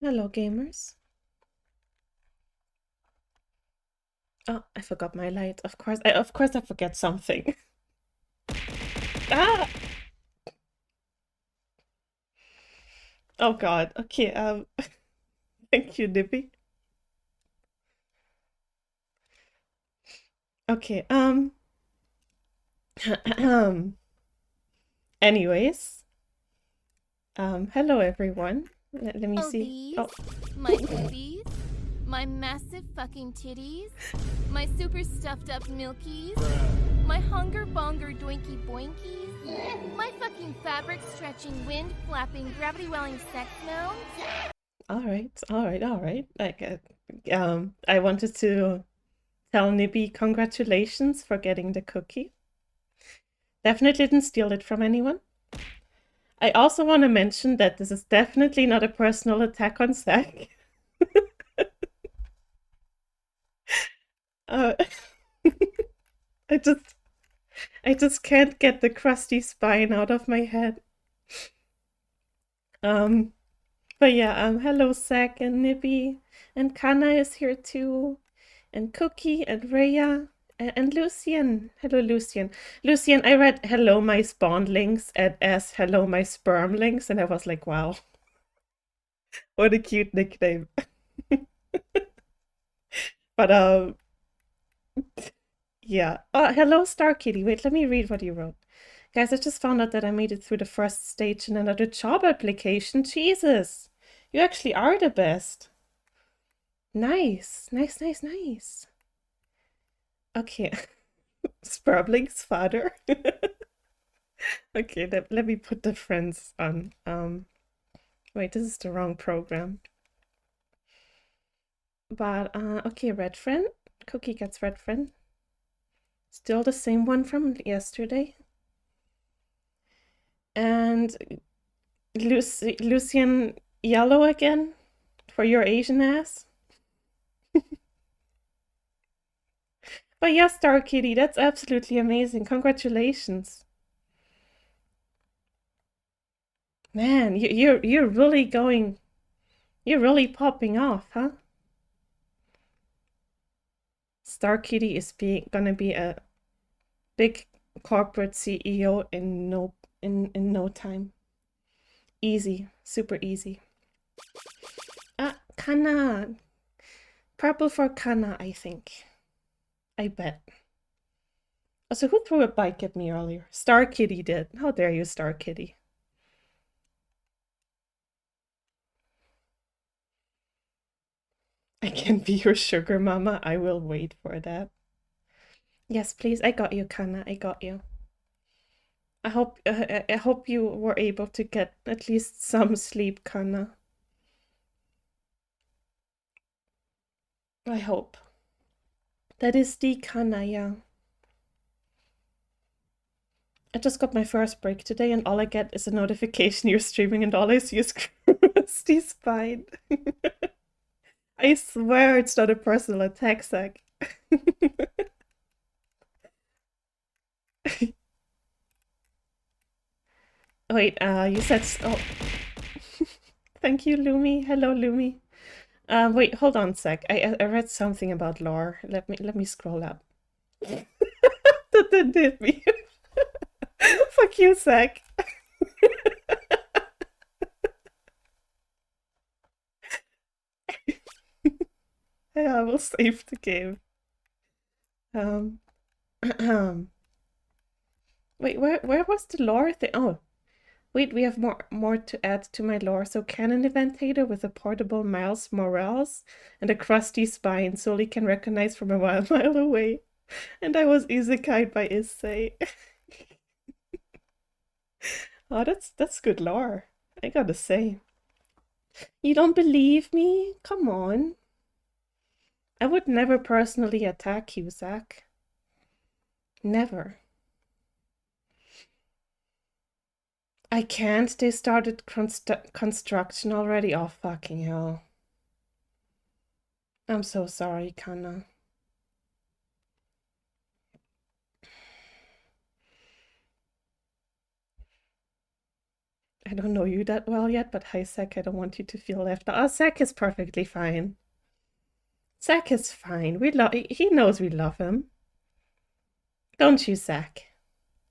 Hello, gamers. Oh, I forgot my light. Of course, I forget something. Ah! Oh God. Okay. Thank you, Nibby. Okay. Anyways. Hello everyone. Let me Oh, see. these? Oh, My boobies? My massive fucking titties? My super stuffed up milkies? My hunger bonger doinky boinkies? My fucking fabric stretching wind flapping gravity welling sex moans? all right, all right. I wanted to tell Nibby congratulations for getting the cookie. Definitely didn't steal it from anyone. I also want to mention that this is definitely not a personal attack on Zach. uh, I just I just can't get the crusty spine out of my head. Um, but yeah, hello Zach and Nibby, and Kana is here too, and Cookie and Rhea and Lucian. Hello Lucian. Lucian, I read hello my spawnlings as hello my spermlings, and I was like, wow, what a cute nickname. But yeah. Hello Star Kitty. Wait, let me read what you wrote. Guys, I just found out that I made it through the first stage in another job application. Jesus, you actually are the best. Nice, nice, nice, nice. Okay, Sperbling's father. Okay, let me put the friends on. Wait, this is the wrong program. But okay, red friend. Cookie gets red friend. Still the same one from yesterday. And Lucian yellow again for your Asian ass. But yes, Star Kitty, that's absolutely amazing. Congratulations. Man, you're really going, you're really popping off, huh? Star Kitty is gonna be a big corporate CEO in no time. Easy, super easy. Kana. Purple for Kana, I think. I bet. Also, who threw a bike at me earlier? Star Kitty did. How dare you, Star Kitty? I can be your sugar mama. I will wait for that. Yes, please. I got you, Kana. I got you. I hope you were able to get at least some sleep, Kana. I hope. That is the Kana, yeah. I just got my first break today, and all I get is a notification you're streaming, and all I see is Crusty Spine. I swear it's not a personal attack, Zach. Wait, you said oh. Thank you, Lumi. Hello, Lumi. Wait, hold on, Zach. I read something about lore. Let me scroll up. That didn't hit me. Fuck you, Zach. Yeah, I will save the game. Wait, where was the lore thing? Oh, wait, we have more to add to my lore. So Canon Eventator with a portable Miles Morales and a crusty spine Soli can recognize from a mile away. And I was isekai'd by Issei. Oh, that's good lore. I gotta say. You don't believe me? Come on. I would never personally attack you, Zach. Never. I can't. They started construction already. Oh, fucking hell. I'm so sorry, Kana. I don't know you that well yet, but hi, Zach. I don't want you to feel left out. Oh, Zach is perfectly fine. Zach is fine. He knows we love him. Don't you, Zach?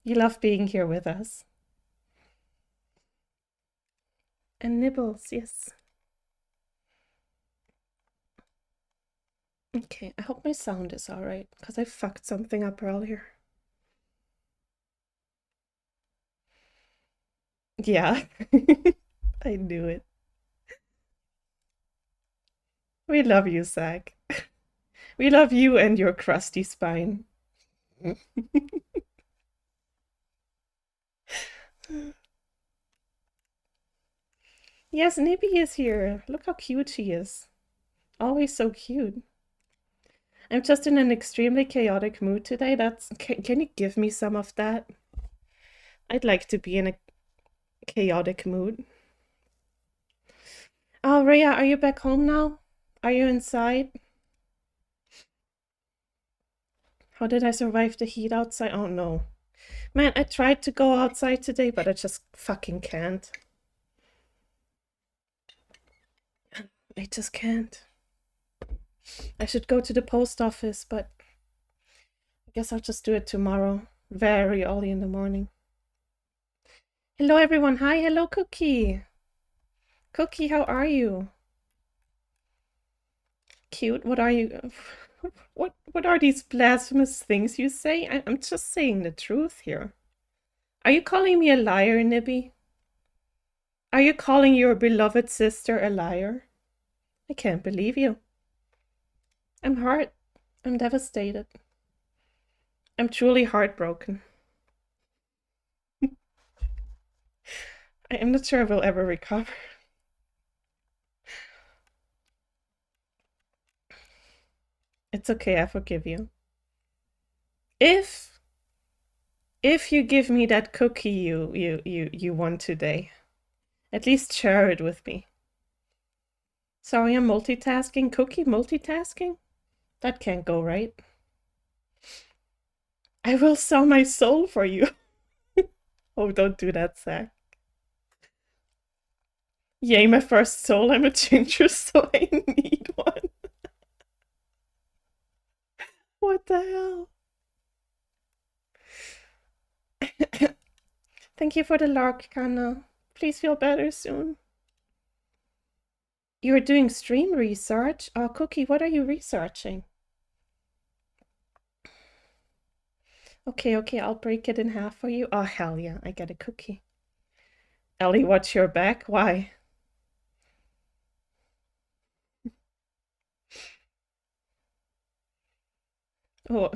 You love being here with us. And Nibbles, yes. Okay, I hope my sound is alright, because I fucked something up earlier. Yeah, I knew it. We love you, Zach. We love you and your crusty spine. Yes, Nibby is here. Look how cute she is. Always so cute. I'm just in an extremely chaotic mood today. Can you give me some of that? I'd like to be in a chaotic mood. Oh, Rhea, are you back home now? Are you inside? How did I survive the heat outside? Oh no. Man, I tried to go outside today, but I just fucking can't. I just can't. I should go to the post office, but I guess I'll just do it tomorrow. Very early in the morning. Hello everyone. Hi, hello Cookie. Cookie, how are you? Cute. What are you? What are these blasphemous things you say? I'm just saying the truth here. Are you calling me a liar, Nibby? Are you calling your beloved sister a liar? I can't believe you. I'm hurt. I'm devastated. I'm truly heartbroken. I am not sure I will ever recover. It's okay, I forgive you. If you give me that cookie you won today, at least share it with me. Sorry, I'm multitasking. Cookie multitasking? That can't go right. I will sell my soul for you. Oh, don't do that, Zach. Yay, my first soul. I'm a ginger, so I need one. What the hell? Thank you for the lark, Kana. Please feel better soon. You're doing stream research? Oh, Cookie, what are you researching? Okay, I'll break it in half for you. Oh, hell yeah, I get a cookie. Ellie, watch your back? Why? Oh,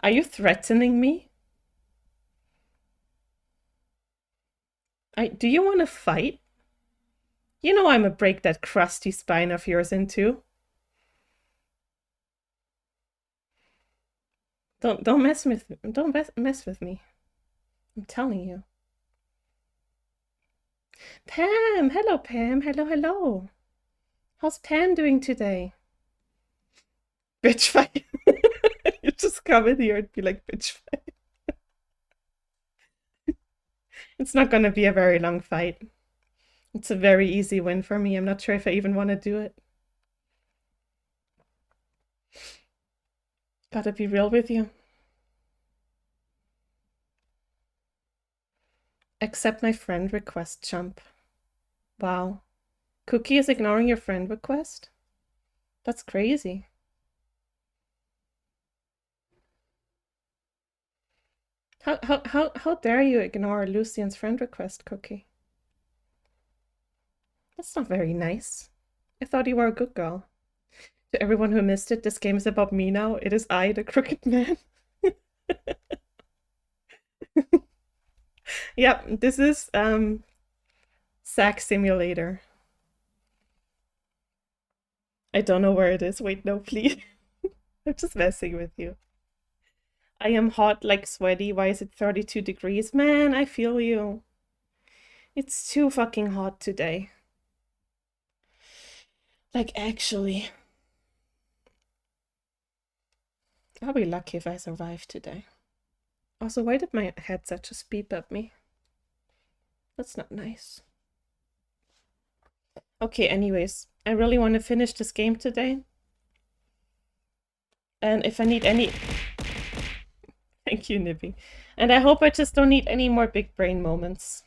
are you threatening me? Do you want to fight? You know I'm gonna break that crusty spine of yours in two. Don't mess with me. I'm telling you. Pam, hello Pam, hello. How's Pam doing today? Bitch fight. You just come in here and be like bitch fight. It's not gonna be a very long fight. It's a very easy win for me. I'm not sure if I even want to do it. Gotta be real with you. Accept my friend request, chump. Wow. Cookie is ignoring your friend request? That's crazy. How dare you ignore Lucian's friend request, Cookie? That's not very nice. I thought you were a good girl. To everyone who missed it, this game is about me now. It is I, the crooked man. Yep, this is Sack Simulator. I don't know where it is. Wait, no, please. I'm just messing with you. I am hot like sweaty. Why is it 32 degrees? Man, I feel you. It's too fucking hot today. Like, actually. I'll be lucky if I survive today. Also, why did my headset just beep at me? That's not nice. Okay, anyways, I really want to finish this game today. And if I need any... Thank you, Nibby. And I hope I just don't need any more big brain moments.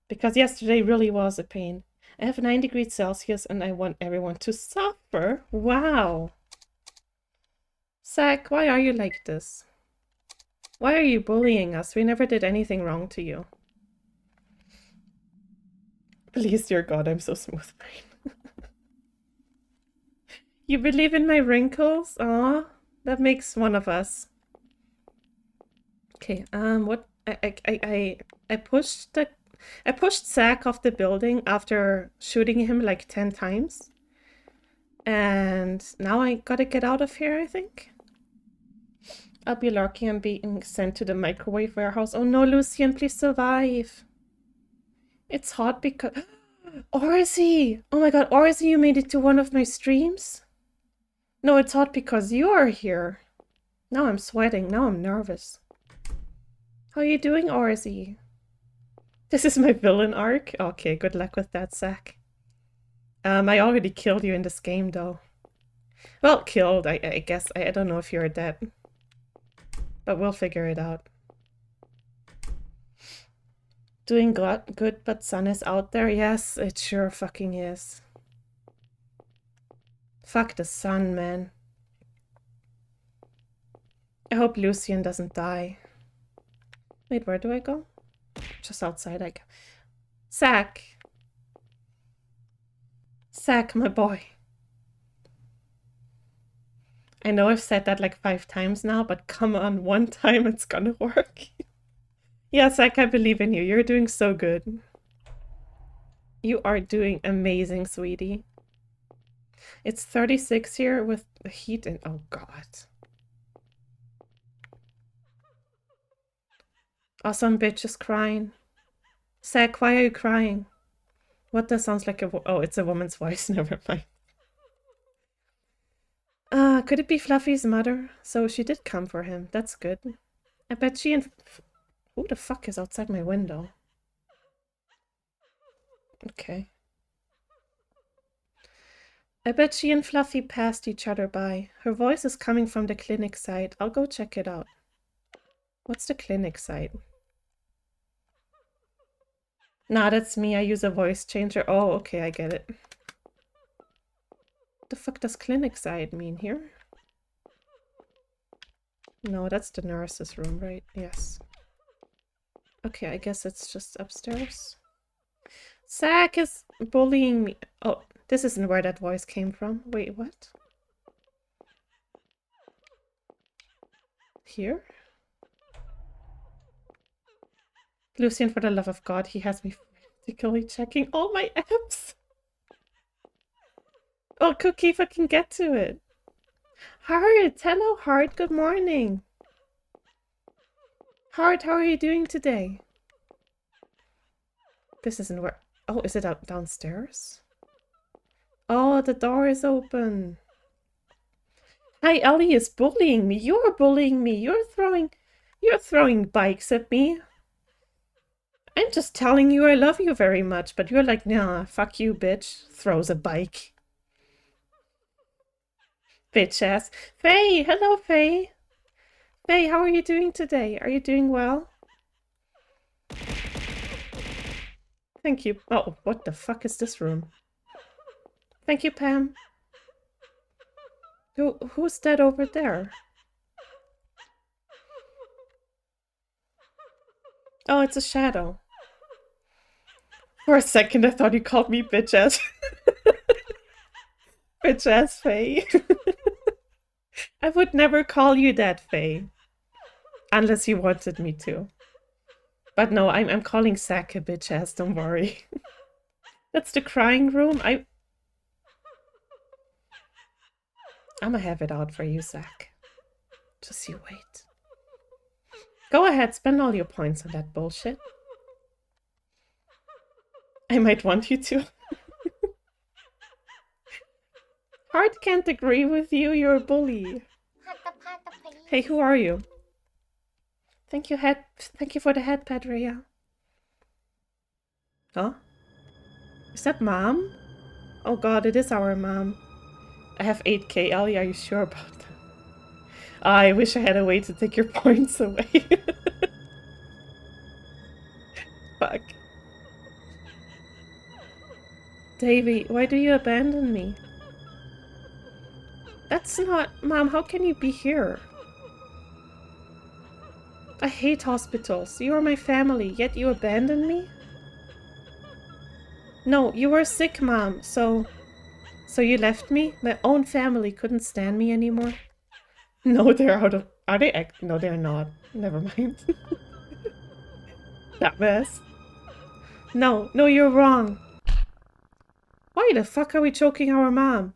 Because yesterday really was a pain. I have 9 degrees Celsius and I want everyone to suffer. Wow. Zach, why are you like this? Why are you bullying us? We never did anything wrong to you. Please, dear God, I'm so smooth brain. You believe in my wrinkles? Aw, that makes one of us. Okay, what? I pushed Zach off the building after shooting him like 10 times. And now I gotta get out of here, I think. I'll be lucky I'm being sent to the microwave warehouse. Oh no, Lucian, please survive. It's hot because... Orzi! Oh my god, Orzi, you made it to one of my streams? No, it's hot because you are here. Now I'm sweating. Now I'm nervous. How are you doing, Orzi? This is my villain arc? Okay, good luck with that, Zach. I already killed you in this game, though. Well, killed, I guess. I don't know if you're dead. But we'll figure it out. Doing good, but sun is out there? Yes, it sure fucking is. Fuck the sun, man. I hope Lucian doesn't die. Wait, where do I go? Just outside, I guess. Zach! Zach, my boy. I know I've said that like 5 times now, but come on, one time it's gonna work. Yeah, Zach, I believe in you. You're doing so good. You are doing amazing, sweetie. It's 36 here with the heat and... Oh, God. Oh, some bitch is crying. Zach, why are you crying? What that sounds like a... Oh, it's a woman's voice. Never mind. Could it be Fluffy's mother? So she did come for him. That's good. I bet she and... Who the fuck is outside my window? Okay. I bet she and Fluffy passed each other by. Her voice is coming from the clinic side. I'll go check it out. What's the clinic side? Nah, that's me. I use a voice changer. Oh, okay, I get it. What the fuck does clinic side mean here? No, that's the nurse's room, right? Yes. Okay, I guess it's just upstairs. Zach is bullying me. Oh, this isn't where that voice came from. Wait, what? Here? Lucian, for the love of God, he has me frantically checking all my apps. Oh, Cookie, fucking get to it. Heart, hello, Heart, good morning. Heart, how are you doing today? This isn't where... Oh, is it out downstairs? Oh, the door is open. Hi, Ellie is bullying me. You're bullying me. You're throwing bikes at me. I'm just telling you I love you very much, but you're like, nah, fuck you, bitch. Throws a bike. Bitch ass. Faye, hello, Faye. Faye, how are you doing today? Are you doing well? Thank you. Oh, what the fuck is this room? Thank you, Pam. Who's that over there? Oh, it's a shadow. For a second, I thought you called me bitch ass. Bitch ass Faye. I would never call you that, Faye. Unless you wanted me to. But no, I'm calling Zach a bitch ass, don't worry. That's the crying room. I'ma have it out for you, Zach. Just you wait. Go ahead, spend all your points on that bullshit. I might want you to. Heart can't agree with you, you're a bully. Hey, who are you? Thank you for the head pet, Rhea. Huh? Is that Mom? Oh god, it is our Mom. I have 8k. Ellie, are you sure about that? I wish I had a way to take your points away. Fuck. Davy, why do you abandon me? That's not... Mom, how can you be here? I hate hospitals. You are my family, yet you abandon me? No, you were sick, Mom, so... So you left me? My own family couldn't stand me anymore? No, they're out of... Are they No, they're not. Never mind. That mess. No, you're wrong. Why the fuck are we choking our mom?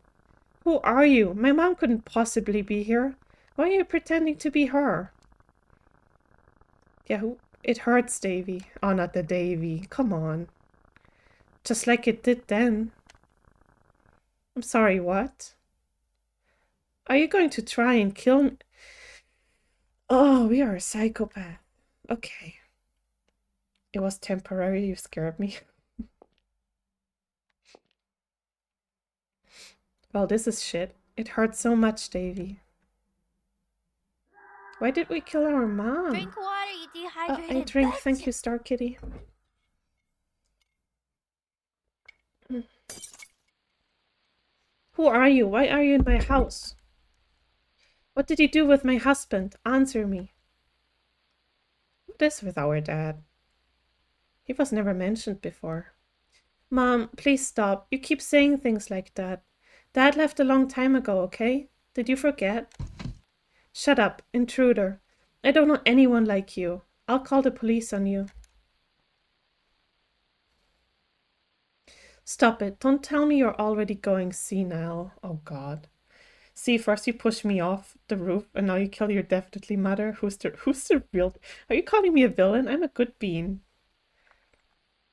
Who are you? My mom couldn't possibly be here. Why are you pretending to be her? Yeah, it hurts, Davy. Oh, not the Davy. Come on. Just like it did then. I'm sorry, what? Are you going to try and kill me? Oh, we are a psychopath. Okay. It was temporary, you scared me. Well, this is shit. It hurts so much, Davy. Why did we kill our mom? Drink water, you dehydrated I drink, bitch. thank you, Star Kitty. Who are you? Why are you in my house? What did you do with my husband? Answer me. What is with our dad? He was never mentioned before. Mom, please stop. You keep saying things like that. Dad left a long time ago, okay? Did you forget? Shut up, intruder. I don't know anyone like you. I'll call the police on you. Stop it. Don't tell me you're already going senile. Oh, God. See, first you push me off the roof, and now you kill your definitely mother. Who's the real... Are you calling me a villain? I'm a good bean.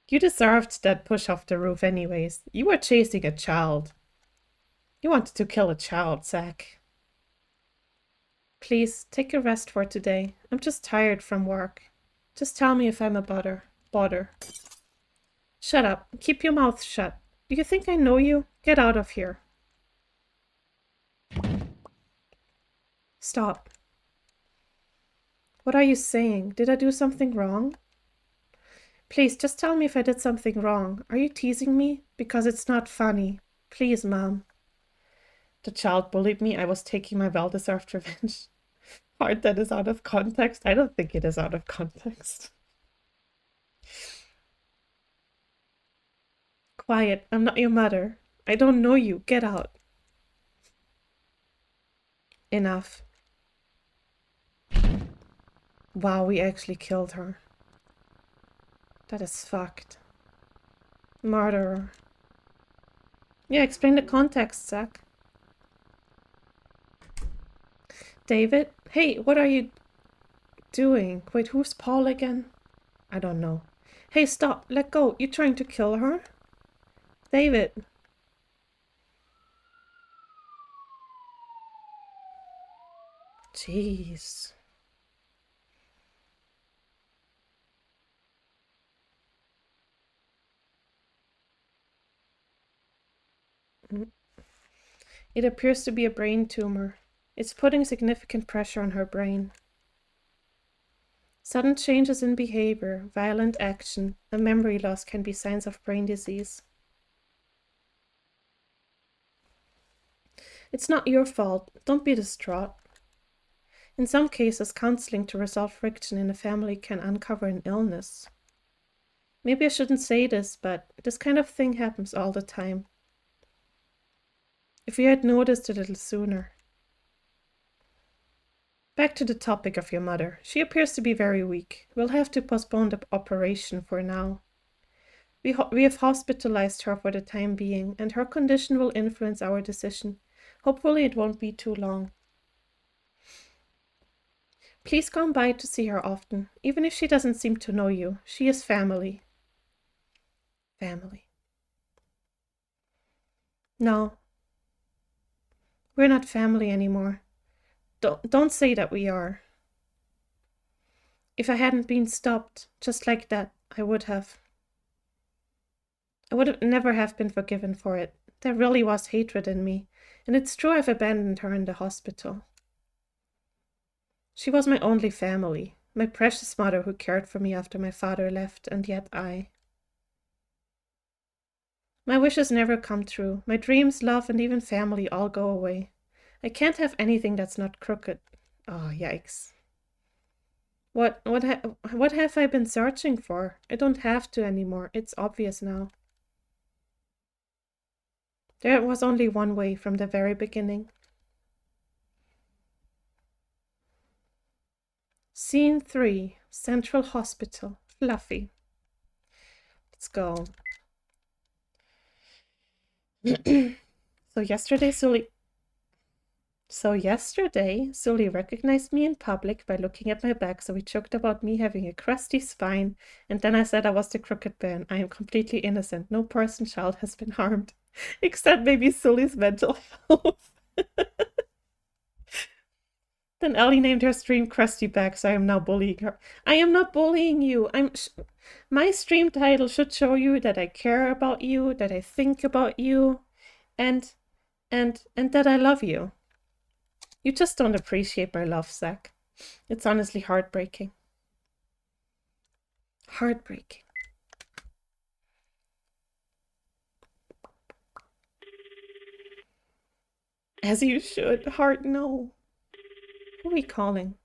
You deserved that push off the roof anyways. You were chasing a child. You wanted to kill a child, Zach. Please, take a rest for today. I'm just tired from work. Just tell me if I'm a bother. Shut up. Keep your mouth shut. Do you think I know you? Get out of here. Stop. What are you saying? Did I do something wrong? Please, just tell me if I did something wrong. Are you teasing me? Because it's not funny. Please, Mom. The child bullied me. I was taking my well-deserved revenge. Part that is out of context. I don't think it is out of context. Quiet. I'm not your mother. I don't know you. Get out. Enough. Wow, we actually killed her. That is fucked. Murderer. Yeah, explain the context, Zach. David? Hey, what are you doing? Wait, who's Paul again? I don't know. Hey, stop. Let go. You trying to kill her? David. Jeez. It appears to be a brain tumor. It's putting significant pressure on her brain. Sudden changes in behavior, violent action, and memory loss can be signs of brain disease. It's not your fault. Don't be distraught. In some cases, counseling to resolve friction in a family can uncover an illness. Maybe I shouldn't say this, but this kind of thing happens all the time. If you had noticed a little sooner. Back to the topic of your mother. She appears to be very weak. We'll have to postpone the operation for now. We have hospitalized her for the time being, and her condition will influence our decision. Hopefully it won't be too long. Please come by to see her often. Even if she doesn't seem to know you, she is family. Family. No. We're not family anymore. Don't say that we are. If I hadn't been stopped, just like that, I would have. I would have never have been forgiven for it. There really was hatred in me, and it's true I've abandoned her in the hospital. She was my only family, my precious mother who cared for me after my father left, and yet My wishes never come true. My dreams, love, and even family all go away. I can't have anything that's not crooked. Oh, yikes. What have I been searching for? I don't have to anymore. It's obvious now. There was only one way from the very beginning. Scene 3, Central Hospital, Fluffy. Let's go. So yesterday, Sully recognized me in public by looking at my back, so we joked about me having a crusty spine, and then I said I was the crooked bear. I am completely innocent. No person, child has been harmed. Except maybe Sully's mental health. Then Ellie named her stream Crusty back, so I am now bullying her. I am not bullying you. My stream title should show you that I care about you, that I think about you, and that I love you. You just don't appreciate my love, Zach. It's honestly heartbreaking. Heartbreaking. As you should. Heart, no. Who are we calling?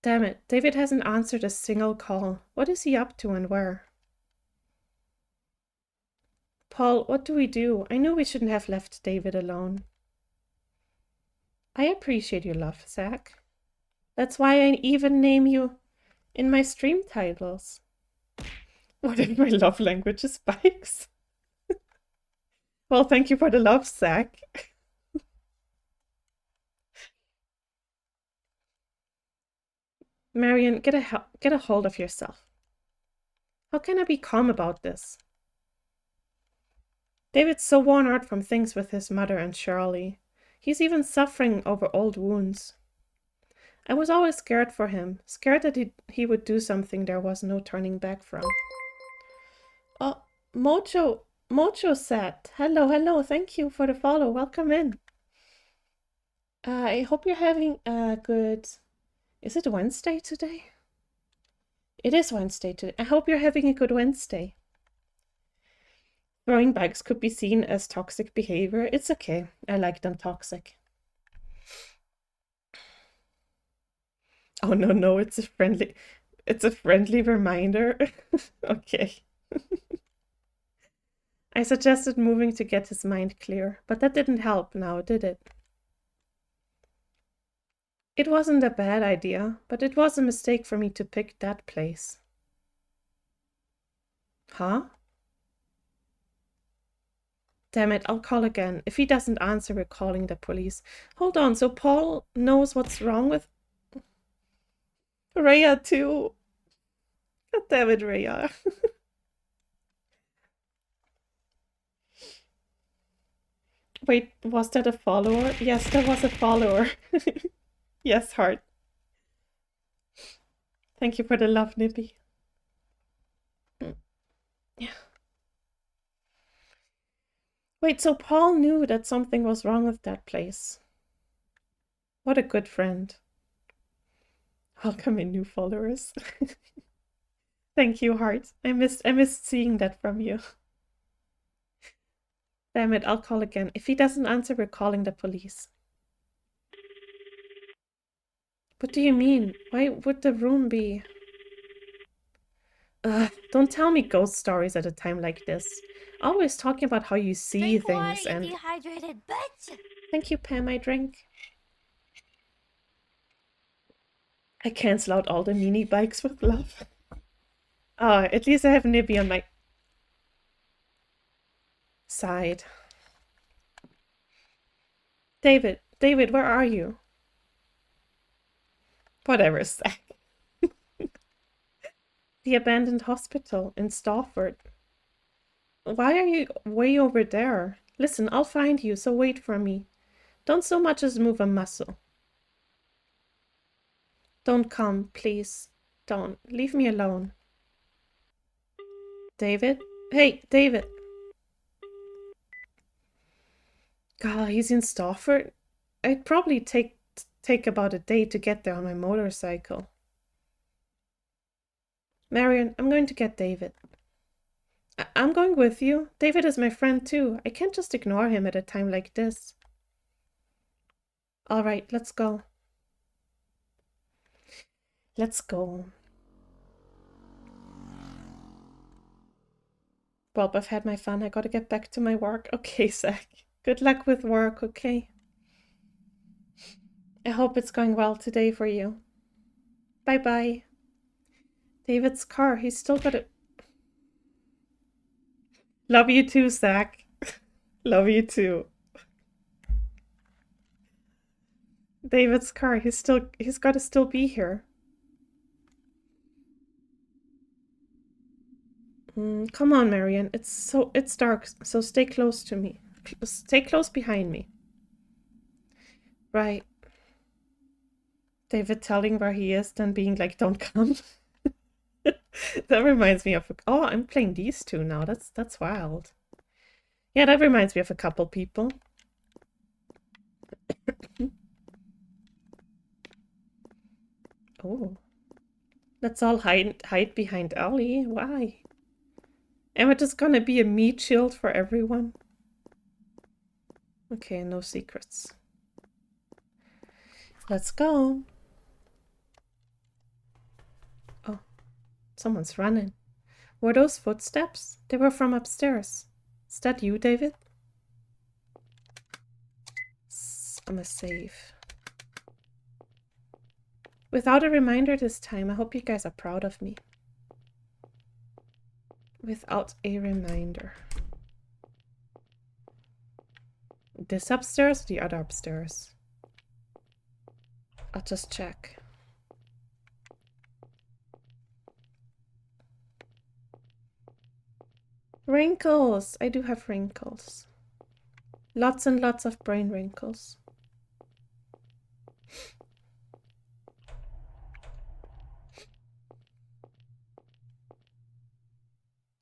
Damn it, David hasn't answered a single call. What is he up to and where? Paul, what do we do? I knew we shouldn't have left David alone. I appreciate your love, Zach. That's why I even name you in my stream titles. What if my love language is bikes? Well, thank you for the love, Zach. Marion, get a hold of yourself. How can I be calm about this? David's so worn out from things with his mother and Shirley. He's even suffering over old wounds. I was always scared for him, scared that he would do something there was no turning back from. Oh, Mojo said, hello, thank you for the follow, welcome in. I hope you're having a good... Is it Wednesday today? It is Wednesday today. I hope you're having a good Wednesday. Throwing bikes could be seen as toxic behavior. It's okay. I like them toxic. Oh no, it's a friendly reminder. Okay. I suggested moving to get his mind clear, but that didn't help now, did it? It wasn't a bad idea, but it was a mistake for me to pick that place. Huh? Damn it, I'll call again. If he doesn't answer, we're calling the police. Hold on, so Paul knows what's wrong with Rhea too. God damn it, Rhea. Wait, was that a follower? Yes, that was a follower. Yes, heart. Thank you for the love, Nippy. Yeah. Wait, so Paul knew that something was wrong with that place. What a good friend. Welcome in, new followers. Thank you, heart. I missed seeing that from you. Damn it, I'll call again. If he doesn't answer, we're calling the police. What do you mean? Why would the room be... Don't tell me ghost stories at a time like this. Always talking about how you see things and... Dehydrated bitch. Thank you, Pam, I drink. I cancel out all the mini bikes with love. At least I have Nibby on my side. David, where are you? Whatever, Zach. The abandoned hospital in Stafford. Why are you way over there? Listen, I'll find you, so wait for me. Don't so much as move a muscle. Don't come, please. Don't. Leave me alone. David? Hey, David. God, he's in Stafford. I'd probably take about a day to get there on my motorcycle. Marion, I'm going to get David. I'm going with you. David is my friend too. I can't just ignore him at a time like this. All right, let's go. Let's go. Well, I've had my fun. I gotta get back to my work. Okay, Zach. Good luck with work, okay? I hope it's going well today for you. Bye-bye. David's car. He's still got it. Love you too, Zach. Love you too. David's car. He's got to still be here. Come on, Marion. It's dark, so stay close to me. Stay close behind me. Right. David telling where he is, then being like, "Don't come." That reminds me of. Oh, I'm playing these two now. That's wild. Yeah, that reminds me of a couple people. Oh. Let's all hide behind Ellie. Why? Am I just gonna be a meat shield for everyone? Okay, no secrets. Let's go. Oh, someone's running. Were those footsteps? They were from upstairs. Is that you, David? I'm a save. Without a reminder this time. I hope you guys are proud of me. Without a reminder. This upstairs or the other upstairs? I'll just check. Wrinkles! I do have wrinkles. Lots and lots of brain wrinkles.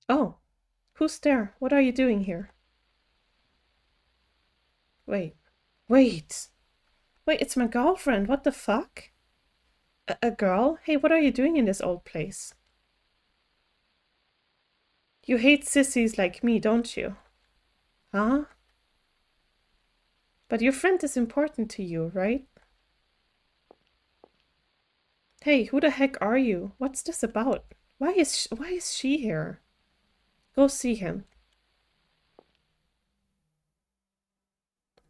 Oh, who's there? What are you doing here? Wait, it's my girlfriend. What the fuck? A girl? Hey, what are you doing in this old place? You hate sissies like me, don't you? Huh? But your friend is important to you, right? Hey, who the heck are you? What's this about? Why is she here? Go see him.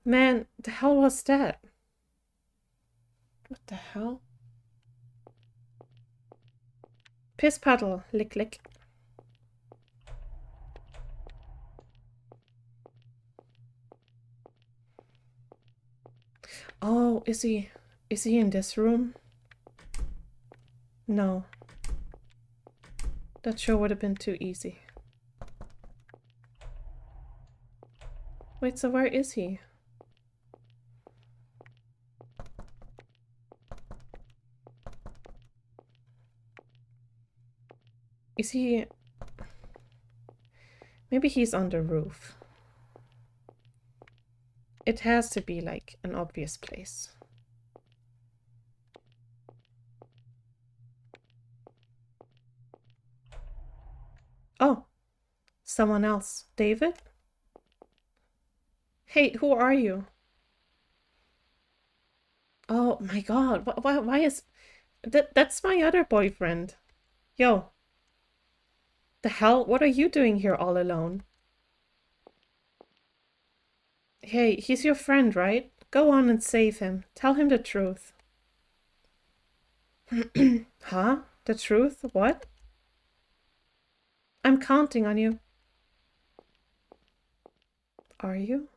Man, the hell was that? What the hell? Piss puddle, lick lick. Oh, is he in this room? No. That sure would have been too easy. Wait, so where is he? Is he... Maybe he's on the roof. It has to be like an obvious place. Oh, someone else. David? Hey, who are you? Oh my god, why is... That's my other boyfriend. Yo. The hell? What are you doing here all alone? Hey, he's your friend, right? Go on and save him. Tell him the truth. Huh? The truth? What? I'm counting on you. Are you?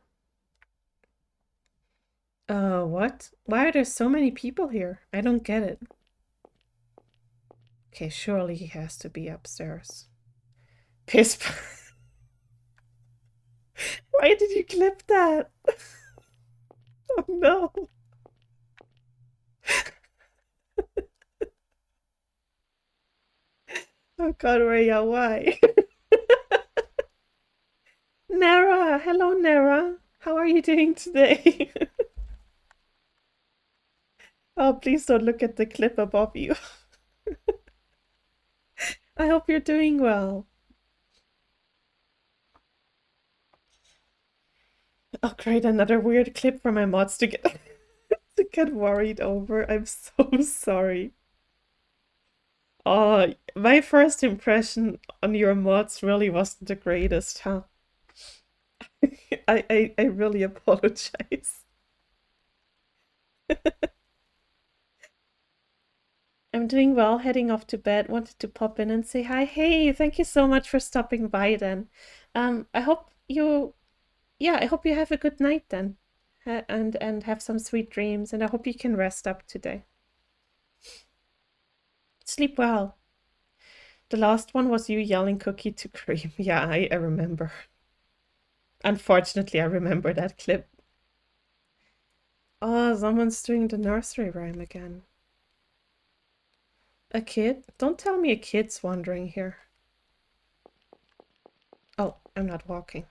What? Why are there so many people here? I don't get it. Okay, surely he has to be upstairs. Piss. Why did you clip that? Oh no. Oh god, Rhea, why? Nara! Hello, Nara! How are you doing today? Oh, please don't look at the clip above you. I hope you're doing well. Oh, great, another weird clip for my mods to get to get worried over. I'm so sorry. Oh, my first impression on your mods really wasn't the greatest, huh? I really apologize. I'm doing well, heading off to bed. Wanted to pop in and say hi. Hey, thank you so much for stopping by then. I hope you, yeah, I hope you have a good night then. And have some sweet dreams, and I hope you can rest up today. Sleep well. The last one was you yelling cookie to cream. Yeah, I remember. Unfortunately, I remember that clip. Oh, someone's doing the nursery rhyme again. A kid? Don't tell me a kid's wandering here. Oh, I'm not walking.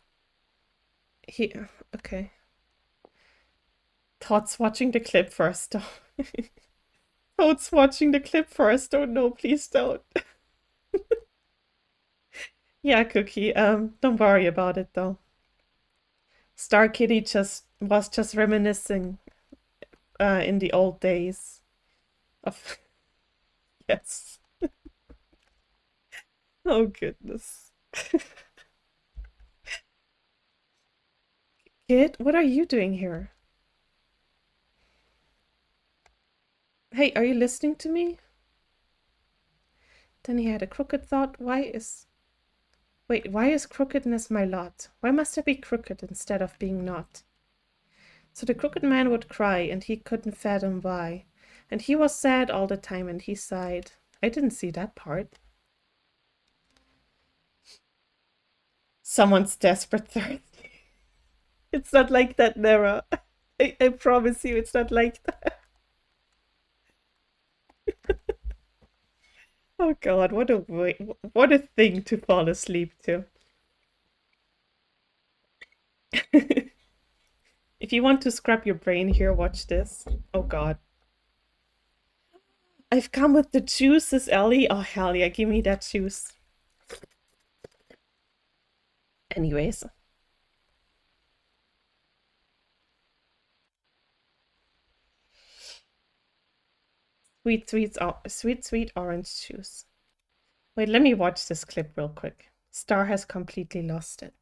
Here, okay. Todd's watching the clip first. Toad's watching the clip first. Oh no, please don't. Yeah, Cookie, don't worry about it though. Star Kitty was just reminiscing in the old days of yes. Oh goodness. Kid, what are you doing here? Hey, are you listening to me? Then he had a crooked thought. Wait, why is crookedness my lot? Why must I be crooked instead of being not? So the crooked man would cry, and he couldn't fathom why. And he was sad all the time, and he sighed. I didn't see that part. Someone's desperate thirsty. It's not like that, Nera. I promise you, it's not like that. Oh God, what a thing to fall asleep to. If you want to scrap your brain here, watch this. Oh God. I've come with the juices, Ellie. Oh hell yeah, give me that juice. Anyways. Sweet orange juice. Wait, let me watch this clip real quick. Star has completely lost it.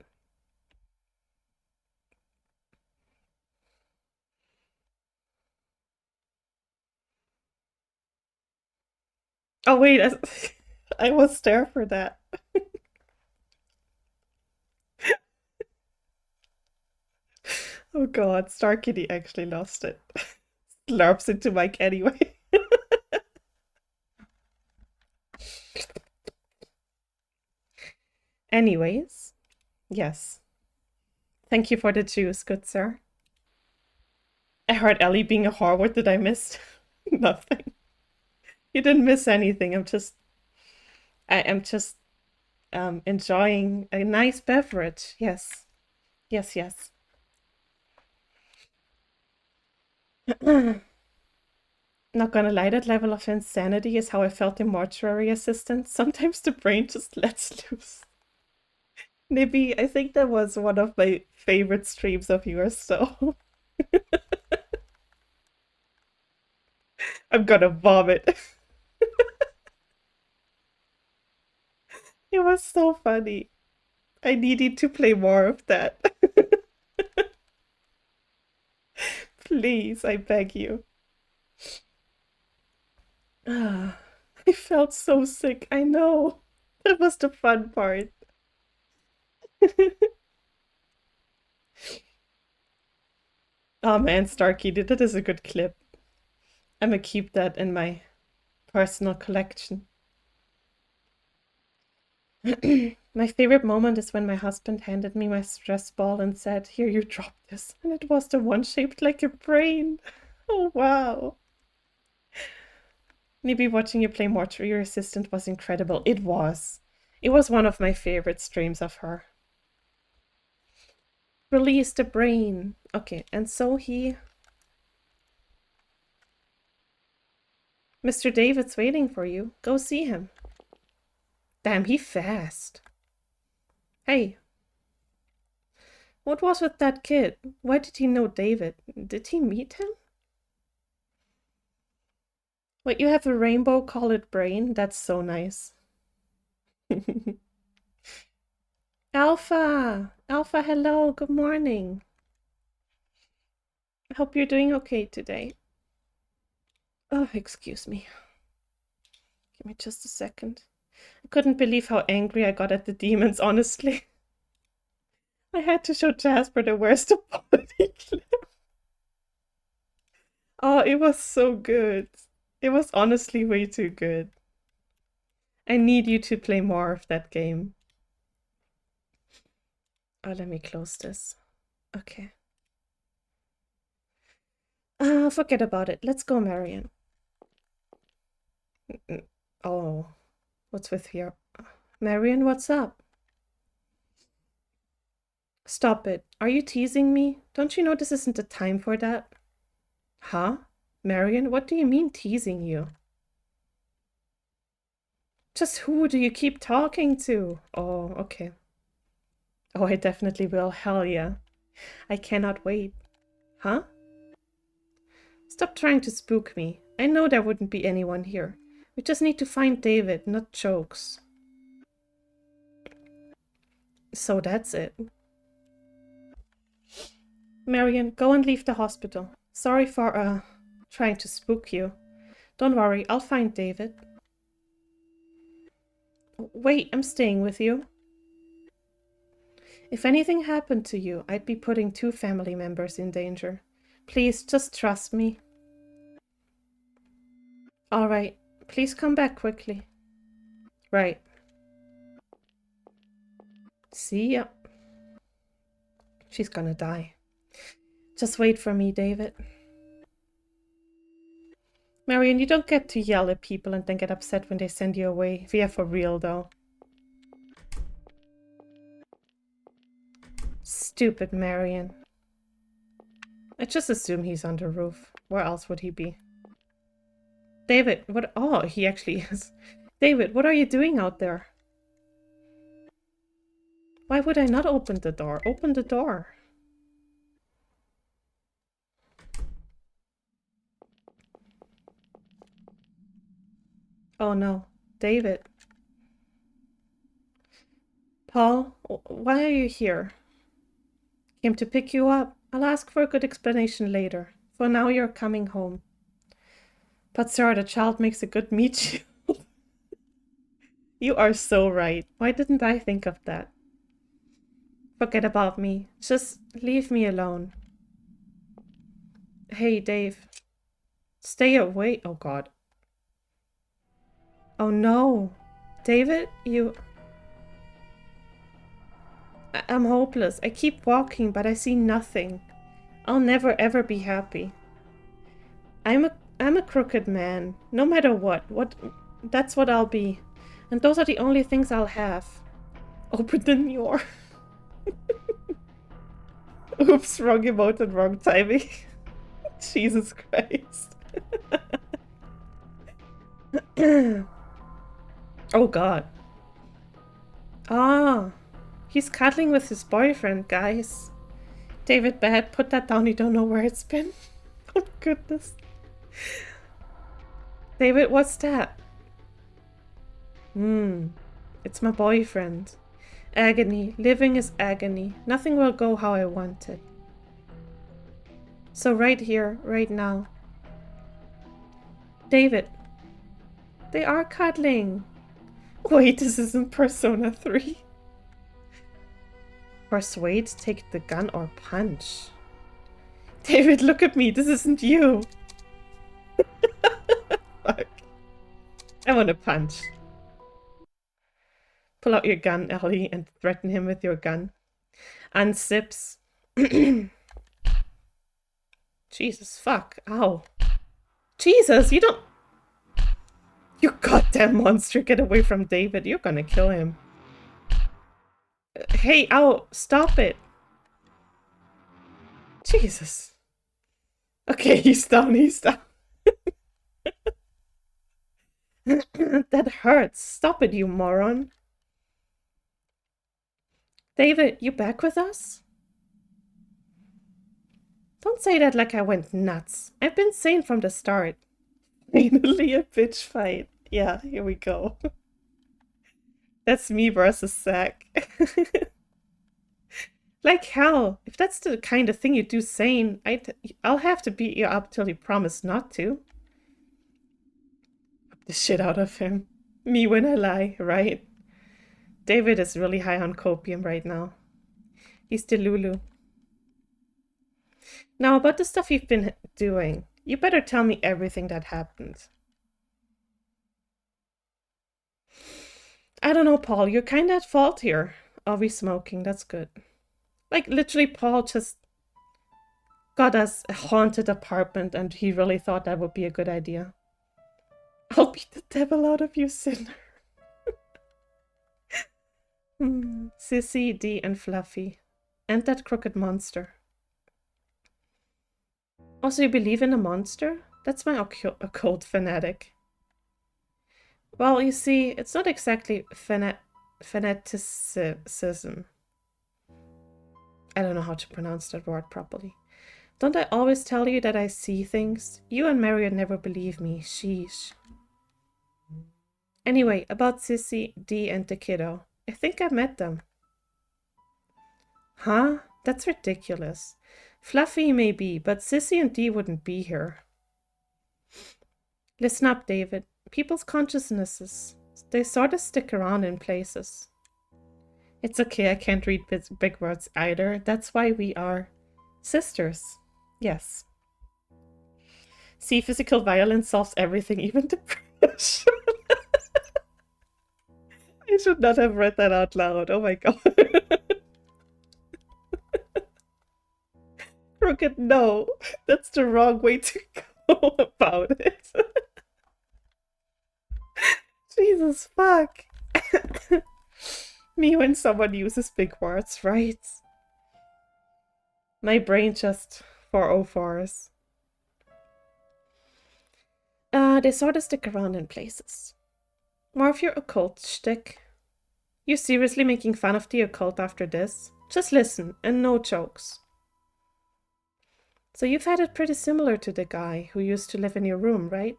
Oh wait, I was there for that. Oh God, Star Kitty actually lost it. Slurps into Mike anyway. Anyways, yes. Thank you for the juice, good sir. I heard Ellie being a whore. What did I miss? Nothing. You didn't miss anything. I am just enjoying a nice beverage. Yes. Yes, yes. Not gonna lie, that level of insanity is how I felt in Mortuary Assistant. Sometimes the brain just lets loose. Maybe I think that was one of my favorite streams of yours, so I'm gonna vomit. It was so funny. I needed to play more of that. Please, I beg you. Ah, I felt so sick. I know. That was the fun part. Oh man, Starkey, that is a good clip. I'm gonna keep that in my personal collection. My favorite moment is when my husband handed me my stress ball and said, "Here, you drop this." And it was the one shaped like a brain. Oh, wow. Maybe watching you play Mortuary Assistant was incredible. It was. It was one of my favorite streams of her. Release the brain. Okay, and so he... Mr. David's waiting for you. Go see him. Damn, he fast. Hey. What was with that kid? Why did he know David? Did he meet him? Wait, you have a rainbow-colored brain? That's so nice. Alpha! Alpha, hello, good morning. I hope you're doing okay today. Oh, excuse me. Give me just a second. I couldn't believe how angry I got at the demons, honestly. I had to show Jasper the worst body clip. Oh, it was so good. It was honestly way too good. I need you to play more of that game. Oh, let me close this. Okay. Forget about it. Let's go, Marion. Oh, what's with you? Marion, what's up? Stop it. Are you teasing me? Don't you know this isn't the time for that? Huh? Marion, what do you mean teasing you? Just who do you keep talking to? Oh, okay. Oh, I definitely will. Hell yeah. I cannot wait. Huh? Stop trying to spook me. I know there wouldn't be anyone here. We just need to find David, not jokes. So that's it. Marion, go and leave the hospital. Sorry for, trying to spook you. Don't worry, I'll find David. Wait, I'm staying with you. If anything happened to you, I'd be putting 2 family members in danger. Please, just trust me. Alright, please come back quickly. Right. See ya. She's gonna die. Just wait for me, David. Marion, you don't get to yell at people and then get upset when they send you away. Yeah, for real, though. Stupid Marion. I just assume he's on the roof. Where else would he be? David, what? Oh, he actually is. David, what are you doing out there? Why would I not open the door? Open the door. Oh no, David. Paul, why are you here? Came to pick you up. I'll ask for a good explanation later. For now, you're coming home. But sir, the child makes a good meat shield. You are so right. Why didn't I think of that? Forget about me. Just leave me alone. Hey, Dave. Stay away. Oh, God. Oh, no. David, you... I'm hopeless. I keep walking, but I see nothing. I'll never, ever be happy. I'm a crooked man. No matter what. That's what I'll be. And those are the only things I'll have. Open the door. Oops, wrong emote and wrong timing. Jesus Christ. Oh God. Ah, he's cuddling with his boyfriend, guys. David Bad, put that down, you don't know where it's been. Oh goodness. David, what's that? It's my boyfriend. Agony. Living is agony. Nothing will go how I want it. So right here, right now. David. They are cuddling. Wait, this isn't Persona 3. Persuade, take the gun or punch. David, look at me. This isn't you. Fuck. I want to punch. Pull out your gun, Ellie, and threaten him with your gun. Unzips. Jesus, fuck. Ow. Jesus, you don't... You goddamn monster, get away from David. You're gonna kill him. Hey, ow, stop it. Jesus. Okay, he's down, he's down. That hurts. Stop it, you moron. David, you back with us? Don't say that like I went nuts. I've been sane from the start. Finally a bitch fight. Yeah, here we go. That's me versus Zack. Like hell. If that's the kind of thing you do sane, I'll have to beat you up till you promise not to. The shit out of him. Me when I lie, right? David is really high on copium right now. He's Delulu. Now, about the stuff you've been doing, you better tell me everything that happened. I don't know, Paul. You're kind of at fault here. Are we smoking? That's good. Like, literally, Paul just got us a haunted apartment and he really thought that would be a good idea. I'll beat the devil out of you, sinner. Sissy, Dee, and Fluffy. And that crooked monster. Also, you believe in a monster? That's my occult fanatic. Well, you see, it's not exactly fanaticism. I don't know how to pronounce that word properly. Don't I always tell you that I see things? You and Marion never believe me. Sheesh. Anyway, about Sissy, Dee, and the kiddo. I think I met them. Huh? That's ridiculous. Fluffy may be, but Sissy and Dee wouldn't be here. Listen up, David. People's consciousnesses, they sort of stick around in places. It's okay, I can't read big words either. That's why we are sisters. Yes. See, physical violence solves everything, even depression. I should not have read that out loud. Oh my god. Crooked, no. That's the wrong way to go about it. Jesus fuck. Me when someone uses big words, right? My brain just 404s. They sort of stick around in places. More of your occult shtick. You seriously making fun of the occult after this? Just listen, and no jokes. So you've had it pretty similar to the guy who used to live in your room, right?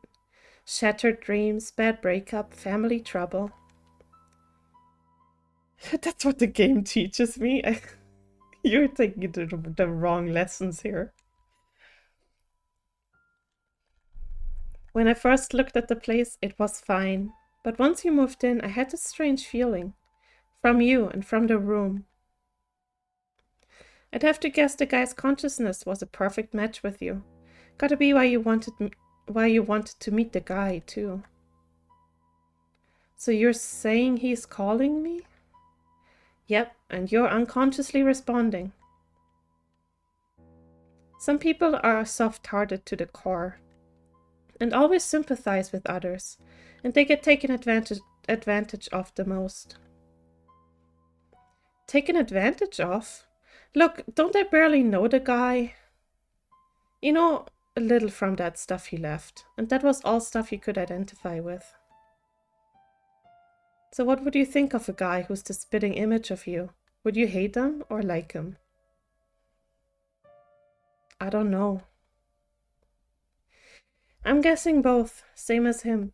Shattered dreams, bad breakup, family trouble. That's what the game teaches me. You're taking the wrong lessons here. When I first looked at the place, it was fine. But once you moved in, I had this strange feeling. From you and from the room. I'd have to guess the guy's consciousness was a perfect match with you. Gotta be why you wanted to meet the guy, too. So you're saying he's calling me? Yep, and you're unconsciously responding. Some people are soft-hearted to the core, and always sympathize with others, and they get taken advantage of the most. Taken advantage of? Look, don't I barely know the guy? You know, a little from that stuff he left, and that was all stuff you could identify with. So what would you think of a guy who's the spitting image of you? Would you hate him or like him? I don't know. I'm guessing both, same as him.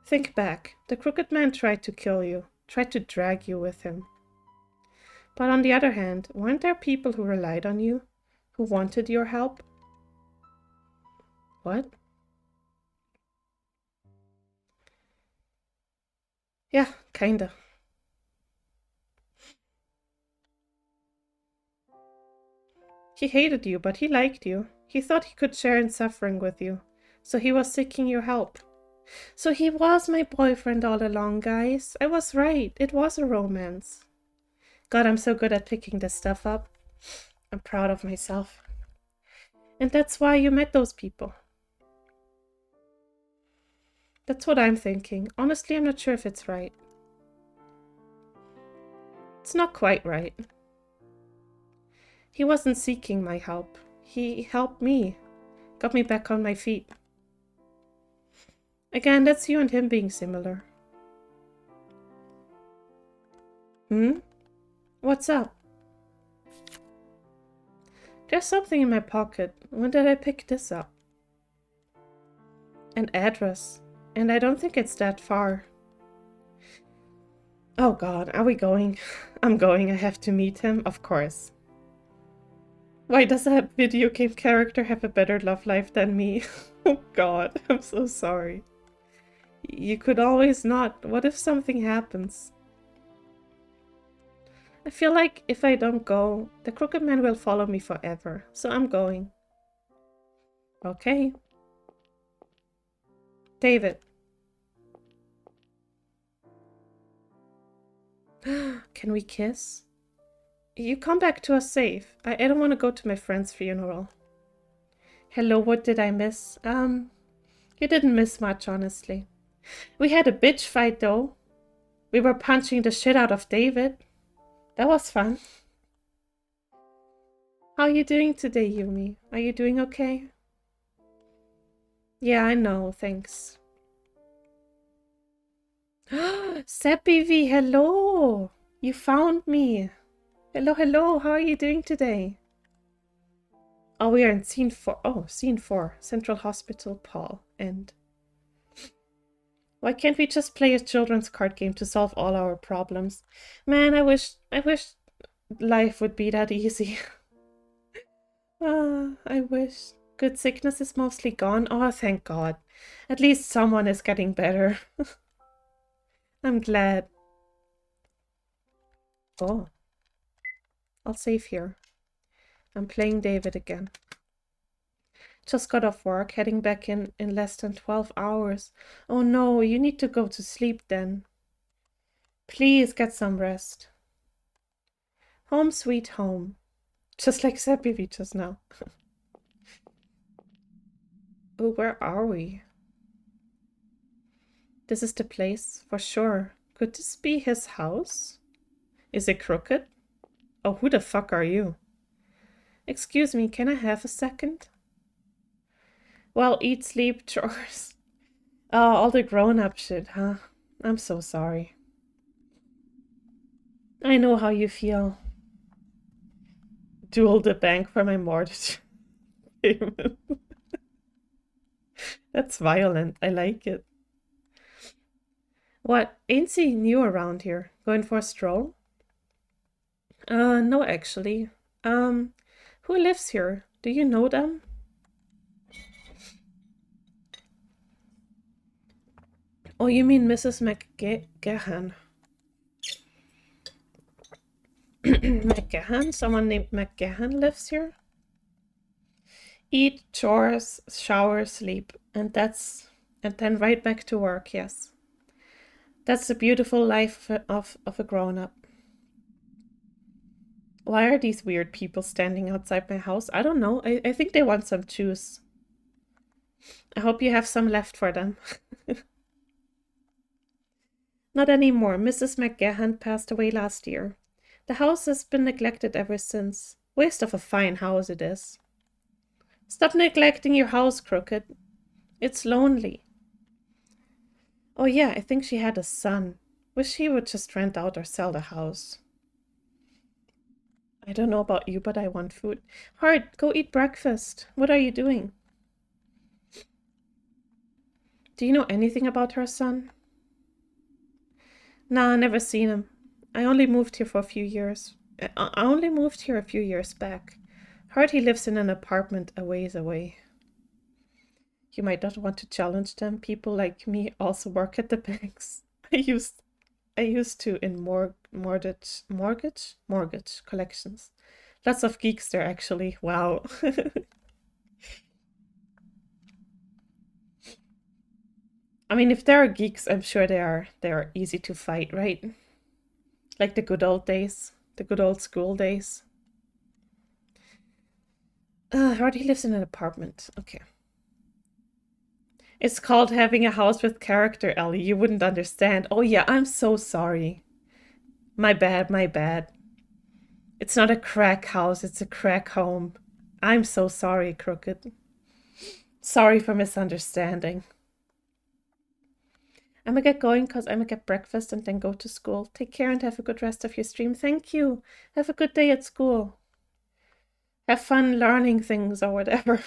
Think back. The crooked man tried to kill you, tried to drag you with him. But on the other hand, weren't there people who relied on you? Who wanted your help? What? Yeah, kinda. He hated you, but he liked you. He thought he could share in suffering with you. So he was seeking your help. So he was my boyfriend all along, guys. I was right. It was a romance. God, I'm so good at picking this stuff up. I'm proud of myself. And that's why you met those people. That's what I'm thinking. Honestly, I'm not sure if it's right. It's not quite right. He wasn't seeking my help. He helped me. Got me back on my feet. Again, that's you and him being similar. What's up? There's something in my pocket. When did I pick this up? An address. And I don't think it's that far. Oh god, are we going? I'm going. I have to meet him, of course. Why does a video game character have a better love life than me? Oh god, I'm so sorry. You could always not. What if something happens? I feel like if I don't go, the Crooked Man will follow me forever. So I'm going. Okay. David. Can we kiss? You come back to us safe. I don't want to go to my friend's funeral. Hello, what did I miss? You didn't miss much, honestly. We had a bitch fight, though. We were punching the shit out of David. That was fun. How are you doing today, Yumi? Are you doing okay? Yeah, I know, thanks. Seppi V, hello! You found me. Hello, hello, how are you doing today? Oh, we are in scene 4. Oh, scene 4. Central Hospital, Paul. And why can't we just play a children's card game to solve all our problems? Man, I wish life would be that easy. I wish. Good, sickness is mostly gone. Oh, thank God. At least someone is getting better. I'm glad. Oh. I'll save here. I'm playing David again. Just got off work, heading back in less than 12 hours. Oh no, you need to go to sleep then. Please get some rest. Home sweet home. Just like Seppi just now. Oh, where are we? This is the place, for sure. Could this be his house? Is it crooked? Oh, who the fuck are you? Excuse me, can I have a second? Well, eat, sleep, chores. Oh, all the grown-up shit, huh? I'm so sorry. I know how you feel. Duel the bank for my mortgage payment. That's violent. I like it. What? Ain't she new around here? Going for a stroll? No, actually. Who lives here? Do you know them? Oh, you mean Mrs. McGahan? McGahan? Someone named McGahan lives here? Eat, chores, shower, sleep, and then right back to work, yes. That's the beautiful life of a grown-up. Why are these weird people standing outside my house? I don't know. I think they want some juice. I hope you have some left for them. Not anymore. Mrs. McGahan passed away last year. The house has been neglected ever since. Waste of a fine house it is. Stop neglecting your house, Crooked. It's lonely. Oh yeah, I think she had a son. Wish he would just rent out or sell the house. I don't know about you, but I want food. Hart, go eat breakfast. What are you doing? Do you know anything about her son? Nah, never seen him. I only moved here for a few years. I only moved here a few years back. Heard he lives in an apartment a ways away. You might not want to challenge them. People like me also work at the banks. I used to in mortgage collections. Lots of geeks there, actually. Wow. I mean, if there are geeks, I'm sure they are easy to fight, right? Like the good old days, the good old school days. Hardy lives in an apartment. Okay. It's called having a house with character, Ellie. You wouldn't understand. Oh yeah, I'm so sorry. My bad, my bad. It's not a crack house, it's a crack home. I'm so sorry, Crooked. Sorry for misunderstanding. I'm gonna get going because I'm gonna get breakfast and then go to school. Take care and have a good rest of your stream. Thank you. Have a good day at school. Have fun learning things or whatever.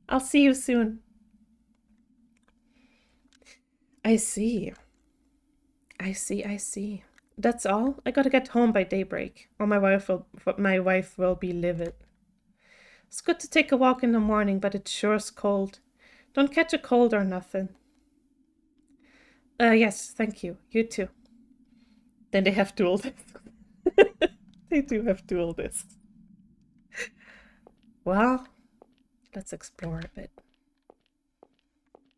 I'll see you soon. I see. That's all? I gotta get home by daybreak, or my wife will be livid. It's good to take a walk in the morning, but it sure's cold. Don't catch a cold or nothing. Yes, thank you. You too. Then they have dual discs. They do have dual discs. Well, let's explore a bit.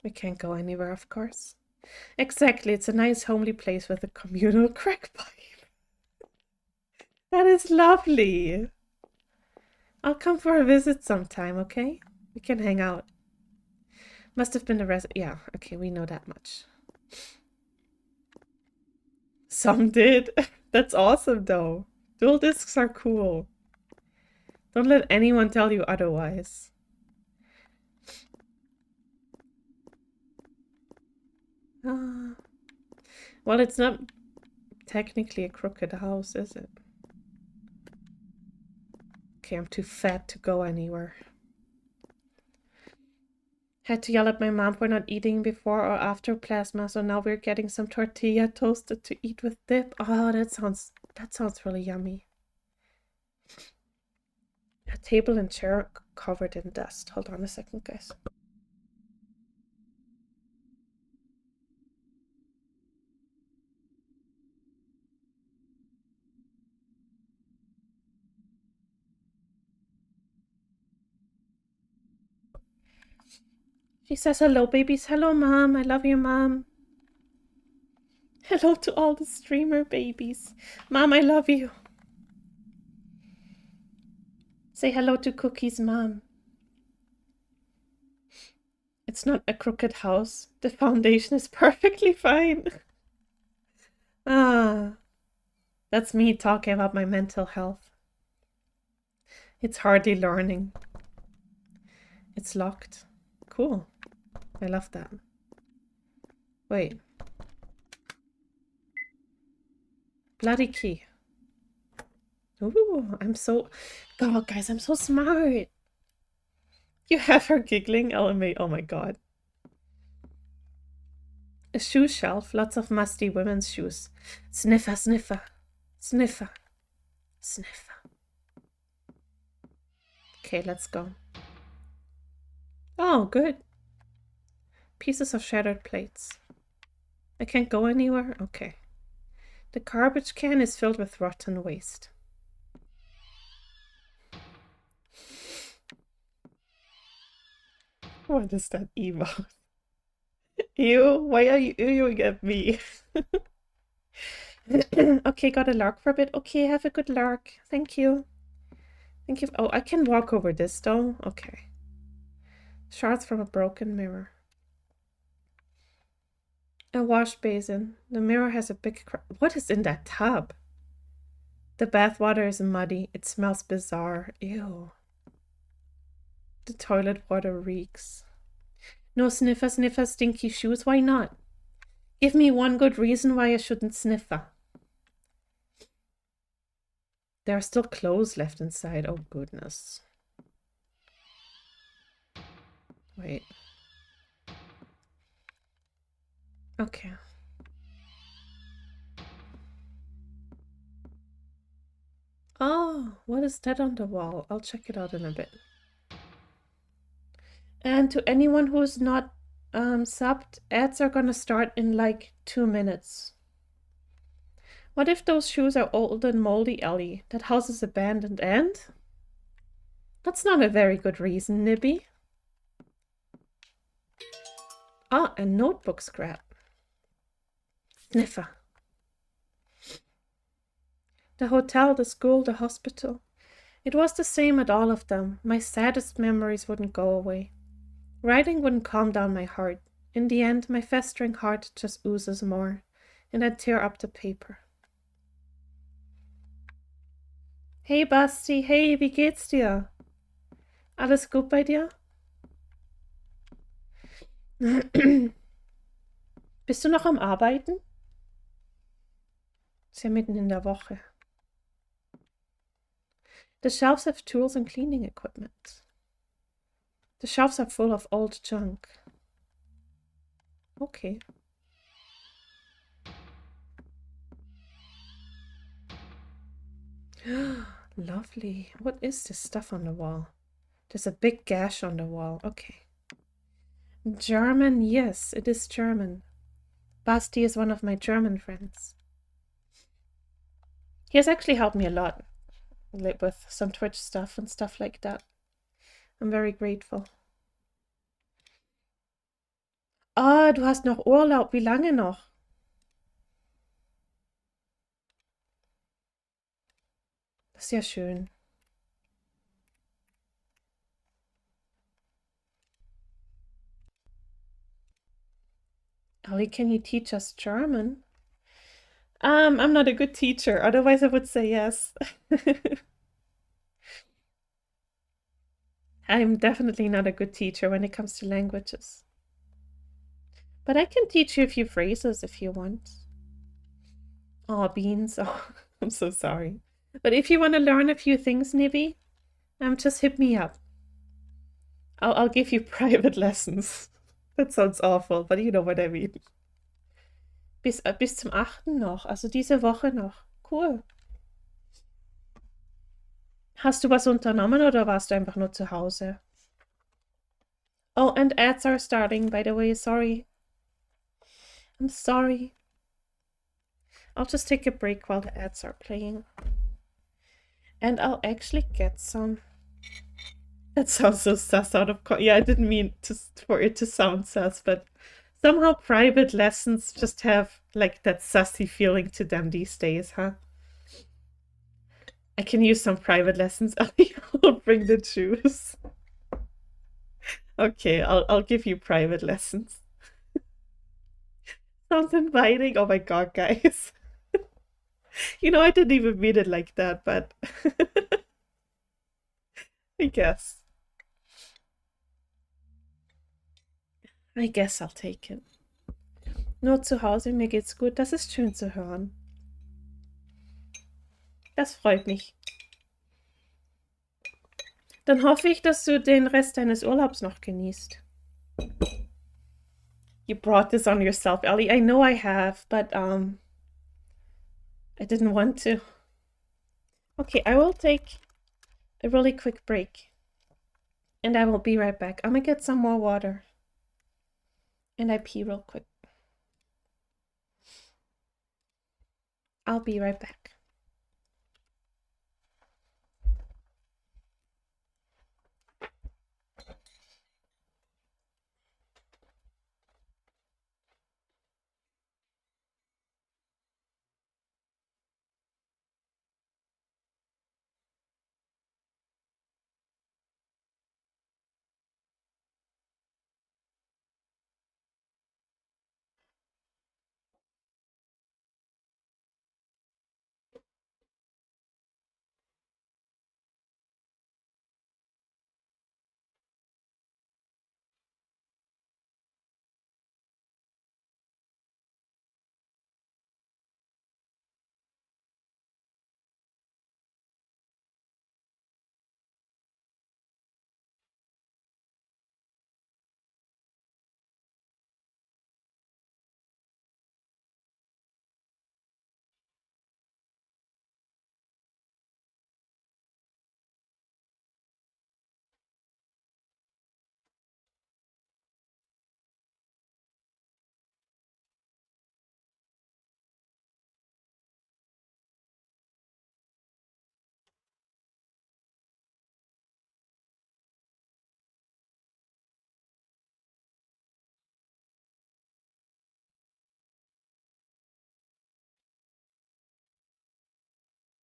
We can't go anywhere, of course. Exactly, it's a nice homely place with a communal crack pipe. That is lovely. I'll come for a visit sometime, okay? We can hang out. Must have been the yeah, okay, we know that much. Some did. That's awesome, though. Dual discs are cool. Don't let anyone tell you otherwise. Well, it's not technically a crooked house, is it? Okay, I'm too fat to go anywhere. Had to yell at my mom for not eating before or after plasma, so now we're getting some tortilla toasted to eat with dip. Oh, that sounds really yummy. A table and chair covered in dust. Hold on a second, guys. She says, hello, babies. Hello, Mom. I love you, Mom. Hello to all the streamer babies. Mom, I love you. Say hello to Cookie's mom. It's not a crooked house. The foundation is perfectly fine. Ah, that's me talking about my mental health. It's hardly learning. It's locked. Cool. I love that. Wait. Bloody key. Ooh, I'm so... God, guys, I'm so smart. You have her giggling, LMA. Oh my god. A shoe shelf. Lots of musty women's shoes. Sniffer, sniffer. Sniffer. Sniffer. Okay, let's go. Oh, good. Pieces of shattered plates. I can't go anywhere? Okay. The garbage can is filled with rotten waste. What is that emote? Ew, why are you ewing at me? Okay, got a lark for a bit. Okay, have a good lark. Thank you. Thank you. Oh, I can walk over this though. Okay. Shards from a broken mirror. A wash basin. The mirror has a big crack. What is in that tub? The bathwater is muddy. It smells bizarre. Ew. The toilet water reeks. No sniffer, sniffer, stinky shoes. Why not? Give me one good reason why I shouldn't sniffer. There are still clothes left inside. Oh, goodness. Wait. Okay. Oh, what is that on the wall? I'll check it out in a bit. And to anyone who's not subbed, ads are gonna start in like 2 minutes. What if those shoes are old and moldy, Ellie? That house is abandoned and? That's not a very good reason, Nibby. Ah, a notebook scrap. Sniffer. The hotel, the school, the hospital. It was the same at all of them. My saddest memories wouldn't go away. Writing wouldn't calm down my heart. In the end, my festering heart just oozes more, and I'd tear up the paper. Hey Basti, hey, wie geht's dir? Alles gut bei dir? Bist du noch am Arbeiten? Ist ja mitten in der Woche. The shelves have tools and cleaning equipment. The shelves are full of old junk. Okay. Lovely. What is this stuff on the wall? There's a big gash on the wall. Okay. German, yes, it is German. Basti is one of my German friends. He has actually helped me a lot, like with some Twitch stuff and stuff like that. I'm very grateful. Ah, du hast noch Urlaub. Wie lange noch? Das ist ja schön. Ali, can you teach us German? I'm not a good teacher. Otherwise, I would say yes. I'm definitely not a good teacher when it comes to languages. But I can teach you a few phrases if you want. Oh, beans. Oh, I'm so sorry. But if you want to learn a few things, Nibi, just hit me up. I'll give you private lessons. That sounds awful, but you know what I mean. Bis zum 8. noch, also diese Woche noch. Cool. Hast du was unternommen oder warst du einfach nur zu Hause? Oh, and ads are starting, by the way. Sorry. I'm sorry. I'll just take a break while the ads are playing. And I'll actually get some... That sounds so sus out of... Yeah, I didn't mean for it to sound sus, but somehow private lessons just have like that sussy feeling to them these days, huh? I can use some private lessons. I'll bring the juice. Okay, I'll give you private lessons. Sounds inviting. Oh my god, guys. You know, I didn't even mean it like that, but I guess. I guess I'll take it. Nur zu Hause, mir geht's gut. Das ist schön zu hören. Das freut mich. Dann hoffe ich, dass du den Rest deines Urlaubs noch genießt. You brought this on yourself, Ellie. I know I have, but I didn't want to. Okay, I will take a really quick break. And I will be right back. I'm gonna get some more water. And I pee real quick. I'll be right back.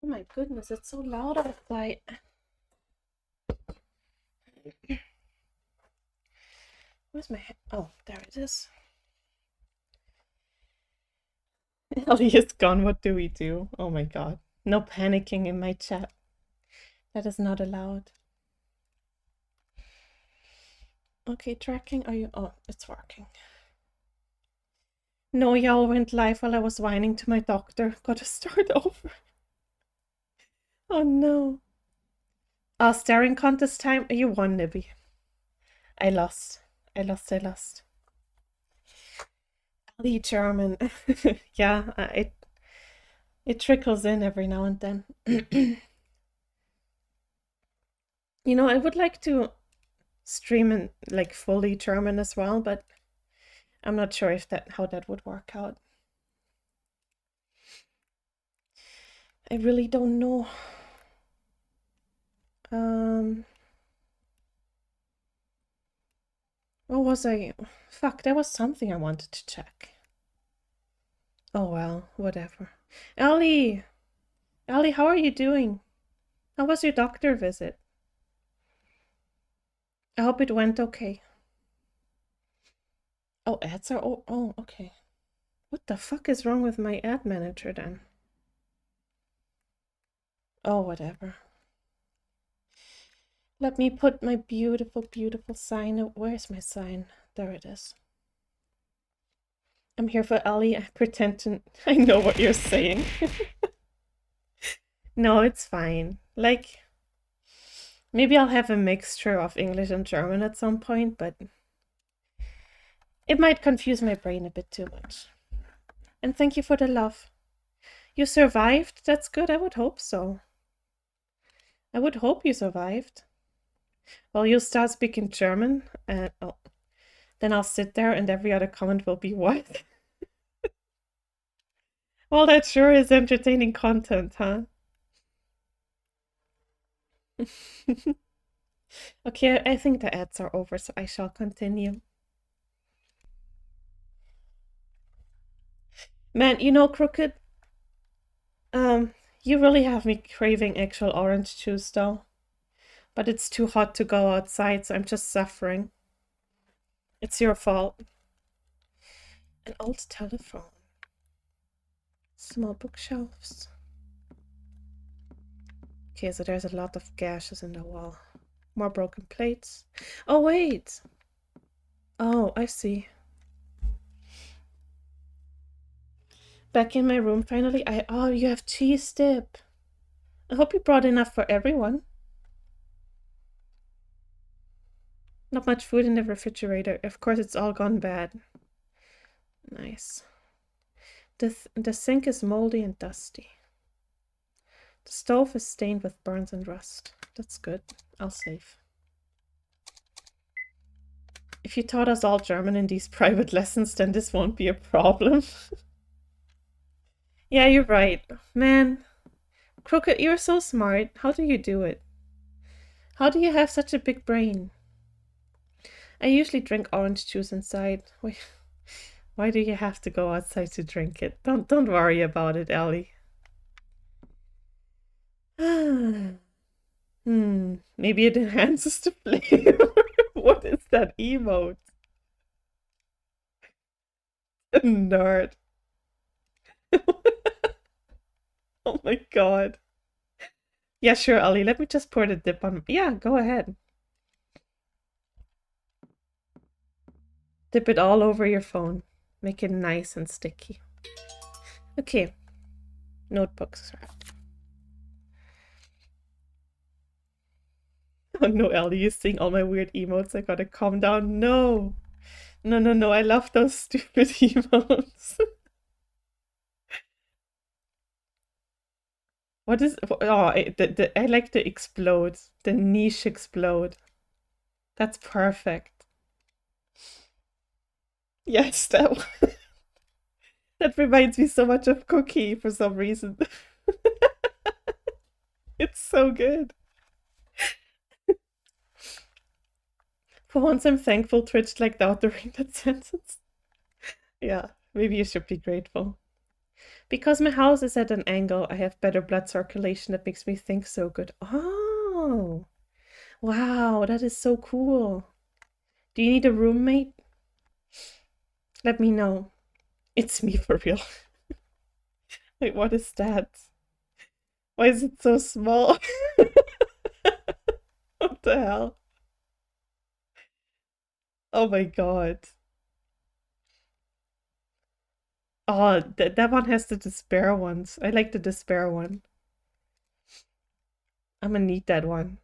Oh my goodness, it's so loud outside. Where's my... Oh, there it is. Ellie is gone. What do we do? Oh my god. No panicking in my chat. That is not allowed. Okay, tracking, are you... Oh, it's working. No, y'all went live while I was whining to my doctor. Gotta start over. Oh no. Staring contest time. You won, Nibby. I lost. Ali German. Yeah, it trickles in every now and then. You know, I would like to stream in like fully German as well, but I'm not sure if how that would work out. I really don't know. What was I? Fuck, there was something I wanted to check. Oh well, whatever. Ellie! Ellie, how are you doing? How was your doctor visit? I hope it went okay. Oh, ads are... Oh, okay. What the fuck is wrong with my ad manager then? Oh, whatever. Let me put my beautiful, beautiful sign. Where's my sign? There it is. I'm here for Ellie. I pretend to... I know what you're saying. No, it's fine. Like, maybe I'll have a mixture of English and German at some point, but it might confuse my brain a bit too much. And thank you for the love. You survived? That's good. I would hope so. I would hope you survived. Well, you'll start speaking German, and then I'll sit there and every other comment will be what? Well, that sure is entertaining content, huh? Okay, I think the ads are over, so I shall continue. Man, you know, Crooked, you really have me craving actual orange juice, though. But it's too hot to go outside, so I'm just suffering. It's your fault. An old telephone. Small bookshelves. Okay, so there's a lot of gashes in the wall. More broken plates. Oh, wait! Oh, I see. Back in my room, finally. Oh, you have cheese dip. I hope you brought enough for everyone. Not much food in the refrigerator. Of course, it's all gone bad. Nice. The sink is moldy and dusty. The stove is stained with burns and rust. That's good. I'll save. If you taught us all German in these private lessons, then this won't be a problem. Yeah, you're right. Man, Crooked, you're so smart. How do you do it? How do you have such a big brain? I usually drink orange juice inside. Why do you have to go outside to drink it? Don't worry about it, Ellie. Maybe it enhances the flavor. What is that emote? Nerd. Oh my god. Yeah, sure, Ellie. Let me just pour the dip on. Yeah, go ahead. Dip it all over your phone. Make it nice and sticky. Okay. Notebooks. Oh no, Ellie, you're seeing all my weird emotes. I gotta calm down. No. No. I love those stupid emotes. What is... Oh, I like the explode. The niche explode. That's perfect. Yes, that reminds me so much of Cookie for some reason. It's so good. For once, I'm thankful Twitch liked out during that sentence. Yeah, maybe you should be grateful. Because my house is at an angle, I have better blood circulation that makes me think so good. Oh, wow, that is so cool. Do you need a roommate? Let me know. It's me for real. Wait, what is that? Why is it so small? What the hell? Oh my god. Oh, that one has the despair ones. I like the despair one. I'm gonna need that one.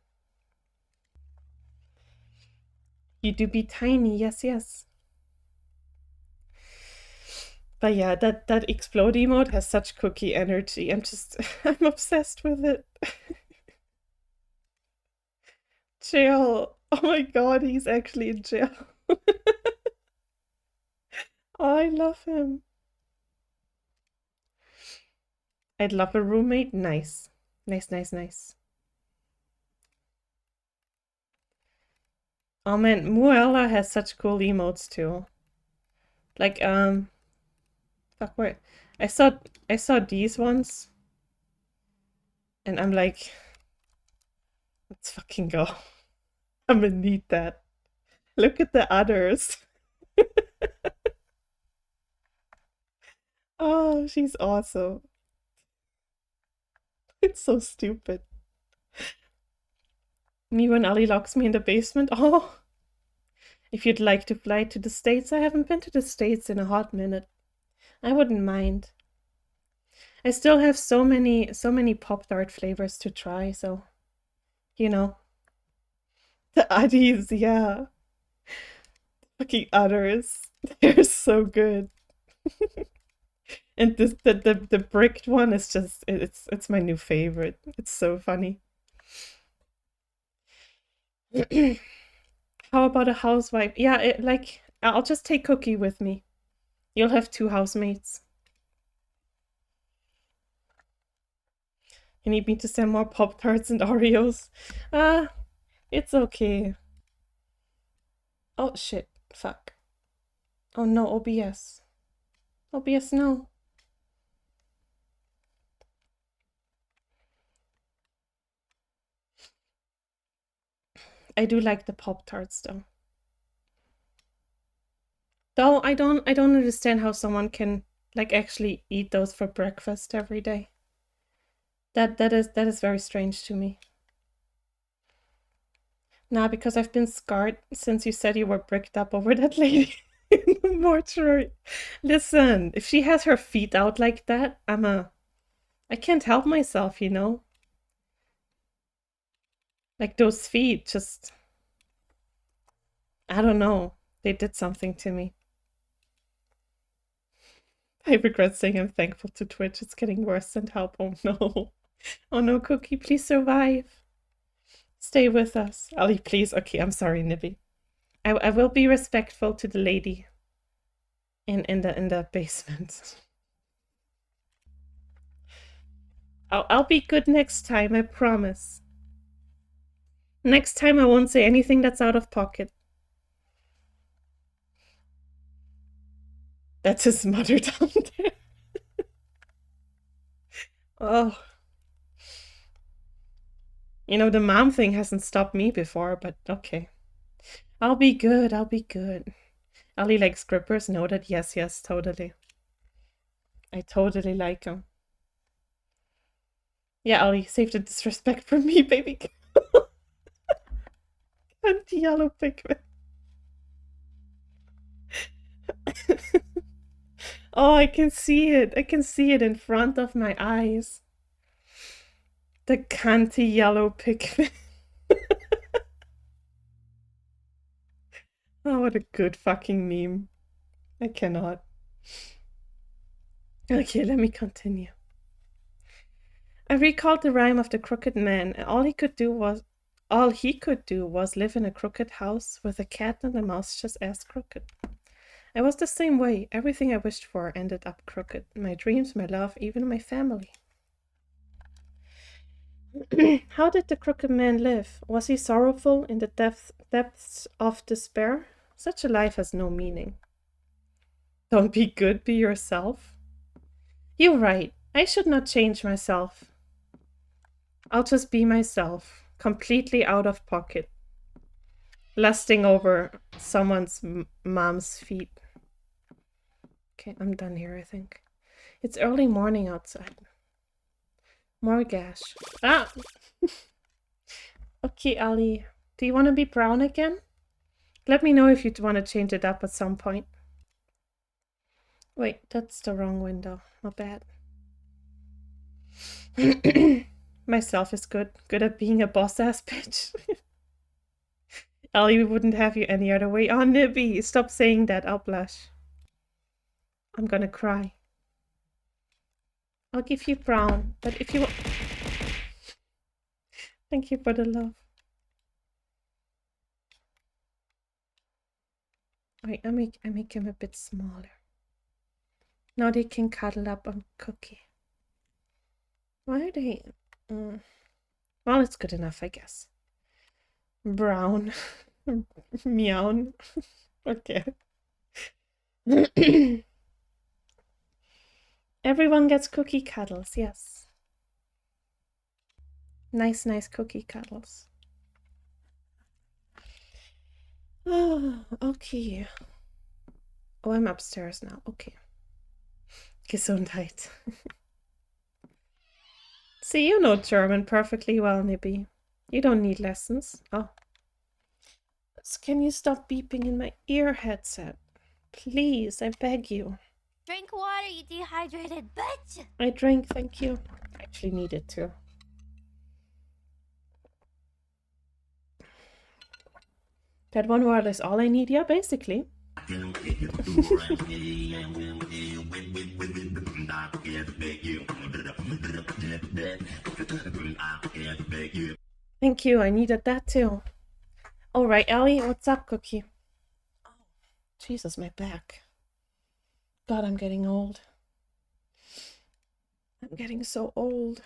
You do be tiny, yes, yes. But yeah, that explode emote has such cookie energy. I'm obsessed with it. Jail. Oh my god, he's actually in jail. Oh, I love him. I'd love a roommate. Nice. Nice, nice, nice. Oh man, Muella has such cool emotes too. Like, fuck, where? I saw these ones, and I'm like, let's fucking go. I'm gonna need that. Look at the others. Oh, she's awesome. It's so stupid. Me when Ali locks me in the basement. Oh, if you'd like to fly to the States, I haven't been to the States in a hot minute. I wouldn't mind. I still have so many Pop-Tart flavors to try, so you know. The Uddies, yeah. Fucking udders. They're so good. And the bricked one is just it's my new favorite. It's so funny. How about a housewife? Yeah, like I'll just take Cookie with me. You'll have 2 housemates. You need me to send more Pop-Tarts and Oreos? It's okay. Oh shit, fuck. Oh no, OBS. OBS, no. I do like the Pop-Tarts though. Though I don't understand how someone can like actually eat those for breakfast every day. That is very strange to me. Nah, because I've been scarred since you said you were bricked up over that lady in the mortuary. Listen, if she has her feet out like that, I can't help myself, you know? Like those feet just, I don't know. They did something to me. I regret saying I'm thankful to Twitch. It's getting worse and help. Oh no. Oh no, Cookie, please survive. Stay with us. Ali, please. Okay, I'm sorry, Nibby. I will be respectful to the lady in the basement. I'll be good next time, I promise. Next time I won't say anything that's out of pocket. That's his mother down there. Oh. You know, the mom thing hasn't stopped me before, but okay. I'll be good, I'll be good. Ali likes grippers, noted. Yes, yes, totally. I totally like him. Yeah, Ali, save the disrespect from me, baby. Anti-yellow pigment. Oh, I can see it. I can see it in front of my eyes. The canty yellow pigment. Oh, what a good fucking meme. I cannot. Okay, let me continue. I recalled the rhyme of the crooked man, and all he could do was live in a crooked house with a cat and a mouse just as crooked. I was the same way. Everything I wished for ended up crooked. My dreams, my love, even my family. How did the crooked man live? Was he sorrowful in the depths of despair? Such a life has no meaning. Don't be good, be yourself. You're right. I should not change myself. I'll just be myself, completely out of pocket, lusting over someone's mom's feet. Okay, I'm done here, I think. It's early morning outside. More gash. Ah! Okay, Ali. Do you want to be brown again? Let me know if you want to change it up at some point. Wait, that's the wrong window. My bad. Myself is good at being a boss-ass bitch. Ali, we wouldn't have you any other way. Oh, Nibby, stop saying that. I'll blush. I'm gonna cry. I'll give you brown, but if you want... Thank you for the love. Wait, I make him a bit smaller. Now they can cuddle up on Cookie. Why are they... Well, it's good enough, I guess. Brown. Meow. Okay. Everyone gets cookie cuddles, yes. Nice cookie cuddles. Oh, okay. Oh, I'm upstairs now. Okay. Gesundheit. See, you know German perfectly well, Nibby. You don't need lessons. Oh. Can you stop beeping in my ear headset? Please, I beg you. Drink water, you dehydrated bitch! I drink, thank you. I actually need it too. That one word is all I need, yeah, basically. Thank you, I needed that too. Alright, Ellie, what's up, Cookie? Oh, Jesus, my back. God, I'm getting old. I'm getting so old.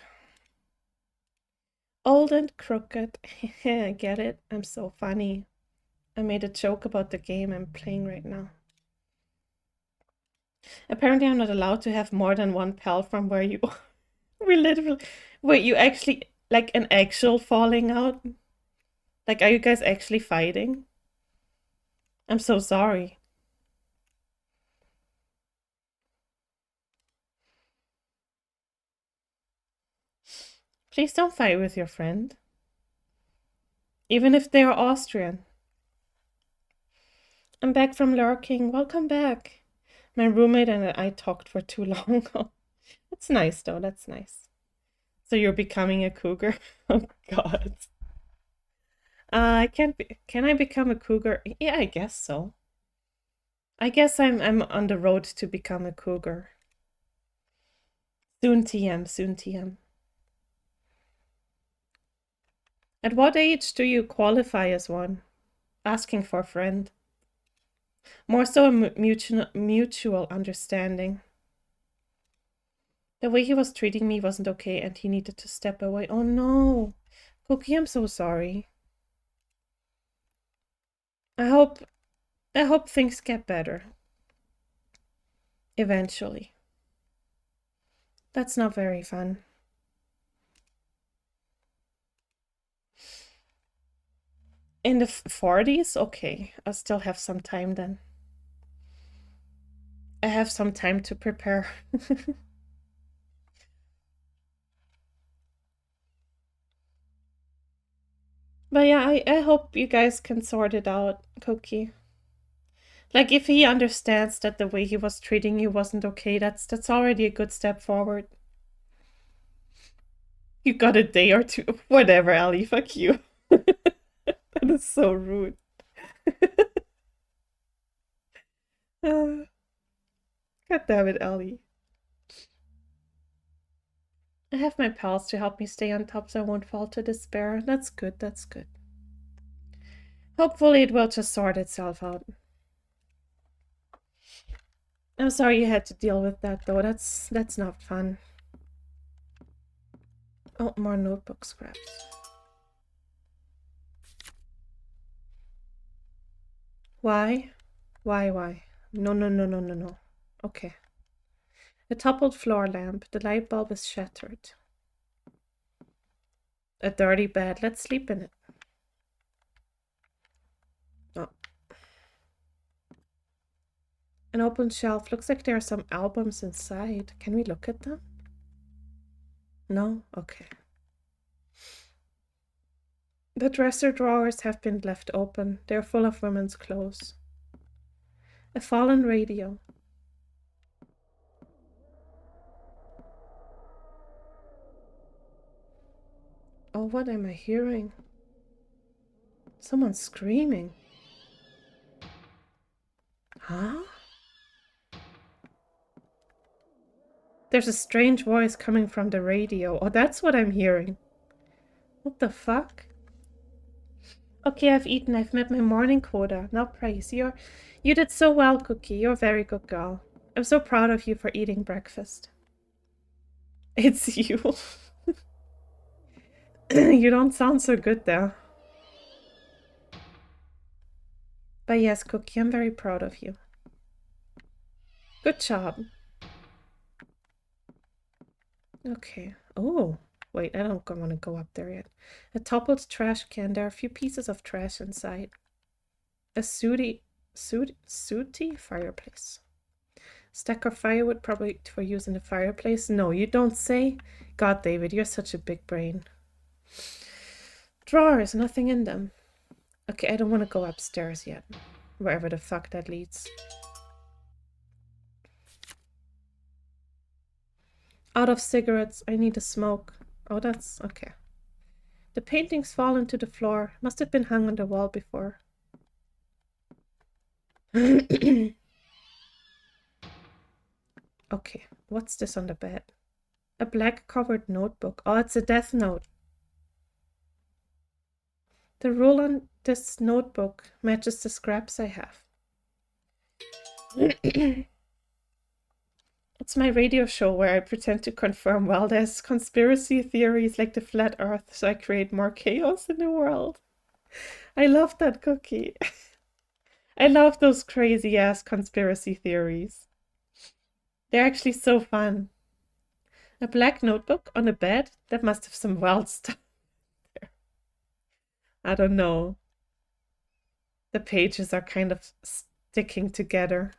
Old and crooked. I get it. I'm so funny. I made a joke about the game I'm playing right now. Apparently I'm not allowed to have more than one pal from where you are. We literally... Wait, you actually... Like an actual falling out? Like, are you guys actually fighting? I'm so sorry. Please don't fight with your friend. Even if they're Austrian. I'm back from lurking. Welcome back. My roommate and I talked for too long. That's nice, though. That's nice. So you're becoming a cougar? Oh, God. Can I become a cougar? Yeah, I guess so. I guess I'm on the road to become a cougar. Soon TM, soon TM. At what age do you qualify as one? Asking for a friend. More so a mutual understanding. The way he was treating me wasn't okay and he needed to step away. Oh no. Cookie, I'm so sorry. I hope things get better. Eventually. That's not very fun. In the 40s? Okay, I still have some time then. I have some time to prepare. But yeah, I hope you guys can sort it out, Cookie. Like, if he understands that the way he was treating you wasn't okay, that's already a good step forward. You got a day or two. Whatever, Ali, fuck you. That is so rude. God damn it, Ali. I have my pals to help me stay on top so I won't fall to despair. That's good, that's good. Hopefully it will just sort itself out. I'm sorry you had to deal with that, though. That's not fun. Oh, more notebook scraps. Why? Why? No. Okay. A toppled floor lamp. The light bulb is shattered. A dirty bed. Let's sleep in it. Oh. An open shelf. Looks like there are some albums inside. Can we look at them? No? Okay. The dresser drawers have been left open. They're full of women's clothes. A fallen radio. Oh, what am I hearing? Someone screaming. Huh? There's a strange voice coming from the radio. Oh, that's what I'm hearing. What the fuck? Okay, I've eaten. I've met my morning quota. Now praise. You did so well, Cookie. You're a very good girl. I'm so proud of you for eating breakfast. It's you. You don't sound so good there. But yes, Cookie, I'm very proud of you. Good job. Okay. Oh, wait, I don't want to go up there yet. A toppled trash can. There are a few pieces of trash inside. A sooty fireplace. Stack of firewood, probably for use in the fireplace. No, you don't say. God, David, you're such a big brain. Drawers, nothing in them. Okay, I don't want to go upstairs yet. Wherever the fuck that leads. Out of cigarettes, I need a smoke. Oh, that's okay. The paintings fall into the floor. Must have been hung on the wall before. Okay, what's this on the bed? A black covered notebook. Oh, it's a death note. The rule on this notebook matches the scraps I have. It's my radio show where I pretend to confirm, well, there's conspiracy theories like the flat earth, so I create more chaos in the world. I love that, Cookie. I love those crazy ass conspiracy theories. They're actually so fun. A black notebook on a bed? That must have some wild stuff there. I don't know. The pages are kind of sticking together.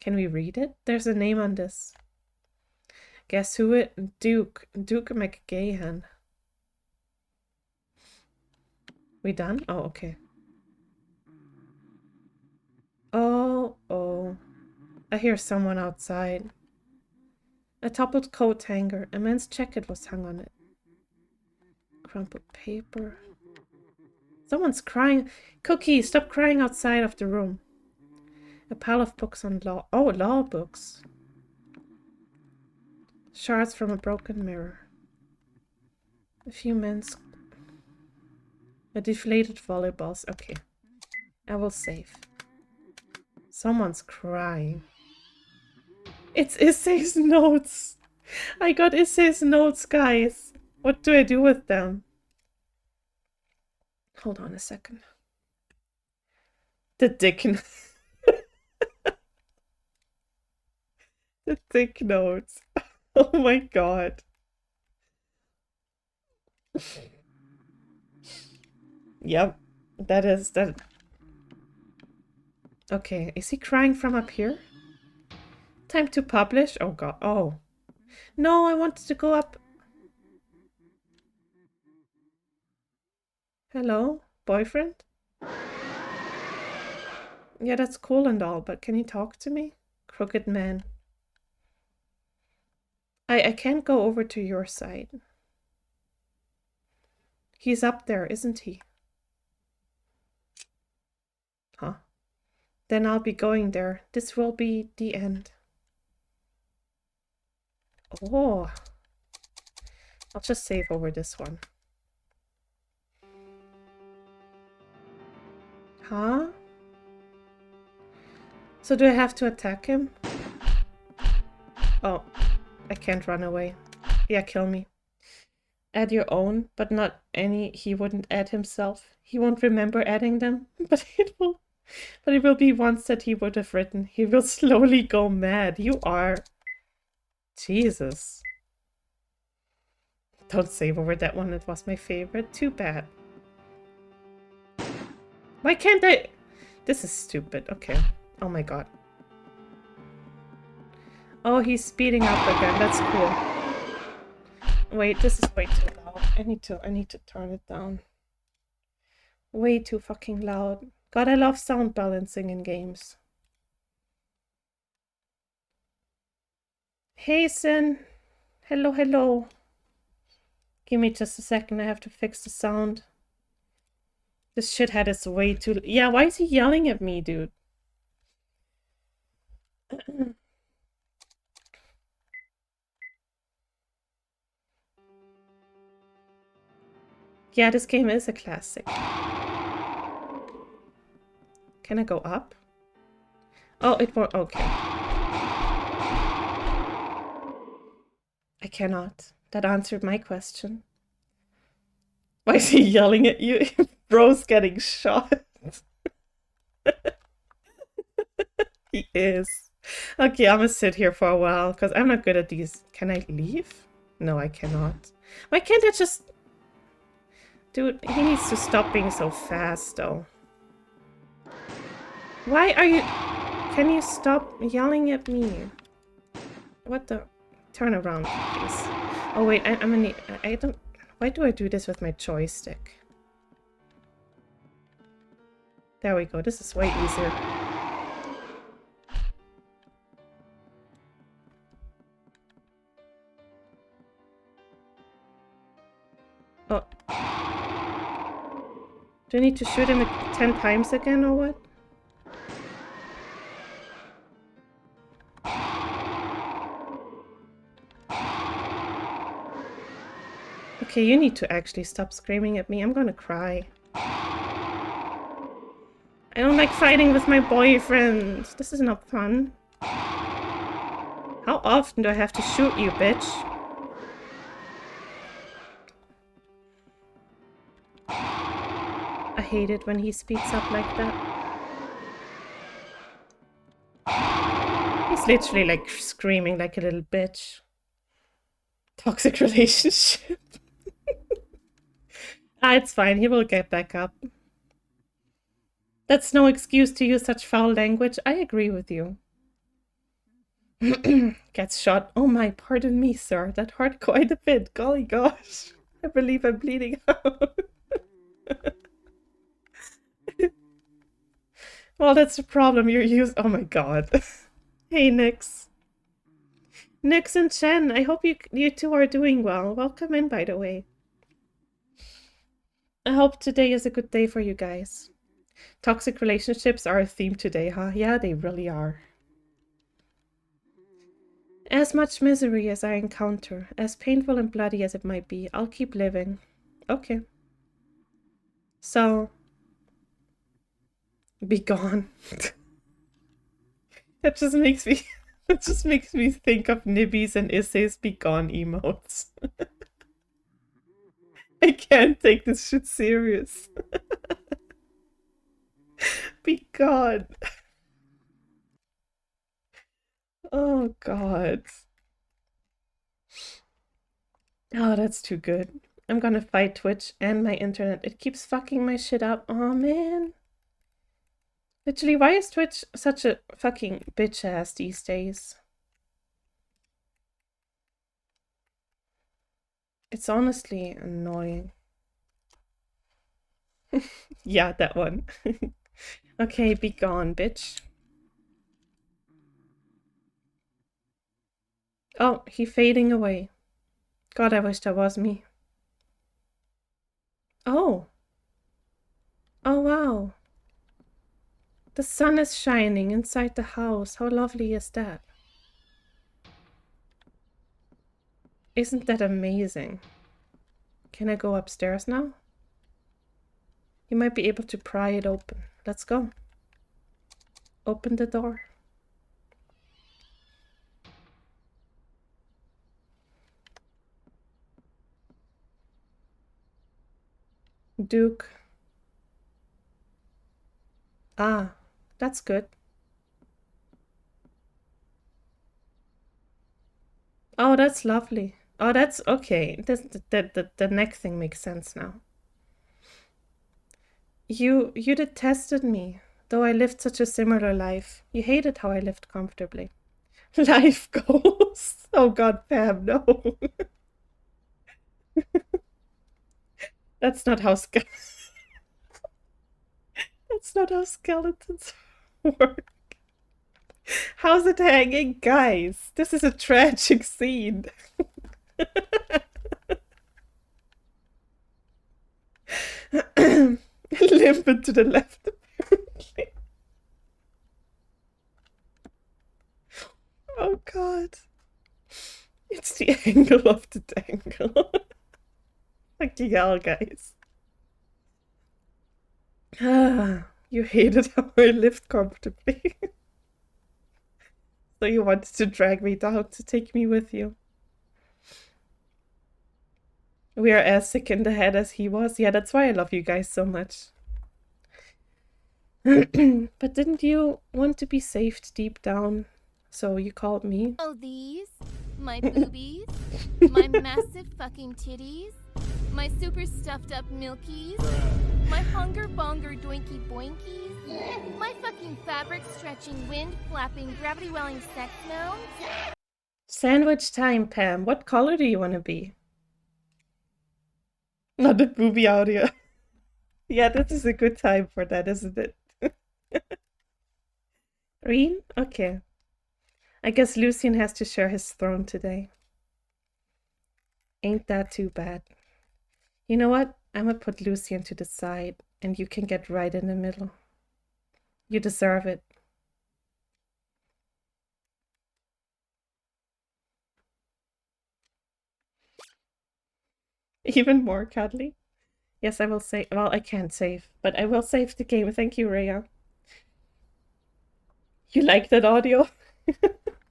Can we read it? There's a name on this. Guess who it? Duke McGahan. We done? Oh, okay. Oh. I hear someone outside. A toppled coat hanger. A men's jacket was hung on it. Crumpled paper. Someone's crying. Cookie, stop crying outside of the room. A pile of books on law. Oh, law books. Shards from a broken mirror. A few men's... A deflated volleyballs. Okay. I will save. Someone's crying. It's Issei's notes. I got Issei's notes, guys. What do I do with them? Hold on a second. The dick... The thick notes. Oh my god. Yep. That is that. Okay, is he crying from up here? Time to publish? Oh god. Oh. No, I wanted to go up. Hello, boyfriend? Yeah, that's cool and all, but can you talk to me? Crooked man. I can't go over to your side. He's up there, isn't he? Huh? Then I'll be going there. This will be the end. Oh. I'll just save over this one. Huh? So do I have to attack him? Oh. I can't run away. Yeah, kill me. Add your own, but not any he wouldn't add himself. He won't remember adding them, but it will be ones that he would have written. He will slowly go mad. You are... Jesus. Don't save over that one. It was my favorite. Too bad. Why can't I... This is stupid. Okay. Oh my god. Oh, he's speeding up again. That's cool. Wait, this is way too loud. I need to turn it down. Way too fucking loud. God, I love sound balancing in games. Hey, Sin. Hello, hello. Give me just a second. I have to fix the sound. This shithead is way too... Yeah, why is he yelling at me, dude? Yeah, this game is a classic. Can I go up? Oh, it won't... Okay. I cannot. That answered my question. Why is he yelling at you? Bro's getting shot. He is. Okay, I'm gonna sit here for a while, because I'm not good at these. Can I leave? No, I cannot. Why can't I just... Dude, he needs to stop being so fast, though. Why are you... Can you stop yelling at me? What the... Turn around, please. Oh, wait, I'm gonna... I don't... Why do I do this with my joystick? There we go. This is way easier. Oh. Do I need to shoot him 10 times again, or what? Okay, you need to actually stop screaming at me. I'm gonna cry. I don't like fighting with my boyfriend. This is not fun. How often do I have to shoot you, bitch? I hate it when he speaks up like that. He's literally like screaming like a little bitch. Toxic relationship. Ah, it's fine. He will get back up. That's no excuse to use such foul language. I agree with you. Gets shot. Oh my, pardon me, sir. That hurt quite a bit. Golly gosh. I believe I'm bleeding out. Well, that's the problem. You're used... Oh my god. Hey, Nyx. Nyx and Chen, I hope you two are doing well. Welcome in, by the way. I hope today is a good day for you guys. Toxic relationships are a theme today, huh? Yeah, they really are. As much misery as I encounter, as painful and bloody as it might be, I'll keep living. Okay. So... Be gone. That just makes me... It just makes me think of Nibby's and Issei's be gone emotes. I can't take this shit serious. Be gone. Oh god. Oh, that's too good. I'm gonna fight Twitch and my internet. It keeps fucking my shit up. Oh man. Literally, why is Twitch such a fucking bitch ass these days? It's honestly annoying. Yeah, that one. Okay, be gone, bitch. Oh, he fading away. God, I wish that was me. Oh. Oh, wow. The sun is shining inside the house. How lovely is that? Isn't that amazing? Can I go upstairs now? You might be able to pry it open. Let's go. Open the door. Duke. Ah, that's good. Oh, that's lovely. Oh, that's okay. The neck thing makes sense now. You detested me, though I lived such a similar life. You hated how I lived comfortably. Life goals. Oh god, Pam, no. That's not how That's not how skeletons work. How's it hanging? Guys, this is a tragic scene. Limp to the left, apparently. Oh god. It's the angle of the dangle. Fucking hell, guys. You hated how I lived comfortably. So you wanted to drag me down to take me with you. We are as sick in the head as he was. Yeah, that's why I love you guys so much. But didn't you want to be saved deep down? So you called me? Oh, these? My boobies? My massive fucking titties? My super stuffed up milkies? My hunger bonger doinky boinkies? My fucking fabric stretching, wind flapping, gravity welling sex mounds? Sandwich time, Pam. What color do you want to be? Not the booby audio. Yeah, this is a good time for that, isn't it? Green? Okay. I guess Lucien has to share his throne today. Ain't that too bad. You know what? I'm gonna put Lucien to the side, and you can get right in the middle. You deserve it. Even more cuddly? Yes, I will save. Well, I can't save, but I will save the game. Thank you, Rhea. You like that audio?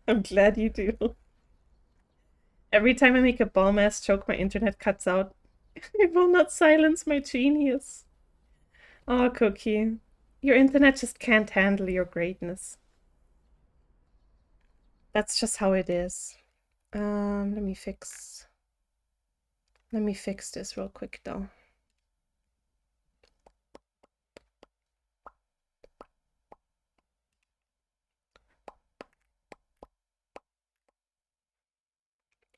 I'm glad you do. Every time I make a bomb-ass joke, my internet cuts out. It will not silence my genius. Oh, Cookie. Your internet just can't handle your greatness. That's just how it is. Let me fix this real quick, though.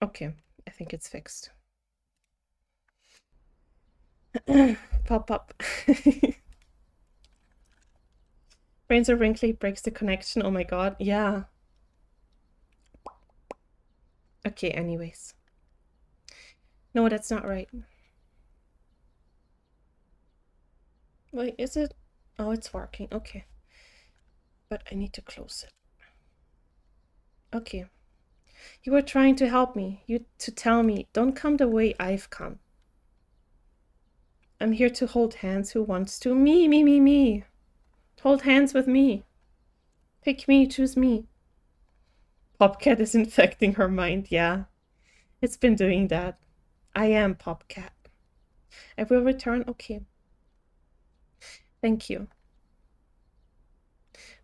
Okay, I think it's fixed. Pop up. Brains are wrinkly, breaks the connection. Oh my god, yeah. Okay, anyways. No, that's not right. Wait, is it? Oh, it's working. Okay. But I need to close it. Okay. You were trying to help me. To tell me, don't come the way I've come. I'm here to hold hands. Who wants to? Me. Hold hands with me. Pick me, choose me. Popcat is infecting her mind. Yeah. It's been doing that. I am Popcat. I will return. Okay. Thank you.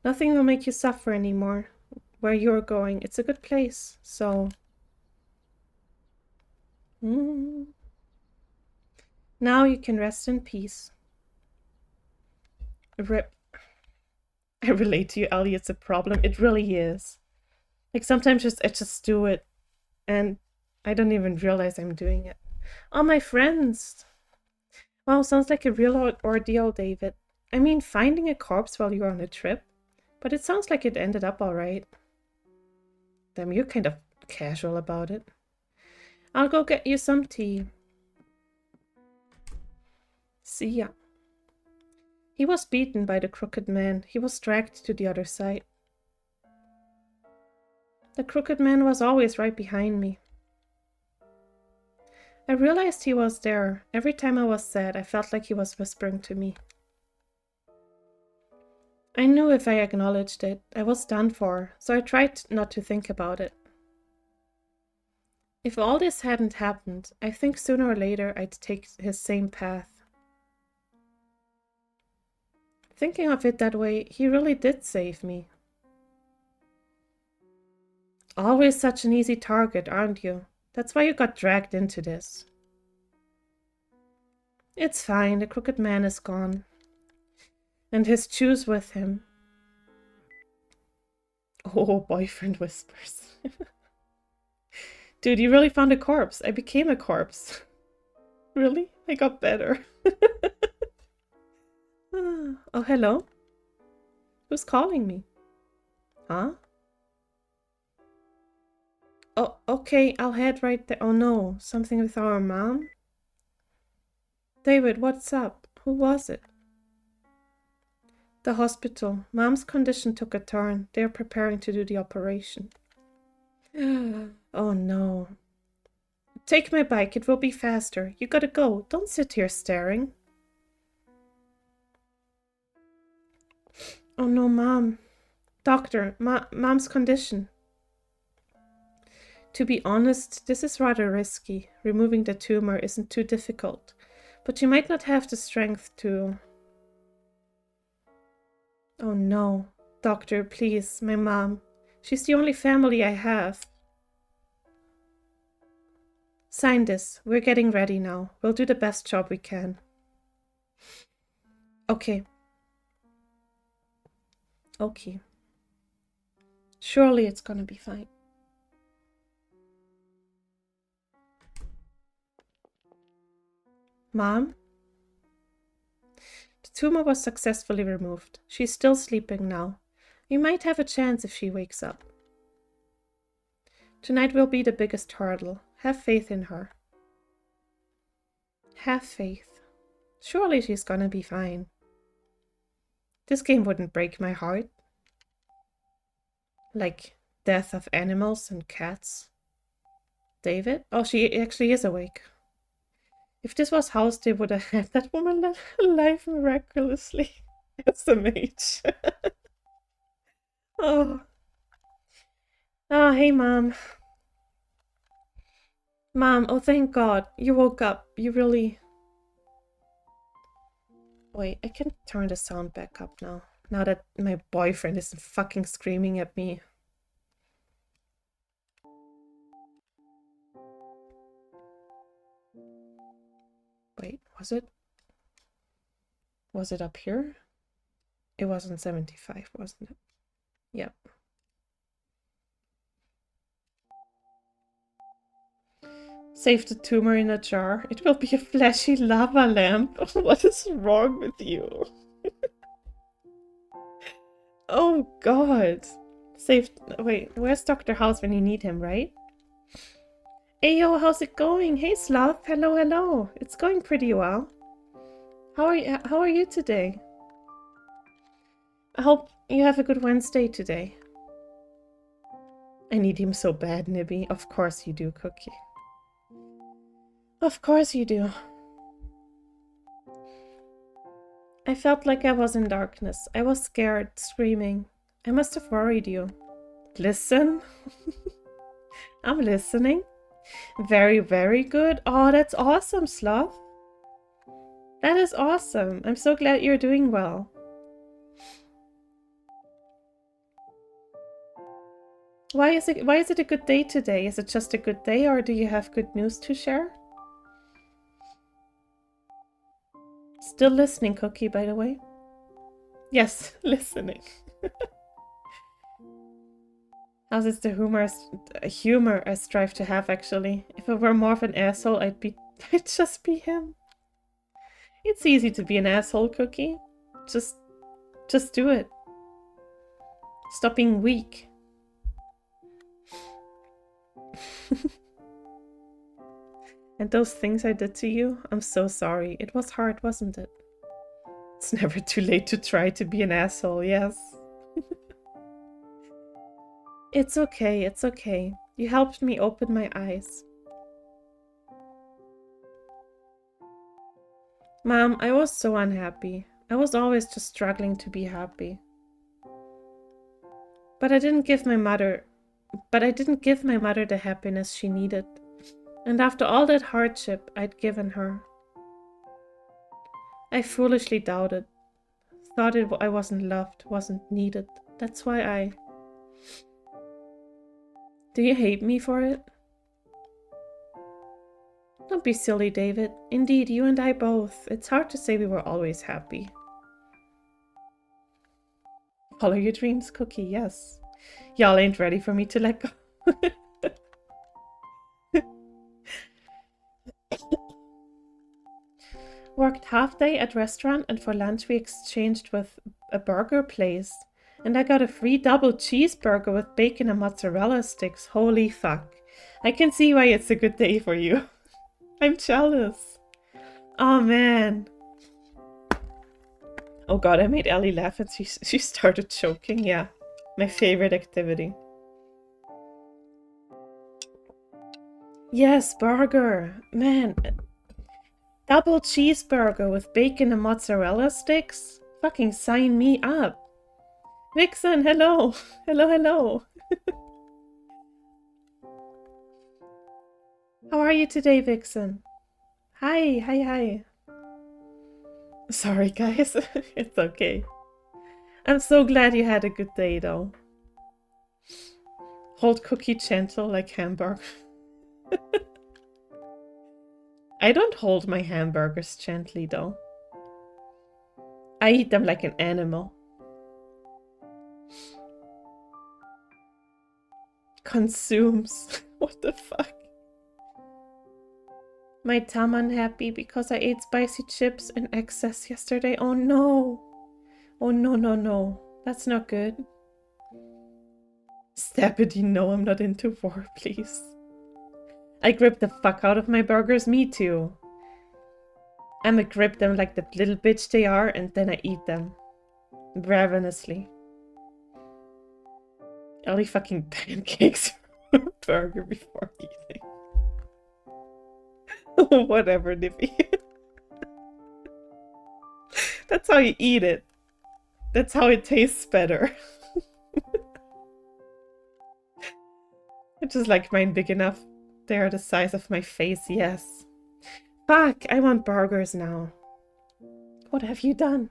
Nothing will make you suffer anymore. Where you're going, it's a good place. So. Now you can rest in peace. Rip. I relate to you, Ellie. It's a problem. It really is. Like sometimes I just do it, and I don't even realize I'm doing it. Oh, my friends. Wow, sounds like a real ordeal, David. I mean, finding a corpse while you're on a trip, but it sounds like it ended up all right. Damn, you're kind of casual about it. I'll go get you some tea. See ya. He was beaten by the crooked man. He was dragged to the other side. The crooked man was always right behind me. I realized he was there. Every time I was sad, I felt like he was whispering to me. I knew if I acknowledged it, I was done for, so I tried not to think about it. If all this hadn't happened, I think sooner or later I'd take his same path. Thinking of it that way, he really did save me. Always such an easy target, aren't you? That's why you got dragged into this. It's fine, the crooked man is gone. And his shoes with him. Oh, boyfriend whispers. Dude, you really found a corpse. I became a corpse. Really? I got better. Oh, hello. Who's calling me? Huh? Oh, okay, I'll head right there. Oh no, something with our mom? David, what's up? Who was it? The hospital. Mom's condition took a turn. They're preparing to do the operation. Oh no. Take my bike, it will be faster. You gotta go. Don't sit here staring. Oh no, Mom. Doctor, Mom's condition. To be honest, this is rather risky. Removing the tumor isn't too difficult. But you might not have the strength to... Oh no. Doctor, please, my mom. She's the only family I have. Sign this. We're getting ready now. We'll do the best job we can. Okay. Okay. Surely it's gonna be fine. Mom? The tumor was successfully removed. She's still sleeping now. We might have a chance if she wakes up. Tonight will be the biggest hurdle. Have faith in her. Have faith. Surely she's gonna be fine. This game wouldn't break my heart. Like death of animals and cats. David? Oh, she actually is awake. If this was House, they would have had that woman alive miraculously. SMH. Oh. Oh, hey, Mom. Mom, oh, thank God. You woke up. You really... Wait, I can turn the sound back up now. Now that my boyfriend isn't fucking screaming at me. Wait, was it? Was it up here? It wasn't 75, wasn't it? Yep. Save the tumor in a jar. It will be a flashy lava lamp. What is wrong with you? Oh God. Save... Wait, where's Dr. House when you need him, right? Hey yo, how's it going? Hey Sloth, hello, hello. It's going pretty well. How are you today? I hope you have a good Wednesday today. I need him so bad, Nibby. Of course you do, Cookie. Of course you do. I felt like I was in darkness. I was scared, screaming. I must have worried you. Listen? I'm listening. Very, very good. Oh, that's awesome, Sloth. That is awesome. I'm so glad you're doing well. Why is it a good day today? Is it just a good day, or do you have good news to share? Still listening, Cookie, by the way. Yes, listening. How's is the humor I strive to have, actually. If I were more of an asshole, I'd just be him. It's easy to be an asshole, Cookie. Just do it. Stop being weak. And those things I did to you, I'm so sorry. It was hard, wasn't it? It's never too late to try to be an asshole, yes. It's okay, it's okay. You helped me open my eyes. Mom, I was so unhappy. I was always just struggling to be happy. But I didn't give my mother the happiness she needed. And after all that hardship I'd given her, I foolishly doubted. Thought I wasn't loved, wasn't needed. That's why I... Do you hate me for it? Don't be silly, David. Indeed, you and I both. It's hard to say we were always happy. Follow your dreams, Cookie, yes. Y'all ain't ready for me to let go. Worked half day at restaurant and for lunch we exchanged with a burger place. And I got a free double cheeseburger with bacon and mozzarella sticks. Holy fuck. I can see why it's a good day for you. I'm jealous. Oh man. Oh god, I made Ellie laugh and she started choking. Yeah, my favorite activity. Yes, burger. Man, double cheeseburger with bacon and mozzarella sticks? Fucking sign me up. Vixen, hello. Hello, hello. How are you today, Vixen? Hi, hi, hi. Sorry, guys. It's okay. I'm so glad you had a good day, though. Hold cookie gentle like hamburger. I don't hold my hamburgers gently, though. I eat them like an animal. Consumes. What the fuck? My tum unhappy because I ate spicy chips in excess yesterday. Oh no. Oh no, no, no. That's not good. Stabbity, no, I'm not into war, please. I grip the fuck out of my burgers, me too. I'ma grip them like the little bitch they are and then I eat them. Ravenously. Ellie fucking pancakes a burger before eating. Whatever, Nippy. That's how you eat it. That's how it tastes better. I just like mine big enough. They are the size of my face, yes. Fuck, I want burgers now. What have you done?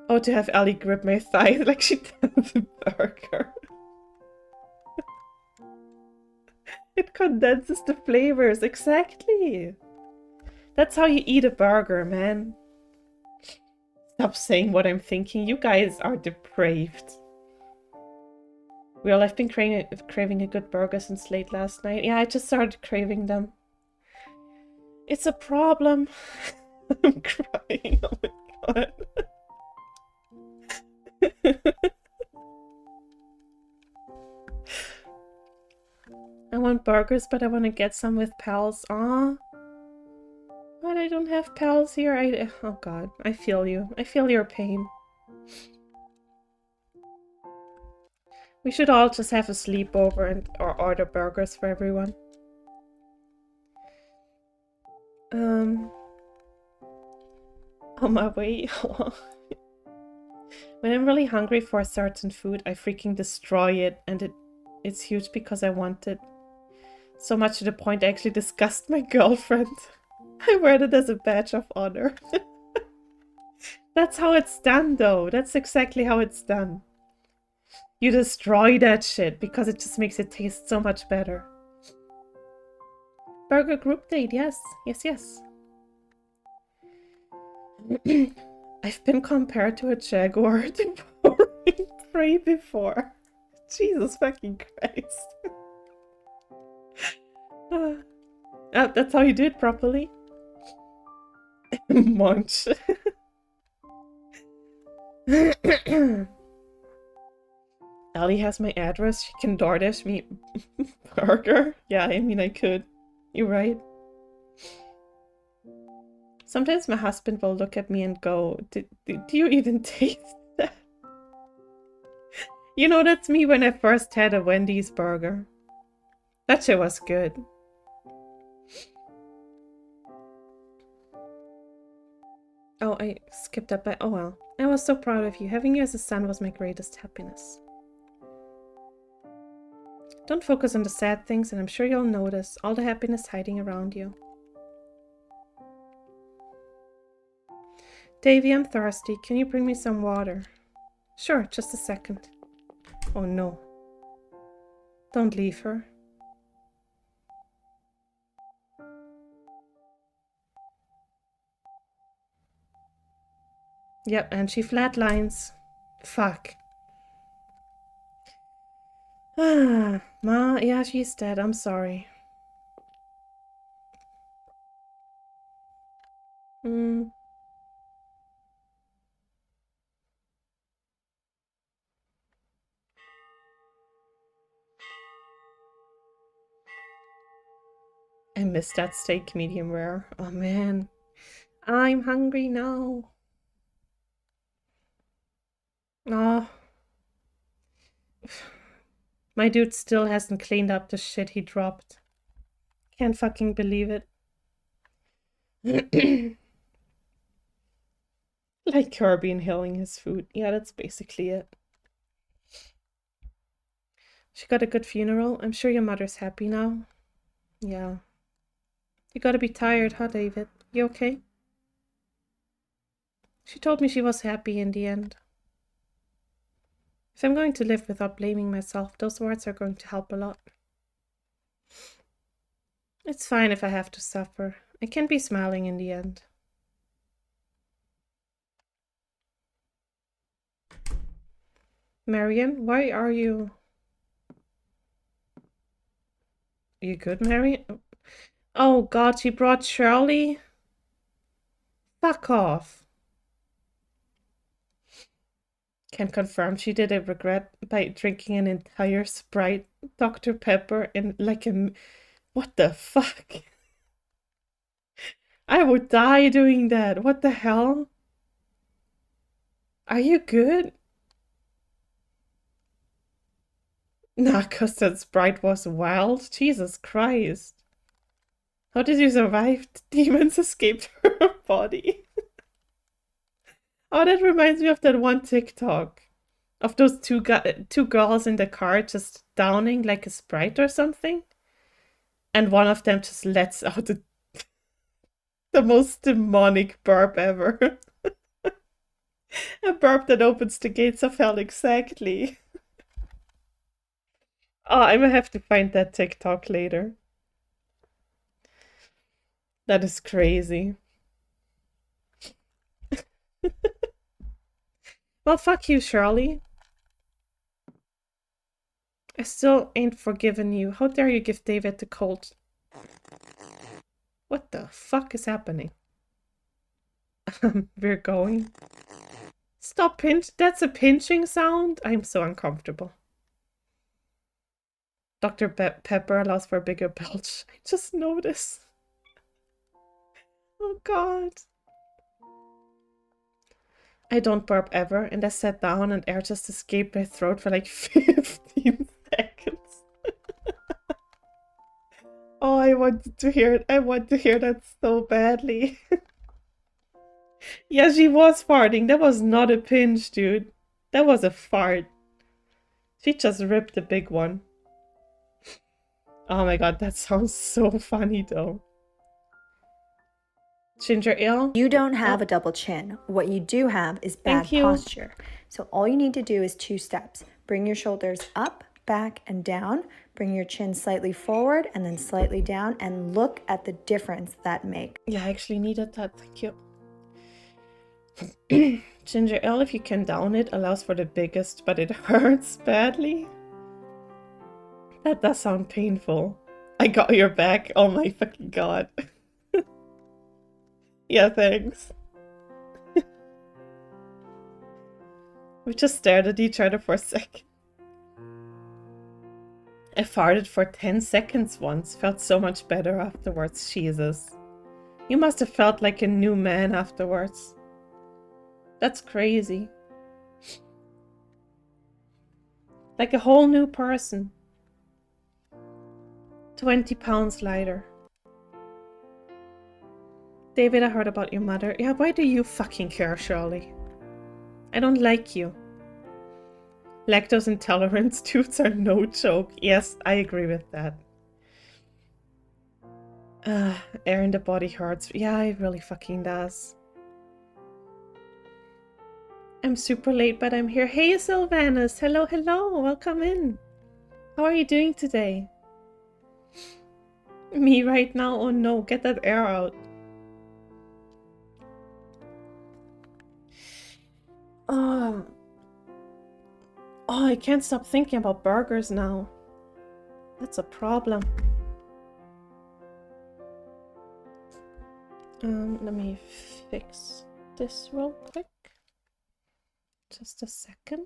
Oh, to have Ellie grip my thighs like she does a burger. It condenses the flavors, exactly. That's how you eat a burger, man. Stop saying what I'm thinking. You guys are depraved. Well, I've been craving a good burger since late last night. Yeah, I just started craving them. It's a problem. I'm crying. Oh my god. I want burgers, but I want to get some with pals. Aw. But I don't have pals here. Oh god, I feel you. I feel your pain. We should all just have a sleepover or order burgers for everyone. On my way. When I'm really hungry for a certain food, I freaking destroy it, and it's huge because I want it. So much to the point I actually disgust my girlfriend. I wear it as a badge of honor. That's how it's done, though. That's exactly how it's done. You destroy that shit because it just makes it taste so much better. Burger group date, yes. Yes, yes. I've been compared to a jaguar devouring prey before. Jesus fucking Christ. That's how you do it properly. Munch. Ellie has my address. She can DoorDash me burger. Yeah, I mean I could. You're right. Sometimes my husband will look at me and go, do you even taste that? You know, that's me when I first had a Wendy's burger. That shit was good. Oh, I skipped up by... Oh well. I was so proud of you. Having you as a son was my greatest happiness. Don't focus on the sad things, and I'm sure you'll notice all the happiness hiding around you. Davy, I'm thirsty. Can you bring me some water? Sure, just a second. Oh no. Don't leave her. Yep, and she flatlines. Fuck. Ah, Ma, yeah, she's dead. I'm sorry. missed that steak medium rare. Oh man. I'm hungry now. Oh. My dude still hasn't cleaned up the shit he dropped. Can't fucking believe it. Like Kirby inhaling his food. Yeah, that's basically it. She got a good funeral. I'm sure your mother's happy now. Yeah. You gotta be tired, huh, David? You okay? She told me she was happy in the end. If I'm going to live without blaming myself, those words are going to help a lot. It's fine if I have to suffer. I can be smiling in the end. Marion, why are you... Are you good, Marion? Oh god, she brought Shirley? Fuck off. Can confirm she did a regret by drinking an entire Sprite Dr. Pepper in like a... What the fuck? I would die doing that. What the hell? Are you good? Nah, cause that Sprite was wild. Jesus Christ. How did you survive? Demons escaped her body. Oh, that reminds me of that one TikTok. Of those two girls in the car just downing like a Sprite or something. And one of them just lets out the most demonic burp ever. A burp that opens the gates of hell, exactly. Oh, I'm gonna have to find that TikTok later. That is crazy. Well, fuck you, Shirley. I still ain't forgiven you. How dare you give David the cold? What the fuck is happening? We're going. Stop pinch. That's a pinching sound? I'm so uncomfortable. Dr. Pepper allows for a bigger belch. I just noticed. Oh god. I don't burp ever, and I sat down and air just escaped my throat for like 15 seconds. Oh, I wanted to hear it. I want to hear that so badly. Yeah, she was farting. That was not a pinch, dude. That was a fart. She just ripped a big one. Oh my god, that sounds so funny though. Ginger ale? You don't have a double chin. What you do have is bad posture. So all you need to do is 2 steps. Bring your shoulders up, back, and down. Bring your chin slightly forward and then slightly down, and look at the difference that makes. Yeah, I actually needed that. Thank you. Ginger ale, if you can down it, allows for the biggest, but it hurts badly. That does sound painful. I got your back. Oh my fucking god. Yeah, thanks. We just stared at each other for a second. I farted for 10 seconds once. Felt so much better afterwards. Jesus. You must have felt like a new man afterwards. That's crazy. Like a whole new person. 20 pounds lighter. David, I heard about your mother. Yeah, why do you fucking care, Shirley? I don't like you. Lactose intolerance dudes are no joke. Yes, I agree with that. Air in the body hurts. Yeah, it really fucking does. I'm super late, but I'm here. Hey, Sylvanus. Hello, hello. Welcome in. How are you doing today? Me right now? Oh no, get that air out. Oh, I can't stop thinking about burgers now. That's a problem. Let me fix this real quick. Just a second.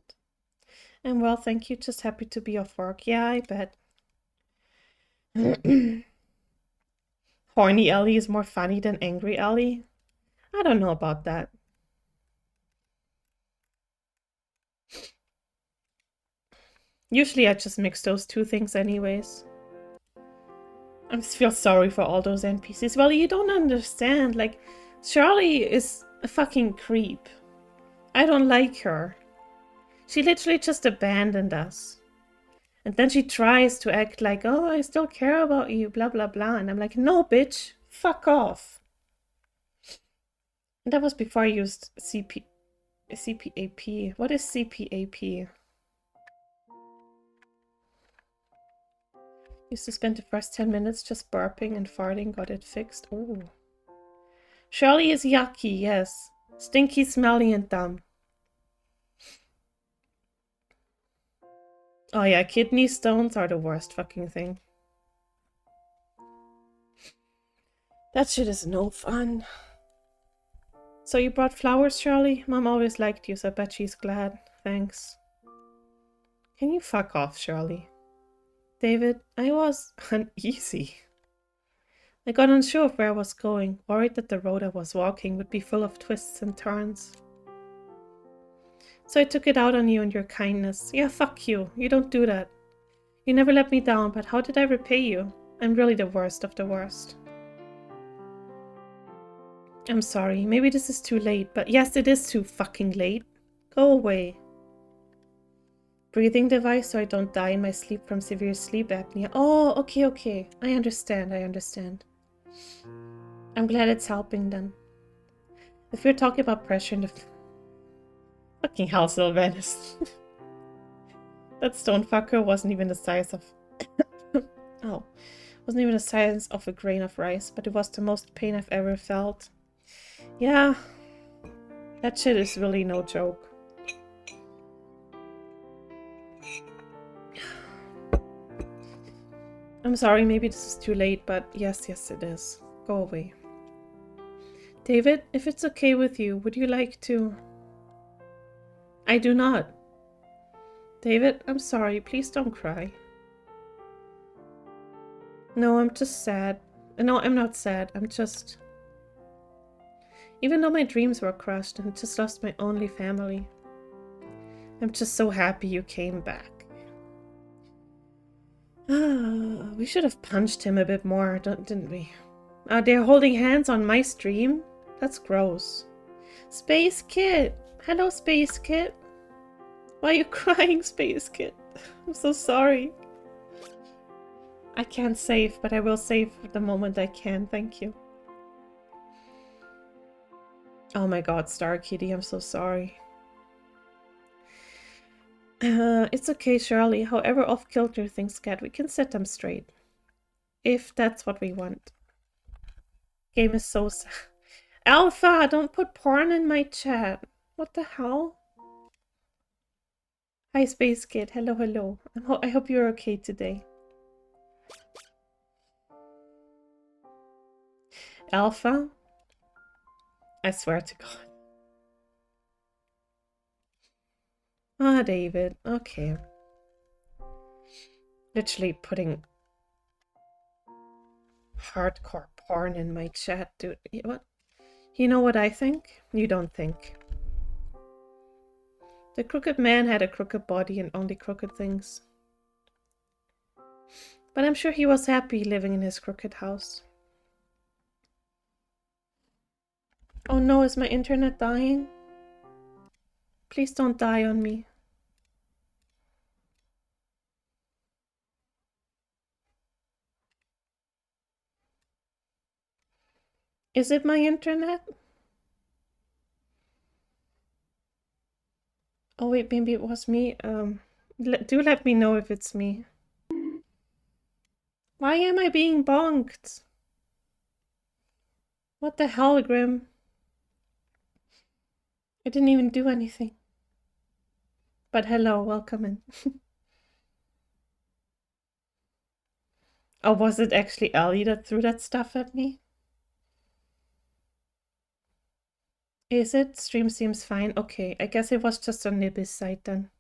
And well, thank you. Just happy to be off work. Yeah, I bet. Horny Ellie is more funny than angry Ellie? I don't know about that. Usually I just mix those two things anyways. I just feel sorry for all those NPCs. Well, you don't understand. Like, Charlie is a fucking creep. I don't like her. She literally just abandoned us. And then she tries to act like, oh, I still care about you, blah, blah, blah. And I'm like, no, bitch, fuck off. And that was before I used CPAP. What is CPAP? Used to spend the first 10 minutes just burping and farting, got it fixed. Ooh. Shirley is yucky, yes. Stinky, smelly, and dumb. Oh yeah, kidney stones are the worst fucking thing. That shit is no fun. So you brought flowers, Shirley? Mom always liked you, so I bet she's glad. Thanks. Can you fuck off, Shirley? David, I was uneasy. I got unsure of where I was going, worried that the road I was walking would be full of twists and turns. So I took it out on you and your kindness. Yeah, fuck you. You don't do that. You never let me down, but how did I repay you? I'm really the worst of the worst. I'm sorry. Maybe this is too late, but yes, it is too fucking late. Go away. Breathing device so I don't die in my sleep from severe sleep apnea. Oh, okay. I understand. I'm glad it's helping then. If we're talking about pressure in the... Fucking hell, Sylvanus. That stone fucker wasn't even the size of... Oh. Wasn't even the size of a grain of rice, but it was the most pain I've ever felt. Yeah. That shit is really no joke. I'm sorry, maybe this is too late, but yes, it is. Go away. David, if it's okay with you, would you like to... I do not. David, I'm sorry, please don't cry. No, I'm just sad. No, I'm not sad, I'm just... Even though my dreams were crushed and just lost my only family, I'm just so happy you came back. We should have punched him a bit more, didn't we? They're holding hands on my stream? That's gross. Space Kid! Hello, Space Kid! Why are you crying, Space Kid? I'm so sorry. I can't save, but I will save the moment I can, thank you. Oh my god, Star Kitty, I'm so sorry. It's okay, Shirley. However off-kilter things get, we can set them straight. If that's what we want. Game is so sad. Alpha, don't put porn in my chat. What the hell? Hi, Space Kid. Hello. I hope you're okay today. Alpha? I swear to God. Ah, David. Okay. Literally putting hardcore porn in my chat, dude. What? You know what I think? You don't think. The crooked man had a crooked body and only crooked things. But I'm sure he was happy living in his crooked house. Oh no, is my internet dying? Please don't die on me. Is it my internet? Oh wait, maybe it was me. Do let me know if it's me. Why am I being bonked? What the hell, Grim? I didn't even do anything. But hello, welcome in. Oh, was it actually Ellie that threw that stuff at me? Is it? Stream seems fine. Okay, I guess it was just on Nibby's side then.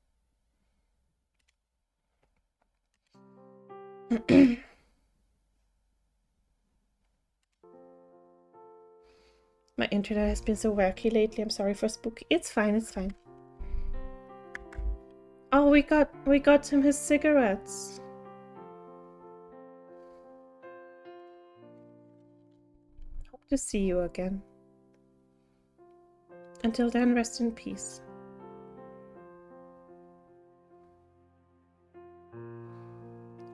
My internet has been so wacky lately. I'm sorry for spooky. It's fine, it's fine. Oh, we got him his cigarettes. Hope to see you again. Until then, rest in peace.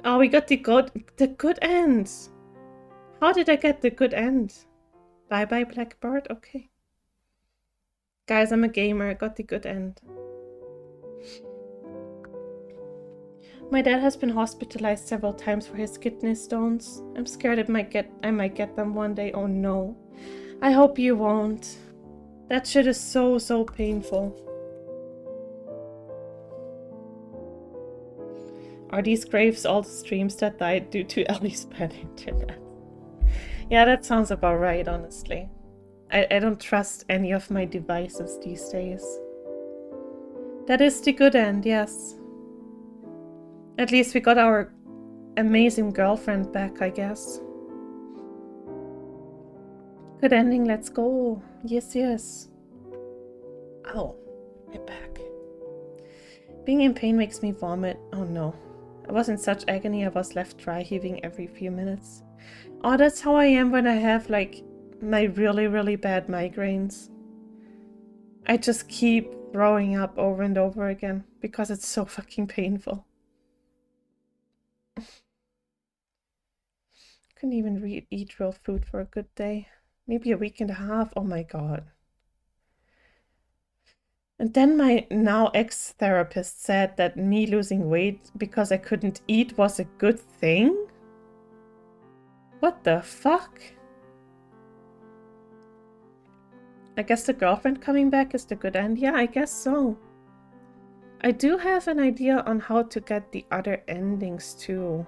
Oh, we got the good end. How did I get the good end? Bye bye, Blackbird. Okay. Guys, I'm a gamer. I got the good end. My dad has been hospitalized several times for his kidney stones. I'm scared I might get them one day. Oh no. I hope you won't. That shit is so painful. Are these graves all the streams that died due to Ellie's bad internet? Yeah, that sounds about right, honestly. I don't trust any of my devices these days. That is the good end, yes. At least we got our amazing girlfriend back, I guess. Good ending, let's go. Yes, yes. Ow, my back. Being in pain makes me vomit. Oh no. I was in such agony I was left dry heaving every few minutes. Oh, that's how I am when I have like my really bad migraines. I just keep throwing up over and over again because it's so fucking painful. Couldn't even eat real food for a good day. Maybe a week and a half. Oh my god. And then my now ex-therapist said that me losing weight because I couldn't eat was a good thing? What the fuck? I guess the girlfriend coming back is the good end. Yeah, I guess so. I do have an idea on how to get the other endings too.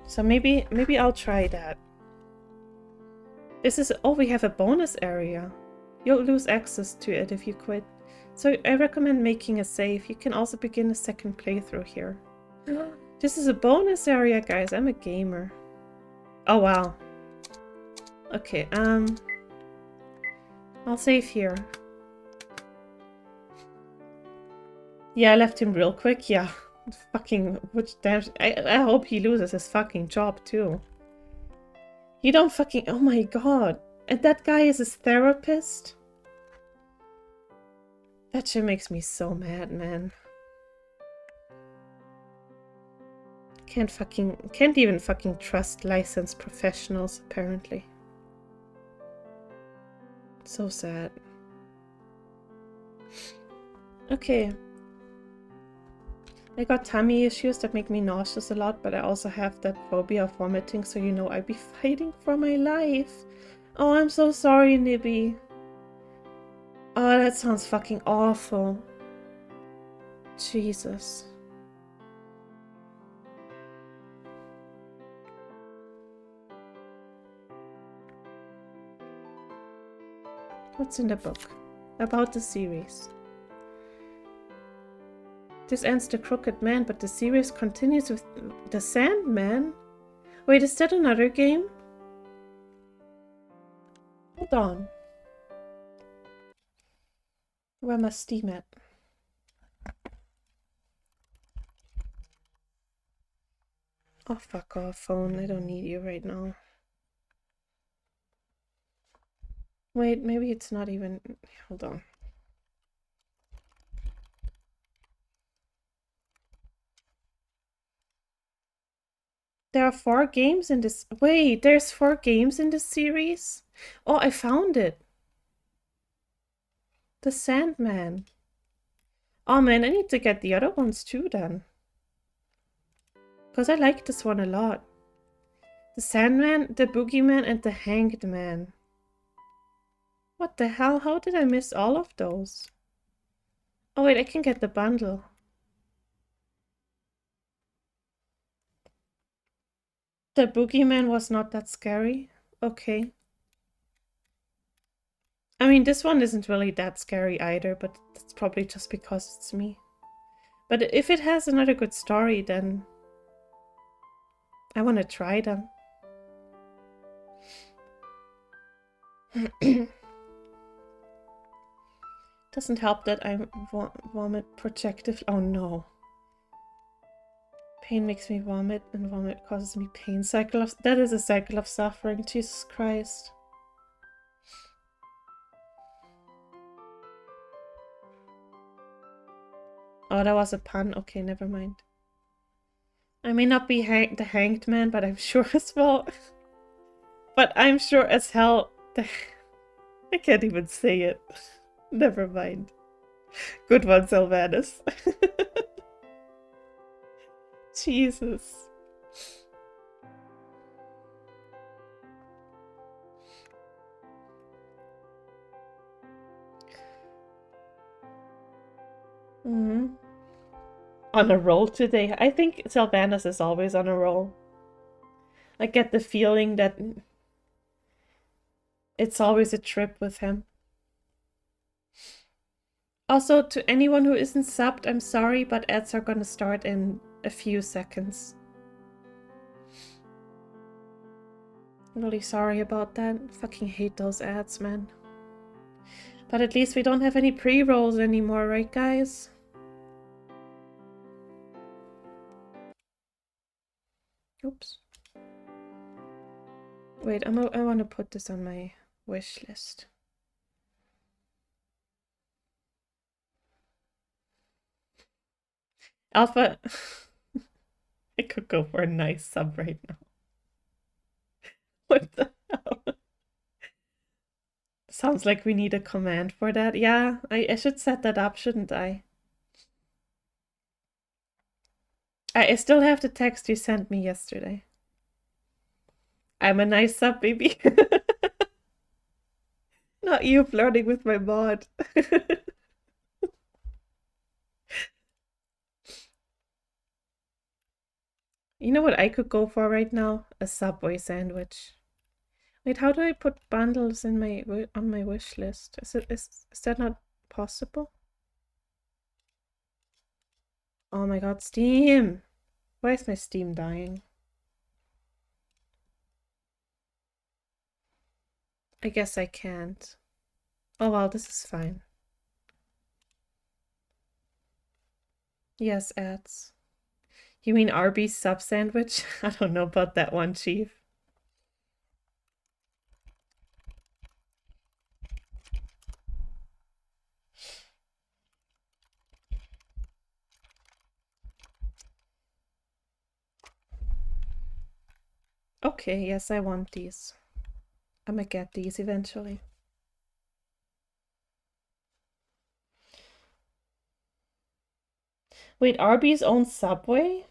So maybe I'll try that. This is, oh, we have a bonus area. You'll lose access to it if you quit. So I recommend making a save. You can also begin a second playthrough here. This is a bonus area, guys. I'm a gamer. Oh, wow. Okay, I'll save here. Yeah, I left him real quick. Yeah. Fucking, which damn, I hope he loses his fucking job too. You don't fucking, oh my god. And that guy is his therapist? That shit makes me so mad, man. Can't even fucking trust licensed professionals, apparently. So sad. Okay. I got tummy issues that make me nauseous a lot, but I also have that phobia of vomiting, so you know I'd be fighting for my life. Oh, I'm so sorry, Nibby. Oh, that sounds fucking awful. Jesus. What's in the book? About the series. This ends the Crooked Man, but the series continues with the Sandman? Wait, is that another game? Hold on. Where my Steam at? Oh, fuck off, phone. I don't need you right now. Wait, maybe it's not even... Hold on. There are 4 games in this... Wait, there's 4 games in this series? Oh, I found it. The Sandman. Oh man, I need to get the other ones too then. Because I like this one a lot. The Sandman, the Boogeyman, and the Hanged Man. What the hell? How did I miss all of those? Oh wait, I can get the bundle. The Boogeyman was not that scary. Okay. I mean, this one isn't really that scary either, but that's probably just because it's me. But if it has another good story, then I want to try them. Doesn't help that I vomit projective. Oh no. Pain makes me vomit, and vomit causes me pain. That is a cycle of suffering. Jesus Christ. Oh, that was a pun. Okay, never mind. I may not be the hanged man, but I'm sure as well. But I'm sure as hell. I can't even say it. Never mind. Good one, Sylvanus. Jesus. On a roll today. I think Sylvanus is always on a roll. I get the feeling that it's always a trip with him. Also, to anyone who isn't subbed, I'm sorry, but ads are gonna start in a few seconds. Really sorry about that. Fucking hate those ads, man. But at least we don't have any pre-rolls anymore, right, guys? Oops. Wait, I want to put this on my wish list. Alpha, I could go for a nice sub right now. What the hell? Sounds like we need a command for that. Yeah, I should set that up, shouldn't I? I still have the text you sent me yesterday. I'm a nice sub, baby. Not you flirting with my mod. You know what I could go for right now? A Subway sandwich. Wait, how do I put bundles in on my wish list? Is that not possible? Oh my god, Steam! Why is my Steam dying? I guess I can't. Oh well, this is fine. Yes, ads. You mean Arby's sub sandwich? I don't know about that one, Chief. Okay, yes, I want these. I'm gonna get these eventually. Wait, Arby's owns Subway?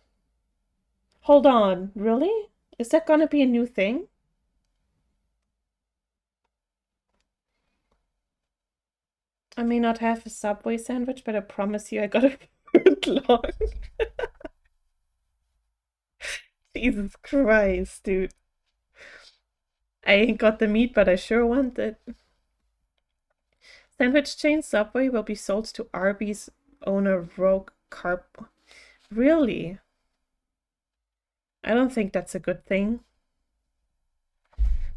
Hold on, really? Is that gonna be a new thing? I may not have a Subway sandwich, but I promise you I got a foot long. Jesus Christ, dude. I ain't got the meat, but I sure want it. Sandwich chain Subway will be sold to Arby's owner Rogue Carp. Really? I don't think that's a good thing.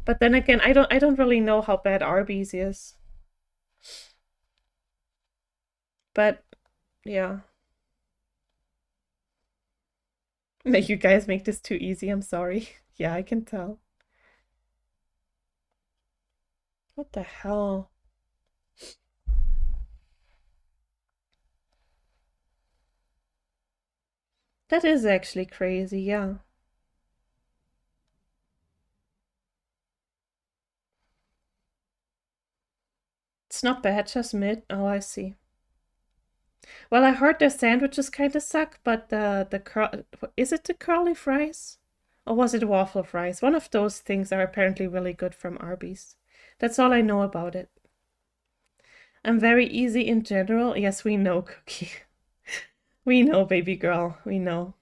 But then again, I don't really know how bad Arby's is. But yeah. Make you guys make this too easy, I'm sorry. Yeah, I can tell. What the hell? That is actually crazy, yeah. It's not bad, just mid. Oh, I see. Well, I heard their sandwiches kind of suck, but is it the curly fries? Or was it waffle fries? One of those things are apparently really good from Arby's. That's all I know about it. I'm very easy in general. Yes, we know, Cookie. We know, baby girl. We know.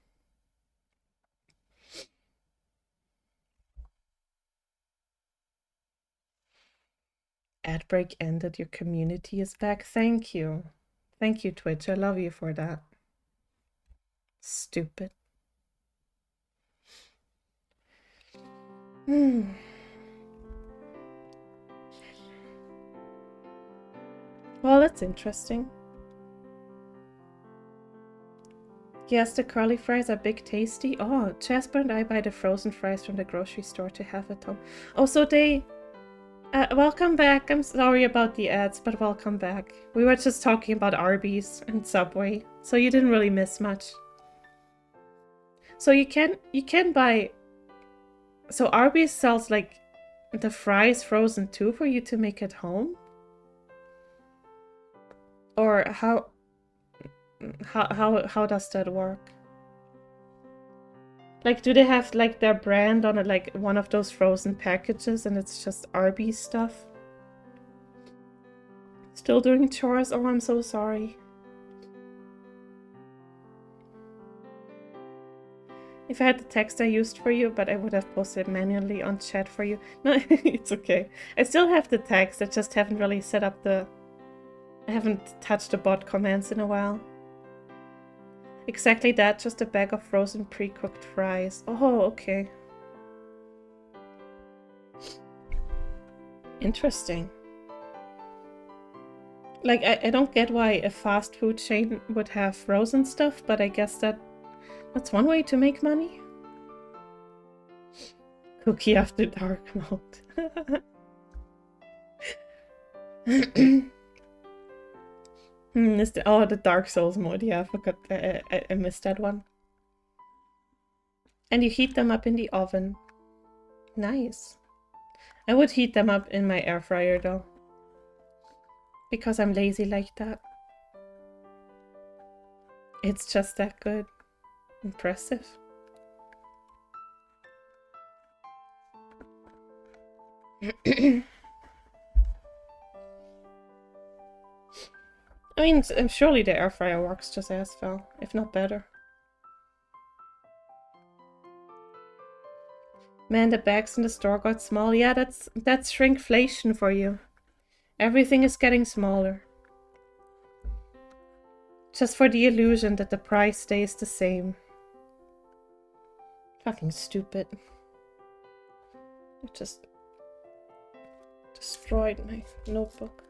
Ad break ended. Your community is back. Thank you. Thank you, Twitch. I love you for that. Stupid. Well, that's interesting. Yes, the curly fries are big tasty. Oh, Jasper and I buy the frozen fries from the grocery store to have at home. Oh, so they... welcome back. I'm sorry about the ads, but welcome back. We were just talking about Arby's and Subway, so you didn't really miss much. So you can buy... So Arby's sells like the fries frozen too for you to make at home? Or how does that work? Like, do they have like their brand on it, like one of those frozen packages, and it's just Arby's stuff? Still doing chores? Oh, I'm so sorry. If I had the text I used for you, but I would have posted manually on chat for you. No, it's okay. I still have the text, I just haven't really set up the... I haven't touched the bot commands in a while. Exactly that, just a bag of frozen pre-cooked fries. Oh, okay. Interesting. Like, I don't get why a fast food chain would have frozen stuff, but I guess that's one way to make money. Cookie after dark mode. The Dark Souls mode. Yeah, I forgot. I missed that one. And you heat them up in the oven. Nice. I would heat them up in my air fryer though. Because I'm lazy like that. It's just that good. Impressive. I mean, surely the air fryer works just as well, if not better. Man, the bags in the store got small. Yeah, that's shrinkflation for you. Everything is getting smaller. Just for the illusion that the price stays the same. Fucking stupid. I just destroyed my notebook.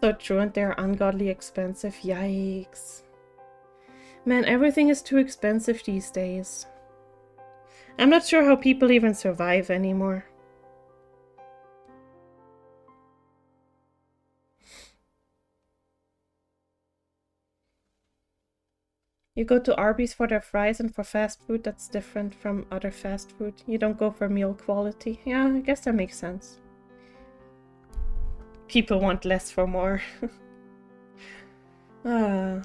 So true, and they're ungodly expensive. Yikes. Man, everything is too expensive these days. I'm not sure how people even survive anymore. You go to Arby's for their fries, and for fast food, that's different from other fast food. You don't go for meal quality. Yeah, I guess that makes sense. People want less for more. The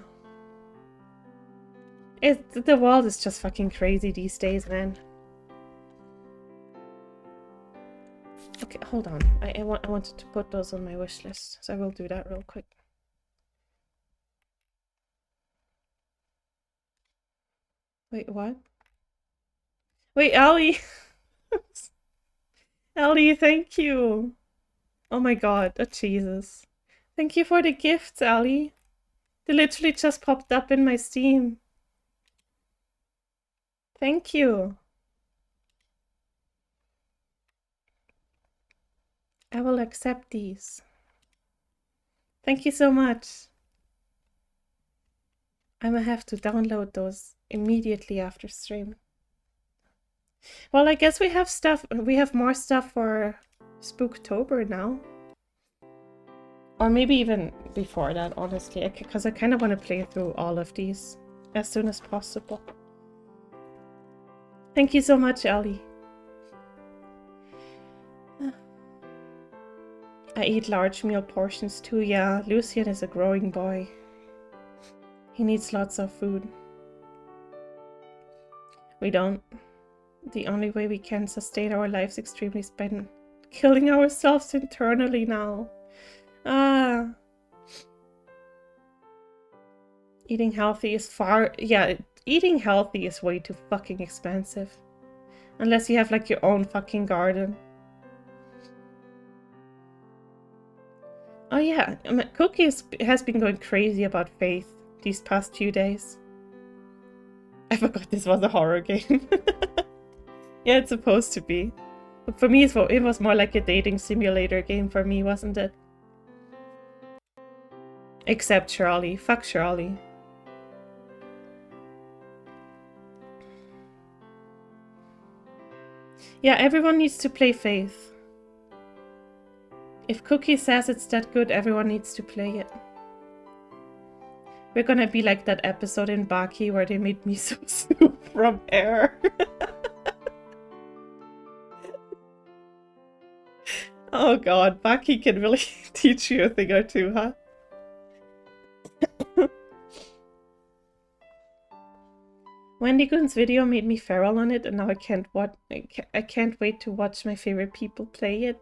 world is just fucking crazy these days, man. Okay, hold on. I wanted to put those on my wish list, so I will do that real quick. Wait, what? Wait, Ellie! Ellie, thank you! Oh my god, oh Jesus. Thank you for the gifts, Ellie. They literally just popped up in my Steam. Thank you. I will accept these. Thank you so much. I'm gonna have to download those immediately after stream. Well, I guess we have stuff. We have more stuff for Spooktober now. Or maybe even before that, honestly. Because I kind of want to play through all of these as soon as possible. Thank you so much, Ellie. I eat large meal portions too. Yeah, Lucian is a growing boy. He needs lots of food. We don't. The only way we can sustain our lives extremely is by killing ourselves internally now. Eating healthy is eating healthy is way too fucking expensive. Unless you have like your own fucking garden. Oh yeah, Cookie has been going crazy about Faith these past few days. I forgot this was a horror game. Yeah, it's supposed to be. But for me, it was more like a dating simulator game for me, wasn't it? Except Charlie. Fuck Charlie. Yeah, everyone needs to play Faith. If Cookie says it's that good, everyone needs to play it. We're gonna be like that episode in Baki where they made miso soup from air. Oh god, Baki can really teach you a thing or two, huh? Wendy Goon's video made me feral on it, and now I can't wait to watch my favorite people play it.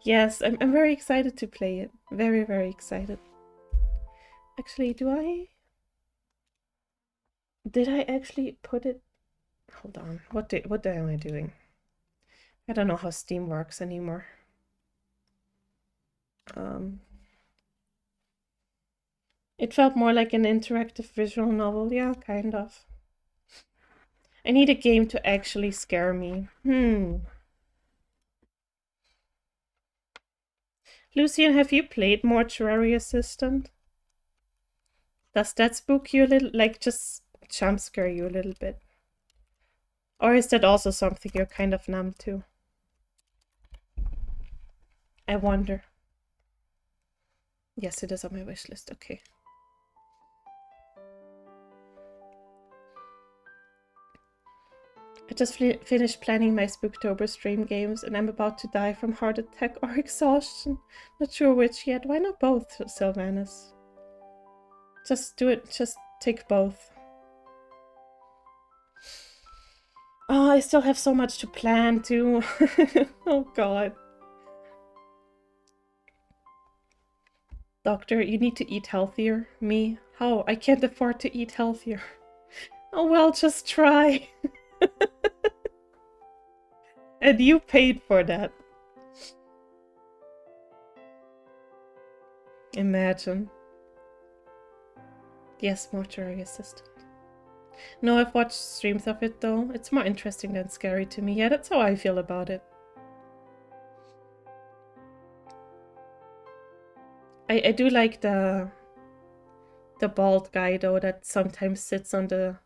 Yes, I'm very excited to play it. Very, very excited. Actually, did I actually put it? Hold on. What am I doing? I don't know how Steam works anymore. It felt more like an interactive visual novel. Yeah, kind of. I need a game to actually scare me. Lucian, have you played Mortuary Assistant? Does that spook you a little? Like, just jump scare you a little bit? Or is that also something you're kind of numb to? I wonder. Yes, it is on my wish list. Okay. I just finished planning my Spooktober stream games and I'm about to die from heart attack or exhaustion. Not sure which yet. Why not both, Sylvanus? Just do it. Just take both. Oh, I still have so much to plan too. Oh god. Doctor, you need to eat healthier. Me? How? I can't afford to eat healthier. Oh well, just try. And you paid for that. Imagine. Yes, Mortuary Assistant. No, I've watched streams of it though. It's more interesting than scary to me. Yeah, that's how I feel about it. I do like the bald guy though that sometimes sits on the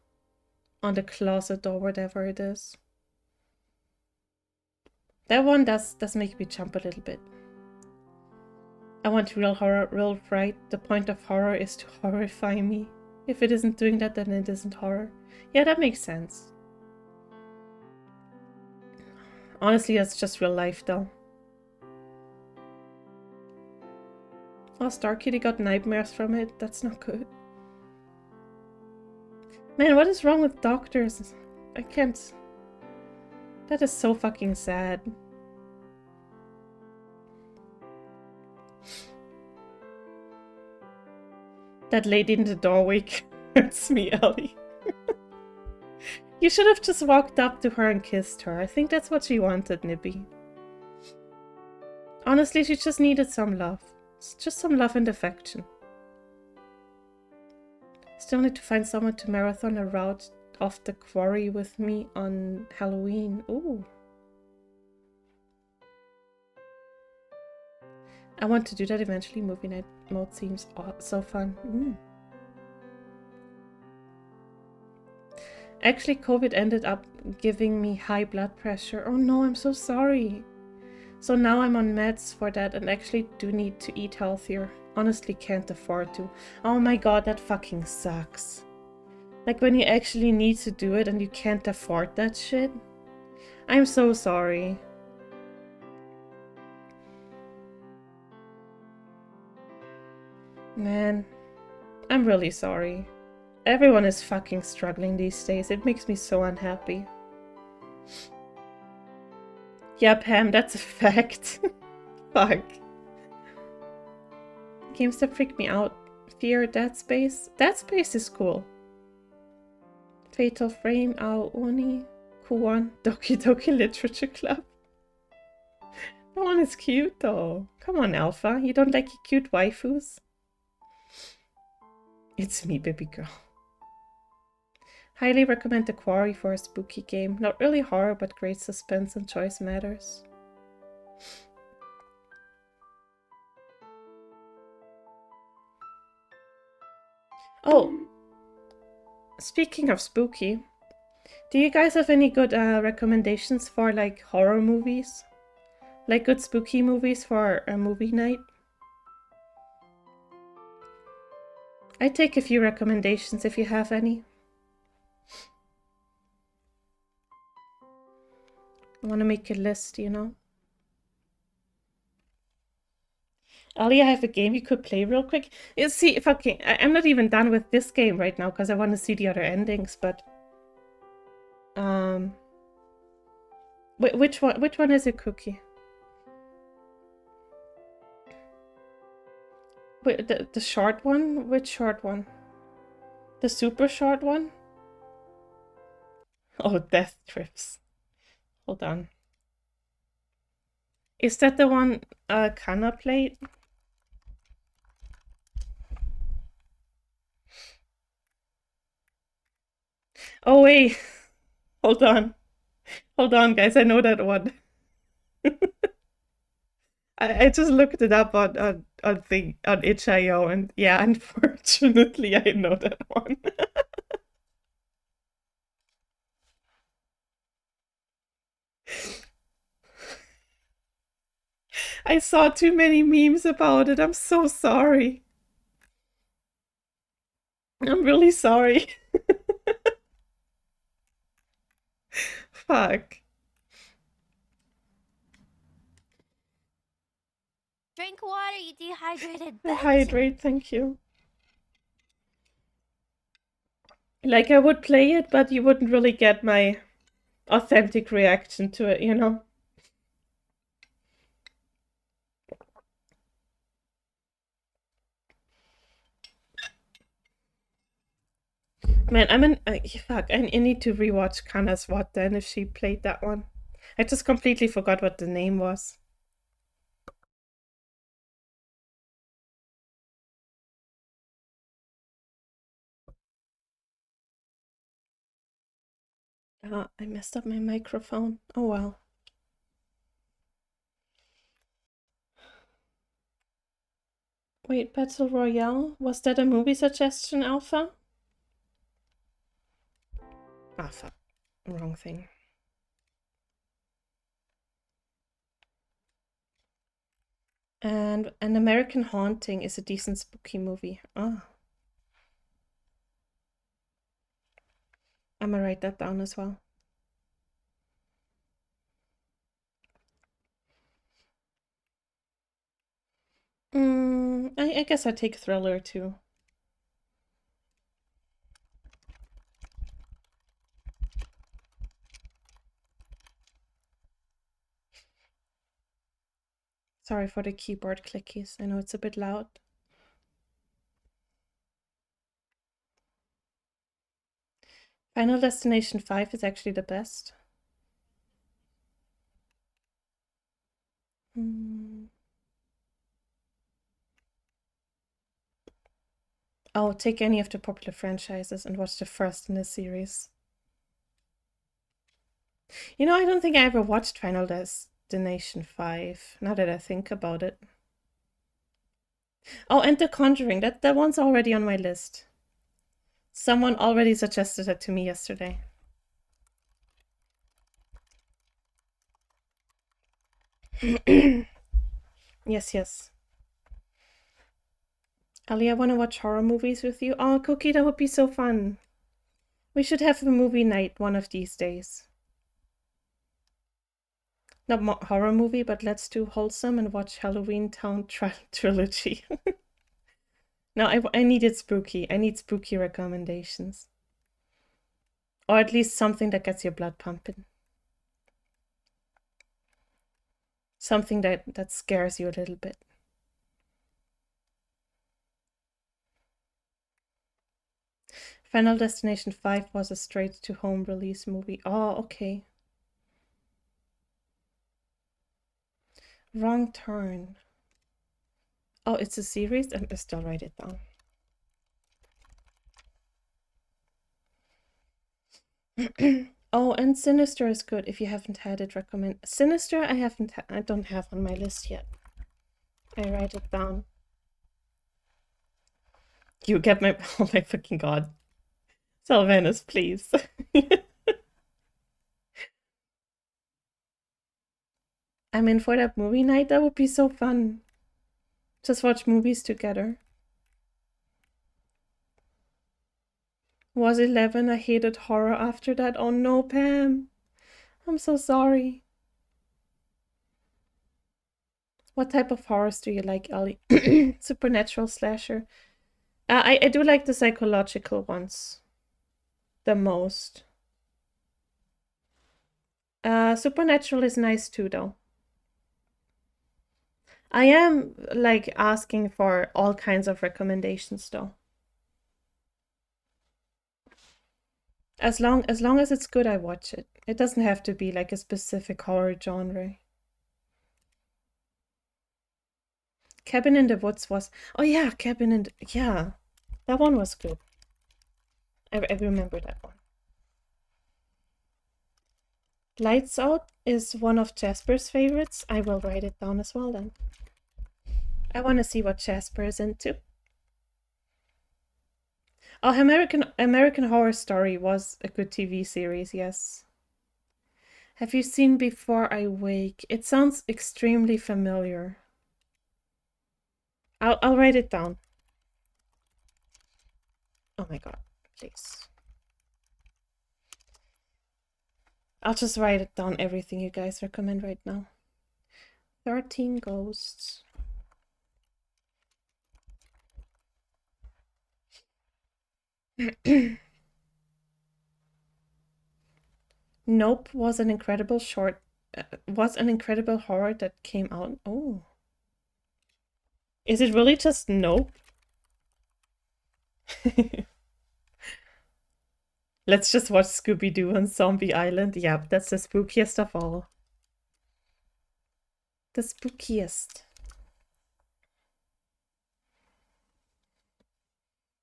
closet or whatever it is. That one does make me jump a little bit. I want real horror, real fright. The point of horror is to horrify me. If it isn't doing that, then it isn't horror. Yeah, that makes sense. Honestly, that's just real life though. Oh, Star Kitty got nightmares from it. That's not good. Man, what is wrong with doctors? I can't... That is so fucking sad. That lady in the doorway hurts me, Ellie. You should have just walked up to her and kissed her. I think that's what she wanted, Nippy. Honestly, she just needed some love. It's just some love and affection. Still need to find someone to marathon a route of the quarry with me on Halloween. Ooh. I want to do that eventually. Movie night mode seems so fun. Actually, COVID ended up giving me high blood pressure. Oh no, I'm so sorry. So now I'm on meds for that and actually do need to eat healthier. Honestly, can't afford to. Oh my god, that fucking sucks. Like when you actually need to do it and you can't afford that shit. I'm so sorry. Man, I'm really sorry. Everyone is fucking struggling these days. It makes me so unhappy. Yeah, Pam, that's a fact. Fuck. Games that freak me out. Fear, Dead Space. Dead Space is cool. Fatal Frame, Ao Oni, Kuon, Doki Doki Literature Club. That one is cute though. Come on, Alpha. You don't like cute waifus? It's me, baby girl. Highly recommend The Quarry for a spooky game. Not really horror, but great suspense and choice matters. Oh, speaking of spooky, do you guys have any good recommendations for like horror movies? Like good spooky movies for a movie night? I'd take a few recommendations if you have any. I want to make a list, you know. Ollie, I have a game you could play real quick. You see, if I'm not even done with this game right now because I want to see the other endings, but which one is it, Cookie? Wait, the short one? Which short one? The super short one? Oh, Death Trips. Hold on. Is that the one Kana played? Oh wait, hold on, guys. I know that one. I just looked it up on itch.io, and yeah, unfortunately, I know that one. I saw too many memes about it. I'm so sorry. I'm really sorry. Fuck. Drink water, you dehydrated bitch. Hydrate, thank you. Like, I would play it, but you wouldn't really get my authentic reaction to it, you know? Man, fuck, I need to rewatch Kana's VOD then if she played that one. I just completely forgot what the name was. I messed up my microphone. Oh well. Wait, Battle Royale? Was that a movie suggestion, Alpha? Ah, fuck. Wrong thing. And An American Haunting is a decent spooky movie. Oh. I'm gonna write that down as well. I guess I'd take Thriller too. Sorry for the keyboard clickies. I know it's a bit loud. Final Destination 5 is actually the best. Oh, take any of the popular franchises and watch the first in the series. You know, I don't think I ever watched Final Destination 5, now that I think about it. Oh, and The Conjuring, that one's already on my list. Someone already suggested it to me yesterday. Yes. Ali, I want to watch horror movies with you. Oh, Cookie, that would be so fun. We should have a movie night one of these days. Not horror movie, but let's do wholesome and watch Halloween Town trilogy. No, I needed spooky. I need spooky recommendations. Or at least something that gets your blood pumping. Something that scares you a little bit. Final Destination 5 was a straight-to-home release movie. Oh, okay. Wrong Turn. Oh, it's a series? I still write it down. Oh, and Sinister is good. If you haven't had it, recommend. Sinister, I don't have on my list yet. I write it down. You get my... Oh my fucking god. Sylvanus, please. I'm in for that movie night. That would be so fun. Just watch movies together. Was 11. I hated horror after that. Oh no, Pam. I'm so sorry. What type of horrors do you like, Ellie? Supernatural slasher. I do like the psychological ones the most. Supernatural is nice too, though. I am like asking for all kinds of recommendations, though. As long as it's good, I watch it. It doesn't have to be like a specific horror genre. Cabin in the Woods was... Oh yeah, Cabin in the... Yeah, that one was good. I remember that one. Lights Out is one of Jasper's favorites. I will write it down as well then. I want to see what Jasper is into. Oh, American Horror Story was a good TV series, yes. Have you seen Before I Wake? It sounds extremely familiar. I'll write it down. Oh my god, please. I'll just write it down, everything you guys recommend right now. 13 Ghosts. Nope was an incredible horror that came out. Oh. Is it really just Nope? Let's just watch Scooby-Doo on Zombie Island. Yep, that's the spookiest of all. The spookiest.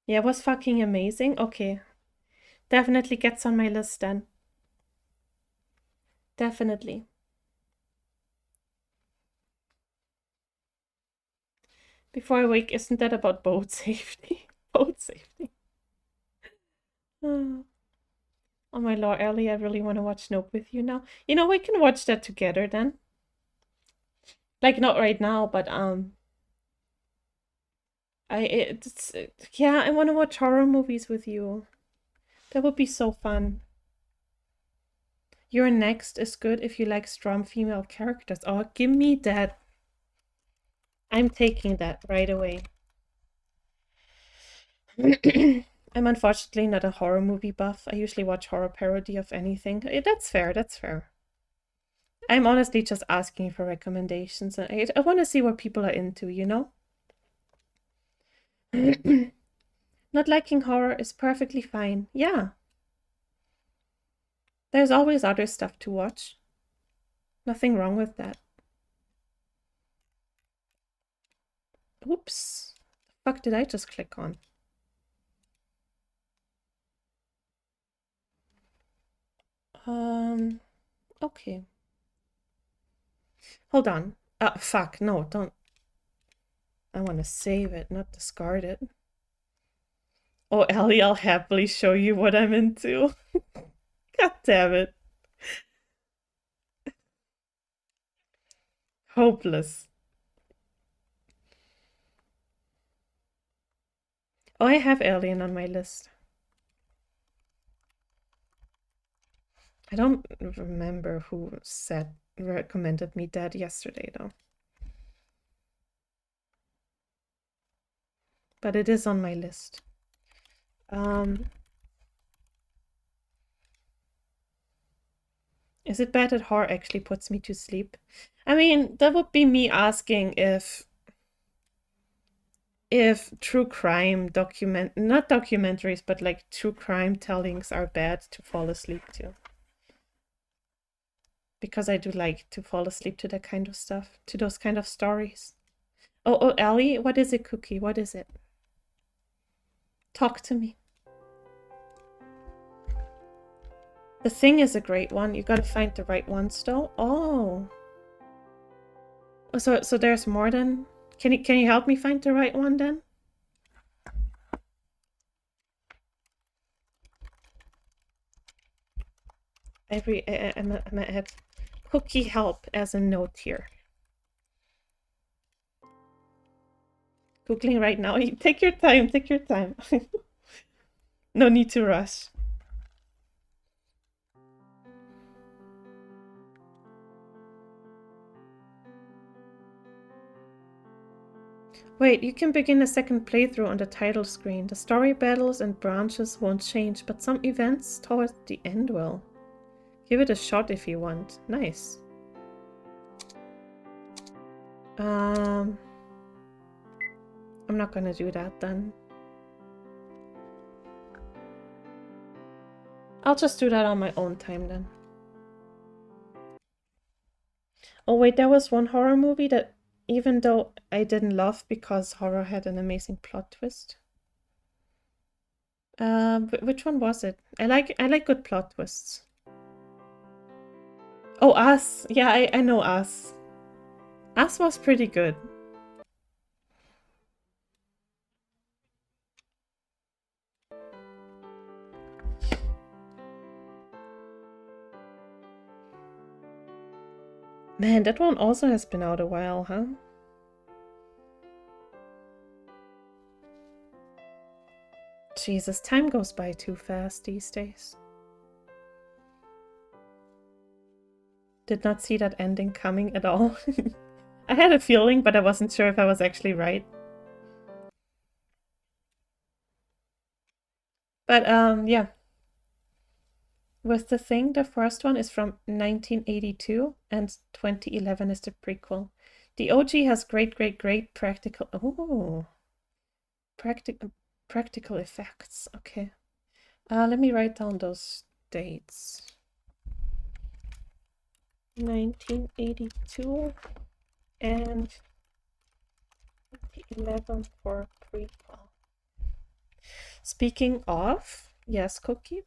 Yeah, it was fucking amazing. Okay. Definitely gets on my list then. Definitely. Before I Wake, isn't that about boat safety? Boat safety. Oh my lord, Ellie, I really want to watch Nope with you now. You know, we can watch that together then. Like, not right now, but yeah, I want to watch horror movies with you. That would be so fun. Your Next is good if you like strong female characters. Oh, give me that. I'm taking that right away. I'm unfortunately not a horror movie buff. I usually watch horror parody of anything. That's fair, that's fair. I'm honestly just asking for recommendations. I want to see what people are into, you know? Not liking horror is perfectly fine. Yeah. There's always other stuff to watch. Nothing wrong with that. Oops. The fuck did I just click on? Okay. Hold on. Fuck, no, don't. I want to save it, not discard it. Oh, Ellie, I'll happily show you what I'm into. God damn it. Hopeless. Oh, I have Alien on my list. I don't remember who recommended me that yesterday, though. But it is on my list. Is it bad that horror actually puts me to sleep? I mean, that would be me asking if true crime not documentaries, but like true crime tellings are bad to fall asleep to. Because I do like to fall asleep to that kind of stuff, to those kind of stories. Oh, Ellie, what is it, Cookie? What is it? Talk to me. The Thing is a great one. You gotta find the right ones, though. Oh. So there's more than... Can you help me find the right one, then? I'm gonna add cookie help as a note here. Googling right now. Take your time, take your time. No need to rush. Wait, you can begin a second playthrough on the title screen. The story battles and branches won't change, but some events towards the end will. Give it a shot if you want. Nice. I'm not gonna do that then. I'll just do that on my own time then. Oh wait, there was one horror movie that even though I didn't love because horror had an amazing plot twist. Which one was it? I like good plot twists. Oh, Us. Yeah, I know Us. Us was pretty good. Man, that one also has been out a while, huh? Jesus, time goes by too fast these days. Did not see that ending coming at all. I had a feeling, but I wasn't sure if I was actually right. But yeah. With The Thing, the first one is from 1982 and 2011 is the prequel. The OG has great practical... Oh! Practical effects. Okay. Let me write down those dates. 1982 and 2011 for prequel. Speaking of... Yes, Cookie?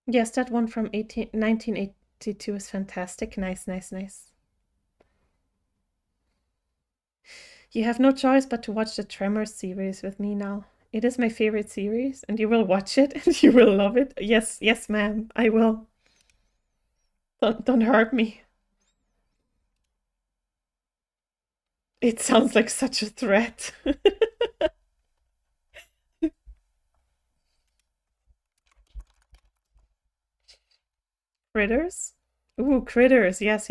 Yes, that one from 1982 is fantastic. Nice. You have no choice but to watch the Tremors series with me now. It is my favorite series, and you will watch it and you will love it. Yes, ma'am, I will. Don't hurt me. It sounds like such a threat. Critters? Ooh, Critters. Yes.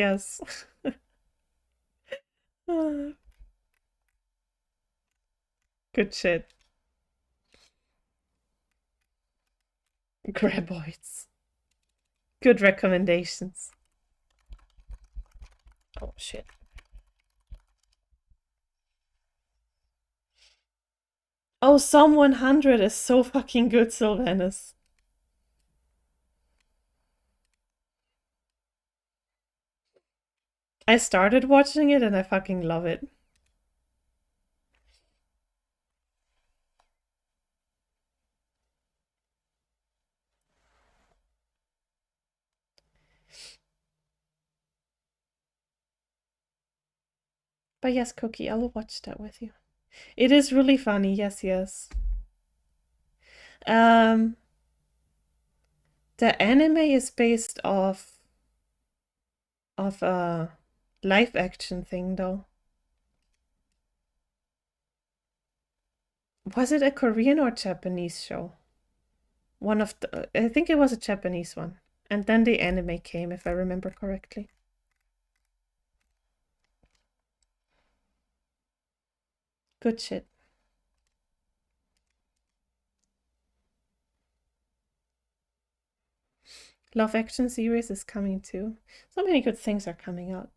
Good shit. Graboids. Good recommendations. Oh, shit. Oh, Psalm 100 is so fucking good, Sylvanus. I started watching it and I fucking love it. But yes, Cookie, I'll watch that with you. It is really funny, yes. The anime is based off a live action thing, though. Was it a Korean or Japanese show? I think it was a Japanese one. And then the anime came, if I remember correctly. Good shit. Love Action series is coming too. So many good things are coming out.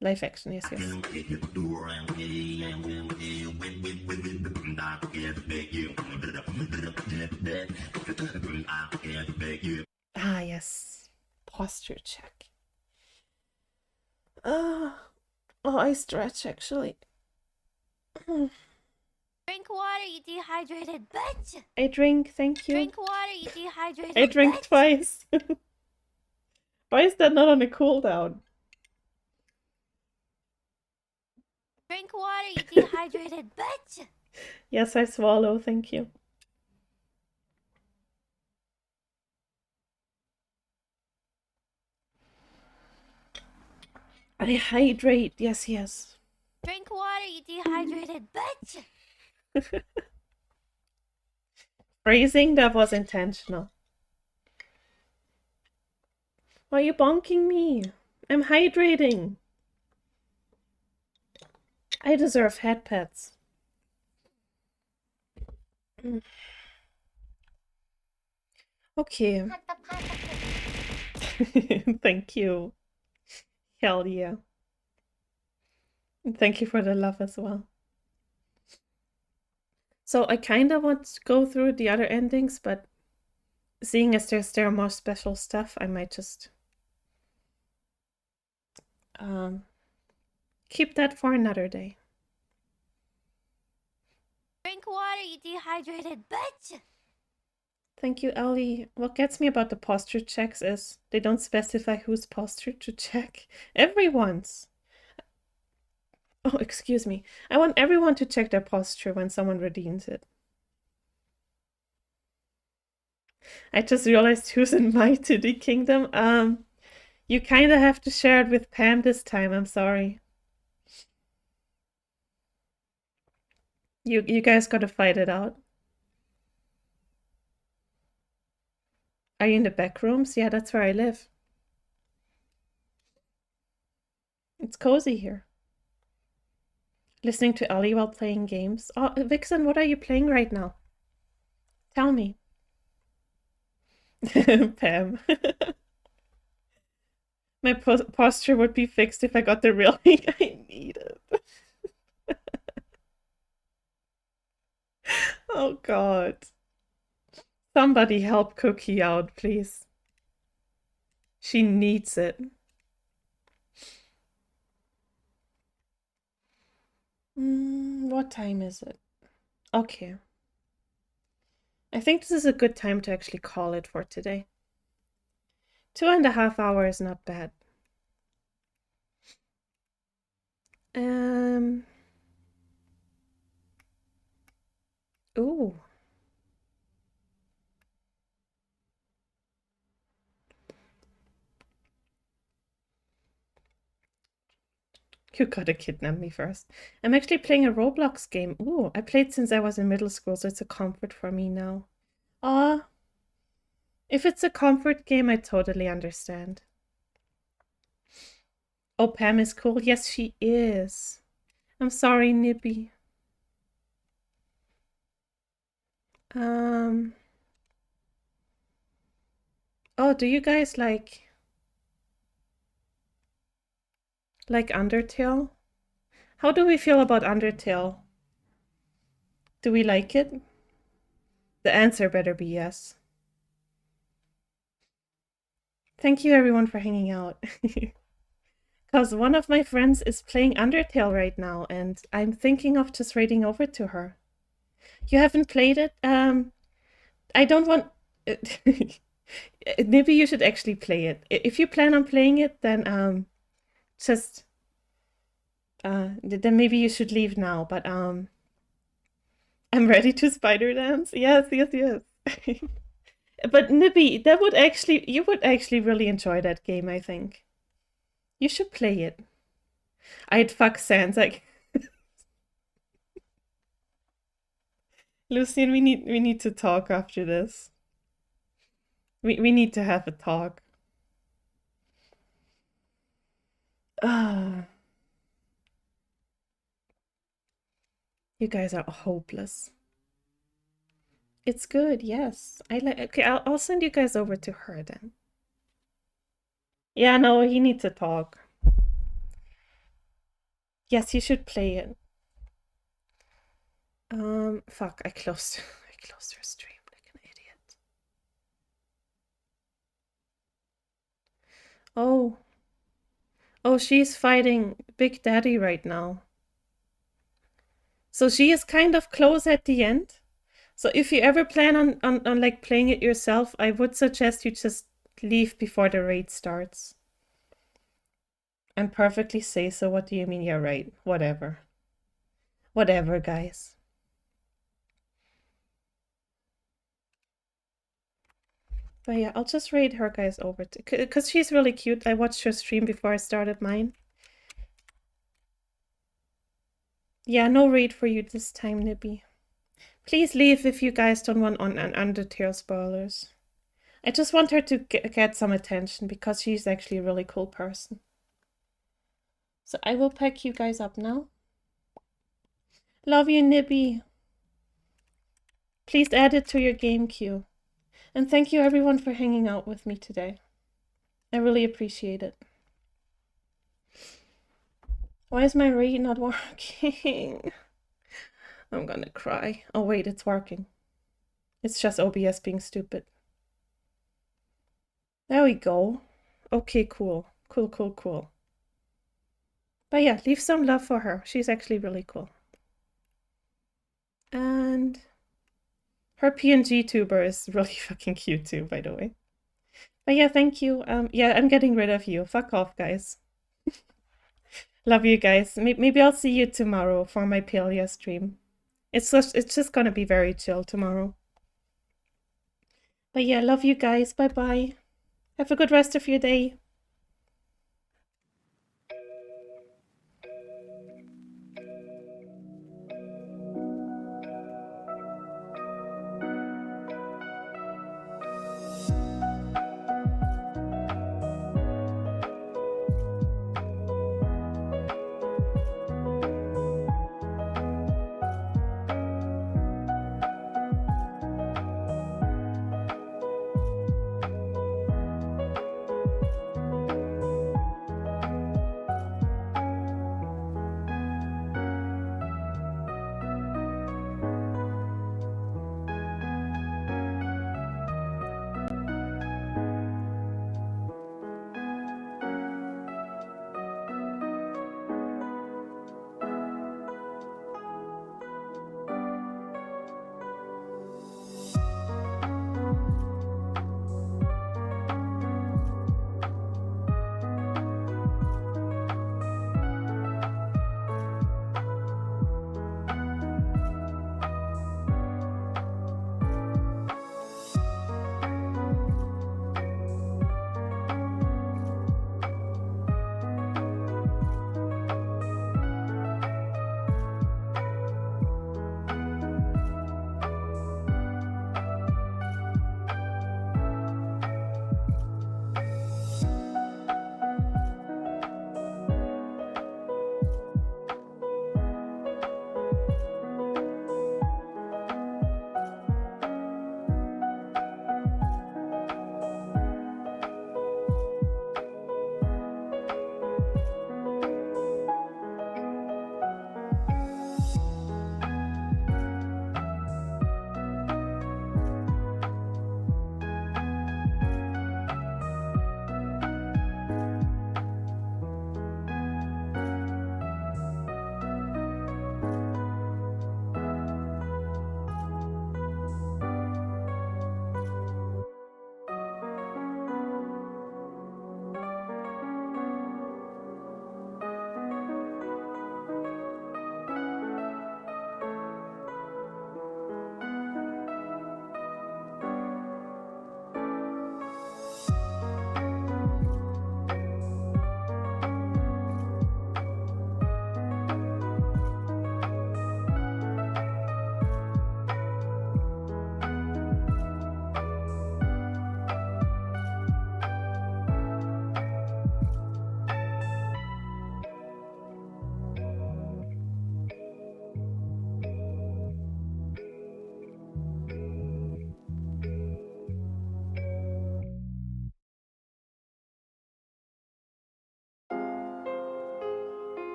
Live action, yes. Ah, yes. Posture check. Oh, I stretch actually. Drink water, you dehydrated bitch! I drink, thank you. Drink water, you dehydrated I drink bitch. twice. Why is that not on a cooldown? Drink water, you dehydrated bitch! Yes, I swallow, thank you. I hydrate, yes, yes. Drink water, you dehydrated bitch! Phrasing that was intentional. Why are you bonking me? I'm hydrating. I deserve head pets. Okay. Thank you. Hell yeah. Thank you for the love as well. So I kind of want to go through the other endings, but seeing as there are more special stuff, I might just keep that for another day. Drink water, you dehydrated bitch! Thank you, Ellie. What gets me about the posture checks is they don't specify whose posture to check. Everyone's. Oh, excuse me. I want everyone to check their posture when someone redeems it. I just realized who's in my 2D kingdom. You kind of have to share it with Pam this time. I'm sorry. You guys got to fight it out. Are you in the back rooms? Yeah, that's where I live. It's cozy here. Listening to Ellie while playing games. Oh, Vixen, what are you playing right now? Tell me. Pam. My posture would be fixed if I got the real thing I needed. Oh god. Somebody help Cookie out, please. She needs it. What time is it? Okay. I think this is a good time to actually call it for today. 2.5 hours, not bad. Ooh. You gotta kidnap me first. I'm actually playing a Roblox game. Ooh, I played since I was in middle school, so it's a comfort for me now. If it's a comfort game, I totally understand. Oh, Pam is cool. Yes, she is. I'm sorry, Nippy. Oh, do you guys like Undertale? How do we feel about Undertale? Do we like it? The answer better be yes. Thank you everyone for hanging out. Because one of my friends is playing Undertale right now, and I'm thinking of just raiding over to her. You haven't played it? I don't want... Maybe you should actually play it. If you plan on playing it, then just... then maybe you should leave now, but I'm ready to spider dance. Yes. But Nibby, you would actually really enjoy that game, I think. You should play it. I'd fuck Sans, like Lucian, we need to talk after this. We need to have a talk. You guys are hopeless. It's good, yes. Okay, I'll send you guys over to her then. Yeah, no, he needs to talk. Yes, you should play it. Fuck, I closed her stream like an idiot. Oh, she's fighting Big Daddy right now. So she is kind of close at the end. So if you ever plan on like playing it yourself, I would suggest you just leave before the raid starts. I'm perfectly safe, so what do you mean? Yeah, right. Whatever. Whatever, guys. But yeah, I'll just raid her guys over because she's really cute. I watched her stream before I started mine. Yeah, no raid for you this time, Nibby. Please leave if you guys don't want on an Undertale spoilers. I just want her to get some attention because she's actually a really cool person. So I will pack you guys up now. Love you, Nibby. Please add it to your game queue. And thank you everyone for hanging out with me today. I really appreciate it. Why is my raid not working? I'm gonna cry. Oh wait, it's working. It's just OBS being stupid. There we go. Okay, cool. Cool. But yeah, leave some love for her. She's actually really cool. And her PNG tuber is really fucking cute too, by the way. But yeah, thank you. Yeah, I'm getting rid of you. Fuck off, guys. Love you guys. Maybe I'll see you tomorrow for my Palia stream. It's just gonna be very chill tomorrow. But yeah, love you guys. Bye-bye. Have a good rest of your day.